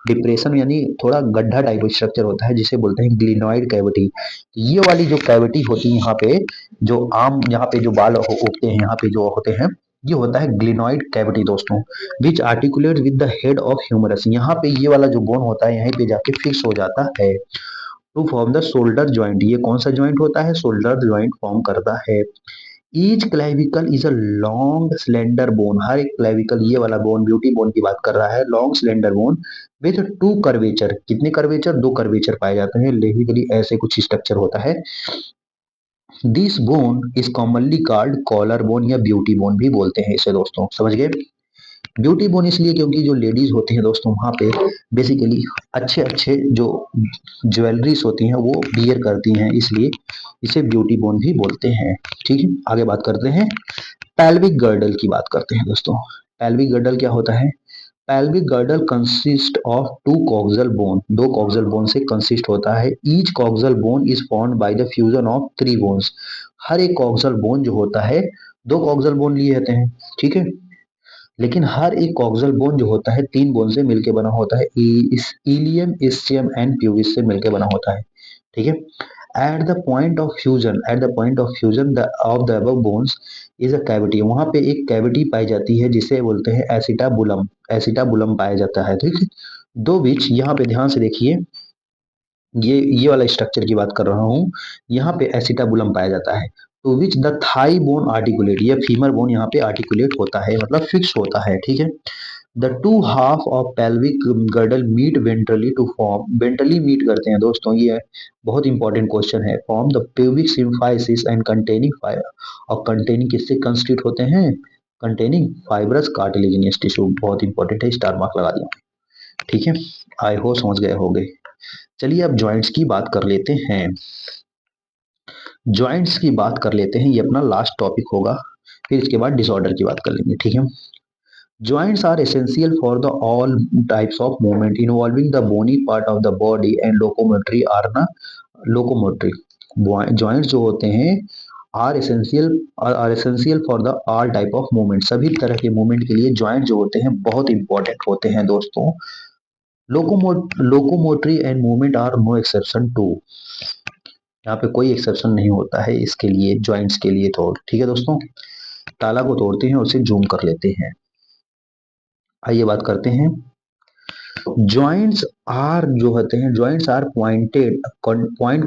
डिप्रेशन यानी थोड़ा गड्ढा टाइप स्ट्रक्चर होता है, जिसे बोलते हैं ग्लिनॉइड कैविटी। ये वाली जो कैविटी होती है यहाँ पे, जो आम यहाँ पे जो बाल उगते हैं यहाँ पे जो होते हैं, ये होता है ग्लिनॉइड कैविटी दोस्तों, which articulate with the head of humerus. यहाँ पे ये वाला जो बोन होता है यहीं पे जाके फिक्स हो जाता है। To form the shoulder joint, ये कौन सा ज्वाइंट होता है, शोल्डर ज्वाइंट फॉर्म करता है। Each clavicle is a long slender bone, हर एक क्लेविकल, ये वाला बोन ब्यूटी बोन की बात कर रहा है, long slender bone with two curvature. कितने कर्वेचर, दो कर्वेचर पाए जाते हैं, बेसिकली ऐसे कुछ स्ट्रक्चर होता है। This bone is commonly called collar bone या ब्यूटी बोन भी बोलते हैं इसे दोस्तों। समझ गए? ब्यूटी बोन इसलिए क्योंकि जो लेडीज होती हैं दोस्तों वहां पे बेसिकली अच्छे अच्छे जो ज्वेलरीज होती हैं वो वियर करती हैं, इसलिए इसे ब्यूटी बोन भी बोलते हैं। ठीक है, आगे बात करते हैं, पेल्विक गर्डल की बात करते हैं दोस्तों। पेल्विक गर्डल क्या होता है? Pelvic girdle consist of two coxal bone, दो कॉक्सल बोन से कंसिस्ट होता है। Each coxal bone is formed by the fusion of three bones. हर एक कॉक्सल बोन जो होता है, दो कॉक्सल बोन लिए रहते हैं, ठीक है, लेकिन हर एक कॉक्सल बोन जो होता है तीन बोन से मिलकर बना होता है। इस इलियम, ischium एंड प्यूबिस से मिलकर बना होता है, ठीक है। At the point of fusion of the above bones is a cavity, वहां पे एक कैविटी पाई जाती है जिसे बोलते हैं एसिटाबुलम, एसिटाबुलम पाया जाता है, ठीक है। दो बीच, यहाँ पे ध्यान से देखिए, ये वाला स्ट्रक्चर की बात कर रहा हूँ, यहाँ पे एसिटाबुलम पाया जाता है। तो which the thigh bone articulate, ये फीमर बोन यहाँ पे आर्टिकुलेट होता है, मतलब फिक्स होता है, ठीक है। The two half of pelvic girdle meet ventrally to form, ventrally meet करते हैं दोस्तों, ये बहुत इंपॉर्टेंट क्वेश्चन है। Form the pubic symphysis and containing fibre, और कंटेनिंग किससे कंस्टिट्यूट होते हैं? कंटेनिंग फाइब्रस कार्टिलेजिनियस टिश्यू, बहुत इंपॉर्टेंट है, स्टार मार्क लगा दिया, ठीक है। आई होप समझ गए होंगे। चलिए अब जॉइंट्स की बात कर लेते हैं, जॉइंट्स की बात कर लेते हैं, ये अपना लास्ट टॉपिक होगा, फिर इसके बाद डिसऑर्डर की बात कर लेंगे, ठीक है। Joints are essential for the all types of movement involving the bony part of the body and locomotory locomotory. Joints जो होते हैं are essential for the all type of movement, सभी तरह के मूवमेंट के लिए जॉइंट जो होते हैं बहुत इंपॉर्टेंट होते हैं दोस्तों। Locomotory and movement are no exception to, यहाँ पे कोई एक्सेप्शन नहीं होता है इसके लिए, जॉइंट्स के लिए, तो ठीक है दोस्तों। ताला को तोड़ते हैं, उसे जूम कर लेते हैं। आइए बात करते हैं, जॉइंट्स आर जो होते हैं, joints are point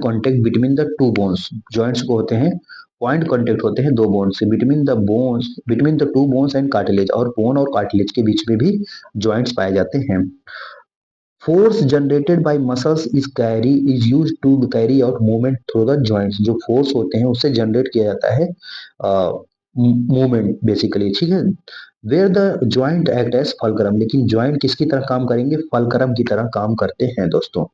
contact between the two bones, joints को होते हैं पॉइंट कांटेक्ट होते हैं दो बोन्स से, between the two bones and cartilage, और बोन और कार्टिलेज के बीच में भी जॉइंट्स पाए जाते हैं। Force generated by muscles is used to carry out movement through the joints, जो फोर्स होते हैं उससे जनरेट किया जाता है मूवमेंट बेसिकली, ठीक है। Where the joint act as fulcrum, लेकिन ज्वाइंट किसकी तरह काम करेंगे? फलक्रम की तरह काम करते हैं दोस्तों।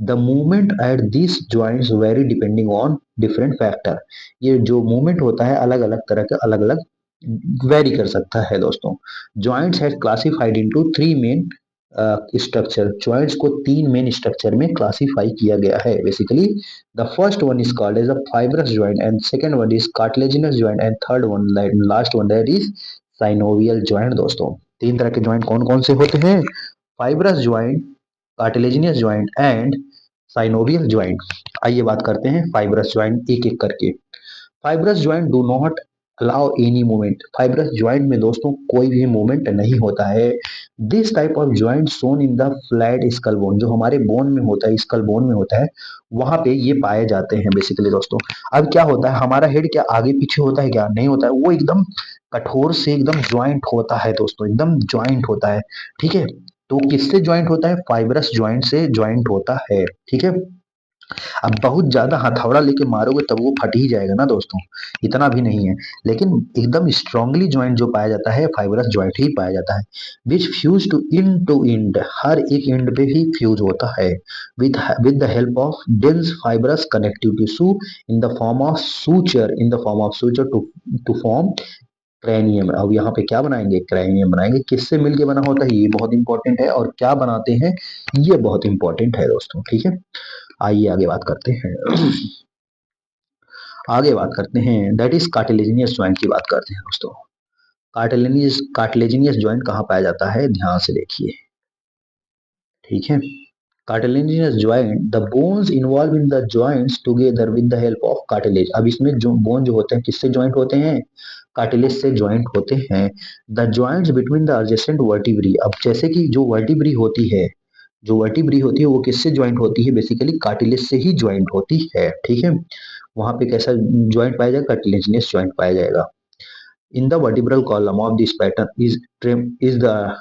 The movement at this joints very depending on different factor, ये जो मूवमेंट होता है अलग अलग तरह का, अलग अलग वेरी कर सकता है दोस्तों। Joints has classified into three main structure, joints को तीन मेन स्ट्रक्चर में क्लासिफाई किया गया है basically. The first one is called as a fibrous joint, and second one is cartilaginous joint, and third one last one that is synovial joint. दोस्तों तीन तरह के ज्वाइंट कौन कौन से होते हैं? Fibrous joint, cartilaginous joint and synovial joint. आइए बात करते हैं फाइब्रस ज्वाइंट एक एक करके। Fibrous joint do not allow any movement, fibrous joint में दोस्तों कोई भी मूवमेंट नहीं होता है। This type of joint shown in the flat skull bone, जो हमारे बोन में होता है, स्कल बोन में होता है, वहां पे ये पाए जाते हैं बेसिकली दोस्तों। अब क्या होता है, हमारा हेड क्या आगे पीछे होता है? क्या नहीं होता है, वो एकदम कठोर से एकदम ज्वाइंट होता है दोस्तों, एकदम ज्वाइंट होता है, ठीक है। तो किससे ज्वाइंट होता है? फाइब्रस ज्वाइंट से ज्वाइंट होता है, ठीक है। अब बहुत ज्यादा हथौड़ा लेके मारोगे तब वो फट ही जाएगा ना दोस्तों, इतना भी नहीं है, लेकिन एकदम स्ट्रांगली ज्वाइंट जो पाया जाता है फाइब्रस ज्वाइंट ही पाया जाता है। विच फ्यूज टू इंड, हर एक इंड पे ही फ्यूज होता है with the help of dense fibrous connective tissue in the form of suture, to form cranium. अब यहाँ पे क्या बनाएंगे? क्रैनियम बनाएंगे। किससे मिलके बना होता है? ये बहुत इंपॉर्टेंट है, और क्या बनाते हैं ये बहुत इंपॉर्टेंट है दोस्तों, ठीक है। आइए आगे बात करते हैं, आगे बात करते हैं, दैट इज कार्टिलेजिनियस ज्वाइंट की बात करते हैं दोस्तों। कार्टिलेजिनियस ज्वाइंट कहाँ पाया जाता है? ध्यान से देखिए, ठीक है। Cartilaginous joint, the bones involve in the joints together with the help of cartilage. अब इसमें जो बोन जो होते हैं किससे ज्वाइंट होते हैं? कार्टिलेज से ज्वाइंट होते हैं। The joints between the adjacent vertebrae, अब जैसे कि जो वर्टिब्री होती है, जो वर्टिब्री होती है वो किससे ज्वाइंट होती है? बेसिकली कार्टिलेज से ही ज्वाइंट होती है, ठीक है। वहां पे कैसा ज्वाइंट पाया जाएगा? कार्टिलेजिनियस ज्वाइंट पाया जाएगा। In the vertebral column of this pattern is the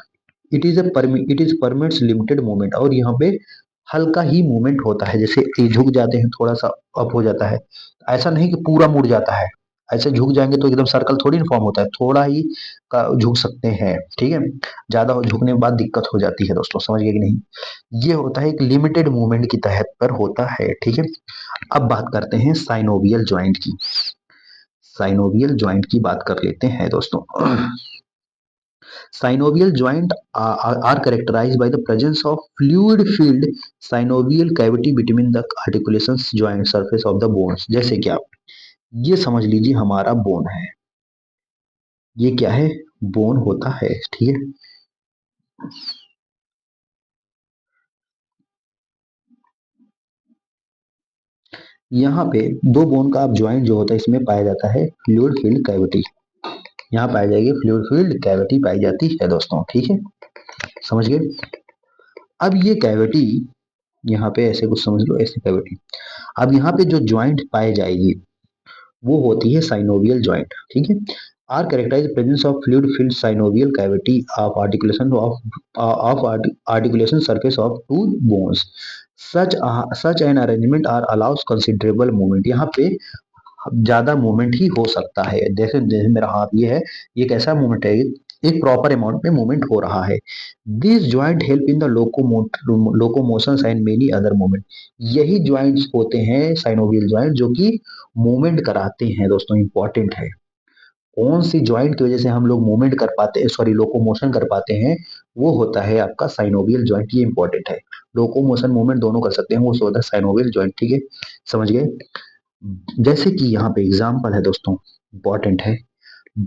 it is permits limited movement, और यहाँ पे हल्का ही मूवमेंट होता है, जैसे ये झुक जाते हैं थोड़ा सा अप हो जाता है, ऐसा नहीं कि पूरा मुड़ जाता है, ऐसे झुक जाएंगे तो एकदम सर्कल थोड़ी ना फॉर्म होता है, थोड़ा ही का झुक सकते हैं, ठीक है। ज्यादा झुकने के बाद दिक्कत हो जाती है दोस्तों, समझ गए कि नहीं। ये होता है एक लिमिटेड मूवमेंट की तहत पर होता है, ठीक है। अब बात करते हैं साइनोवियल ज्वाइंट की, साइनोवियल ज्वाइंट की बात कर लेते हैं दोस्तों। Synovial joint are characterized by the presence of fluid filled synovial cavity between the articulations joint surface of the bones। जैसे कि आप ये समझ लीजिए हमारा बोन है, ये क्या है, बोन होता है, ठीक है। यहाँ पे दो बोन का आप ज्वाइंट जो होता है इसमें पाया जाता है फ्लूइड फील्ड कैविटी, यहाँ पाई जाएगी फ्लूइड फील्ड कैविटी पाई जाती है दोस्तों, ठीक है, समझ गए। अब ये कैविटी यहाँ पे ऐसे कुछ समझ लो, ऐसे कैविटी, अब यहाँ पे जो ज्वाइंट पाई जाएगी वो होती है साइनोवियल ज्वाइंट, ठीक है। Are characterize presence of fluid filled synovial cavity of articulation of articulation surface of two bones, such an arrangement are allows considerable movement. यहाँ पे ज्यादा मूवमेंट ही हो सकता है, जैसे जैसे मेरा हाथ ये है, ये कैसा मूवमेंट है, एक प्रॉपर अमाउंट में मूवमेंट हो रहा है। This joint help in the locomotion and many other movement. यही ज्वाइंट्स होते हैं साइनोवियल ज्वाइंट जो कि मूवमेंट कराते हैं दोस्तों, इंपॉर्टेंट है। कौन सी ज्वाइंट की वजह से हम लोग मूवमेंट कर पाते हैं, सॉरी लोकोमोशन कर पाते हैं, वो होता है आपका साइनोवियल ज्वाइंट, ये इंपॉर्टेंट है। लोकोमोशन मूवमेंट दोनों कर सकते हैं, वो होता है साइनोवियल ज्वाइंट, ठीक है, समझ गए। जैसे कि यहाँ पे एग्जांपल है दोस्तों, इंपॉर्टेंट है,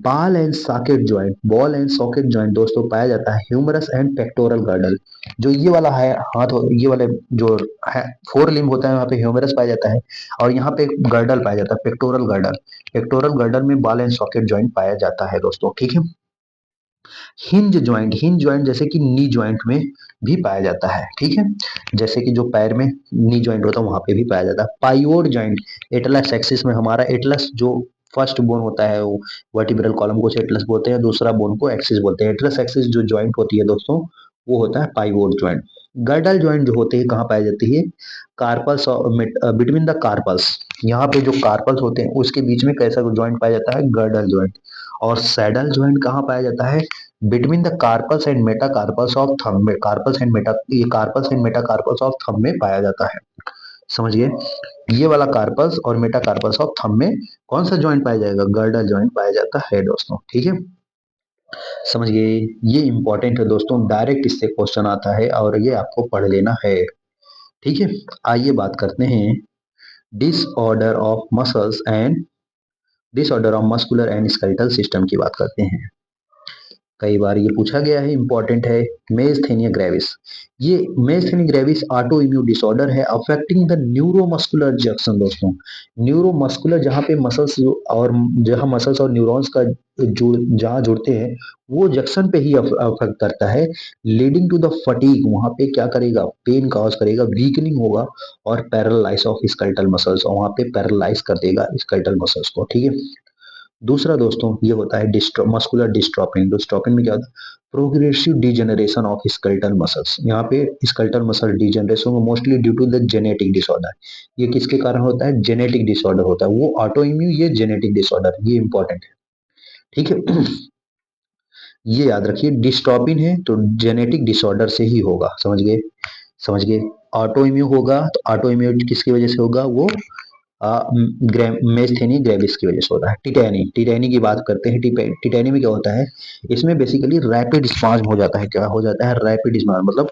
ball and socket joint. Ball and socket joint दोस्तों पाया जाता है ह्यूमरस एंड पेक्टोरल गर्डल। जो ये वाला है हाथ, ये वाले जो है फोर लिम्ब होता है, वहाँ पे ह्यूमरस पाया जाता है, और यहाँ पे गर्डल पाया जाता है, पेक्टोरल गर्डल। पेक्टोरल गर्डल में बॉल एंड सॉकेट ज्वाइंट पाया जाता है दोस्तों, ठीक है। हिंज ज्वाइंट जैसे कि नी ज्वाइंट में भी पाया जाता है, ठीक है, जैसे कि जो पैर में नी ज्वाइंट होता है वहां पे भी पाया जाता है। पाइवोट ज्वाइंट एटलस एक्सिस में, हमारा एटलस जो फर्स्ट बोन होता है वो वर्टिब्रल कॉलम को एटलस बोलते हैं, दूसरा बोन को एक्सिस बोलते हैं। एटलस एक्सिस जो ज्वाइंट होती है दोस्तों वो होता है पाइवोट ज्वाइंट। गर्डल ज्वाइंट जो होते हैं कहाँ पाई जाती है, कार्पल्स और बिटवीन द कार्पल्स, यहाँ पे जो कार्पल्स होते हैं उसके बीच में कैसा ज्वाइंट पाया जाता है, गर्डल ज्वाइंट। और सैडल ज्वाइंट कहाँ पाया जाता है, between the carpals and metacarpals of thumb में, कार्पल्स एंड मेटा, ये carpals and metacarpals of thumb में पाया जाता है, समझिए। ये वाला कार्पल्स और मेटाकार्पल्स ऑफ थंब में कौन सा ज्वाइंट पाया जाएगा, गर्डल ज्वाइंट पाया जाता है दोस्तों, ठीक है, समझ गए। ये इंपॉर्टेंट है दोस्तों, डायरेक्ट इससे क्वेश्चन आता है और ये आपको पढ़ लेना है, ठीक है। आइए बात करते हैं disorder of muscles and disorder of muscular and skeletal system की बात करते हैं। कई बार ये पूछा गया है, इंपॉर्टेंट है। मेस्थेनिया ग्रेविस, ये मेस्थेनिया ग्रेविस ऑटो इम्यून डिसऑर्डर है अफेक्टिंग द न्यूरोमस्कुलर जंक्शन दोस्तों। न्यूरोमस्कुलर जहाँ पे मसल्स और जहाँ मसल्स और न्यूरॉन्स का जुड़ जहाँ जुड़ते हैं वो जंक्शन पे ही अफेक्ट करता है, लीडिंग टू द फटीग, वहाँ पे क्या करेगा, पेन कॉज करेगा, वीकनिंग होगा, और पैरालाइज ऑफ स्केलेटल मसल्स, और वहाँ पे पैरालाइज कर देगा स्केलेटल मसल्स को, ठीक है। दूसरा दोस्तों ये होता है मस्कुलर डिस्ट्रोफिन। डिस्ट्रोफिन में क्या होता है, progressive degeneration of skeletal muscles. यहाँ पे skeletal muscle degeneration mostly due to the genetic disorder. ये किसके कारण होता है, जेनेटिक डिसऑर्डर होता है, वो ऑटो इम्यून, ये जेनेटिक डिसऑर्डर, ये इंपॉर्टेंट है, ठीक है। ये याद रखिए, डिस्ट्रोफिन है तो जेनेटिक डिसऑर्डर से ही होगा, समझ गए, समझ गए। ऑटो इम्यून होगा तो ऑटो इम्यून किसकी वजह से होगा, वो मेस्थेनी ग्रेविस की वजह से होता है। टिटैनी, टिटैनी की बात करते हैं। टिटैनी में क्या होता है, इसमें बेसिकली रैपिड स्पाज्म हो जाता है, क्या हो जाता है, रैपिड स्पाज्म, मतलब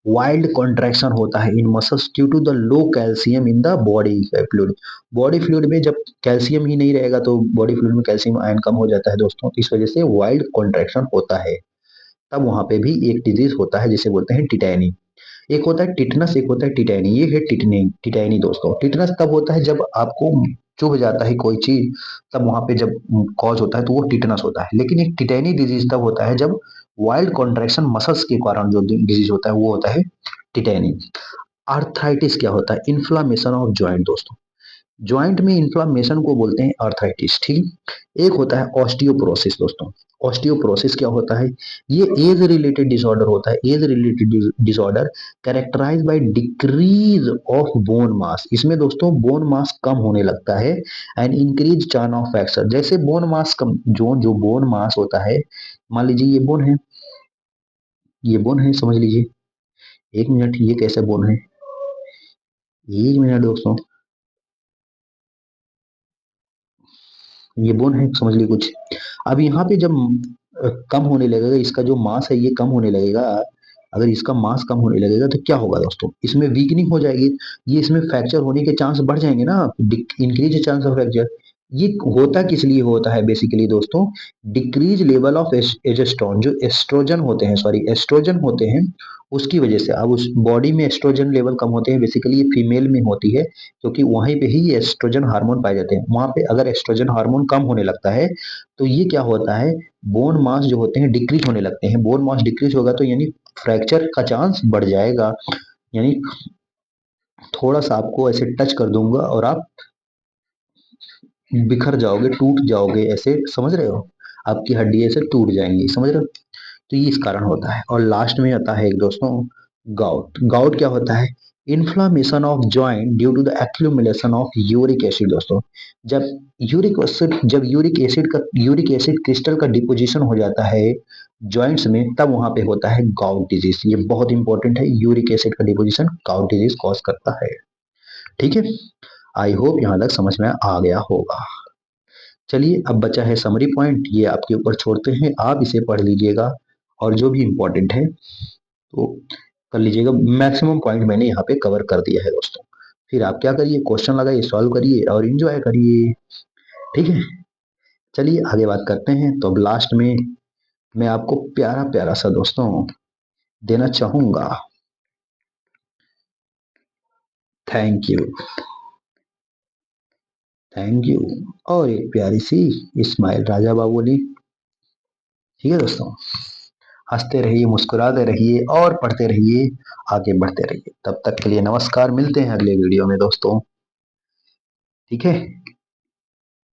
वाइल्ड कॉन्ट्रैक्शन होता है in muscles due to the low calcium in the body fluid. Body fluid में जब कैल्शियम ही नहीं रहेगा तो बॉडी फ्लूइड में कैल्शियम आयन कम हो जाता है दोस्तों, इस वजह से वाइल्ड कॉन्ट्रैक्शन होता है, तब वहां पे भी एक डिजीज होता है जिसे बोलते हैं टिटैनी। एक होता है टिटनस, एक होता है टिटैनी, ये है टिटनी टिटैनी दोस्तों। टिटनस तब होता है जब आपको चुभ जाता है कोई चीज, तब वहां पे जब कॉज होता है तो वो टिटनस होता है। लेकिन एक टिटैनी डिजीज तब होता है जब वाइल्ड कॉन्ट्रैक्शन मसल्स के कारण जो डिजीज होता है वो होता है टिटैनी। आर्थराइटिस क्या होता है, इन्फ्लामेशन ऑफ ज्वाइंट दोस्तों। ज्वाइंट में इन्फ्लामेशन को बोलते हैं आर्थराइटिस, ठीक। एक होता है ऑस्टियोपोरोसिस दोस्तों। ऑस्टियोपोरोसिस क्या होता है, ये एज रिलेटेड डिसऑर्डर होता है, age related disorder characterize by decrease of bone mass. इसमें दोस्तों बोन मास कम होने लगता है एंड इंक्रीज चार्न ऑफ फ्रैक्चर। जैसे बोन मास कम, जो जो बोन मास होता है, मान लीजिए ये बोन है, ये बोन है, समझ लीजिए, एक मिनट, ये कैसे बोन है, एक मिनट दोस्तों, ये बोन है, समझ लीजिए कुछ। अब यहाँ पे जब कम होने लगेगा, इसका जो मास है ये कम होने लगेगा। अगर इसका मास कम होने लगेगा तो क्या होगा दोस्तों, इसमें वीकनिंग हो जाएगी, ये इसमें फ्रैक्चर होने के चांस बढ़ जाएंगे ना, इंक्रीज चांस ऑफ फ्रैक्चर। ये होता किस लिए होता है बेसिकली दोस्तों, डिक्रीज लेवल ऑफ एस्ट्रोजन, जो एस्ट्रोजन होते हैं, सॉरी एस्ट्रोजन होते हैं, उसकी वजह से। अब उस बॉडी में एस्ट्रोजन लेवल कम होते हैं, बेसिकली ये फीमेल में होती है, क्योंकि वहीं पे ही ये एस्ट्रोजन हार्मोन पाए जाते हैं। वहां पे अगर एस्ट्रोजन हार्मोन कम होने लगता है तो ये क्या होता है, बोन मास जो होते हैं डिक्रीज होने लगते हैं। बोन मास डिक्रीज होगा तो यानी फ्रैक्चर का चांस बढ़ जाएगा। यानी थोड़ा सा आपको ऐसे टच कर दूंगा और आप बिखर जाओगे, टूट जाओगे, ऐसे समझ रहे हो, आपकी हड्डी ऐसे टूट जाएंगी, समझ रहे हो। तो ये इस कारण होता है। और लास्ट में आता है एक दोस्तों गाउट। गाउट क्या होता है, inflammation of joint due to the accumulation of uric acid दोस्तों। जब यूरिक एसिड क्रिस्टल का डिपोजिशन हो जाता है जॉइंट्स में, तब वहां पे होता है गाउट डिजीज। ये बहुत इंपॉर्टेंट है, यूरिक एसिड का डिपोजिशन गाउट डिजीज कॉज करता है। ठीक है, आई होप यहाँ तक समझ में आ गया होगा। चलिए अब बचा है समरी पॉइंट, ये आपके ऊपर छोड़ते हैं, आप इसे पढ़ लीजिएगा और जो भी इम्पोर्टेंट है तो कर लीजिएगा। मैक्सिमम पॉइंट मैंने यहाँ पे कवर कर दिया है दोस्तों। फिर आप क्या करिए, क्वेश्चन लगाइए, सॉल्व करिए और इंजॉय करिए। ठीक है, चलिए आगे बात करते हैं। तो अब लास्ट में मैं आपको प्यारा प्यारा सा दोस्तों देना चाहूंगा, थैंक यू, थैंक यू, और एक प्यारी सी इस्माइल राजा बाबू ने। ठीक है दोस्तों, हंसते रहिए, मुस्कुराते रहिए और पढ़ते रहिए, आगे बढ़ते रहिए। तब तक के लिए नमस्कार, मिलते हैं अगले वीडियो में दोस्तों। ठीक है।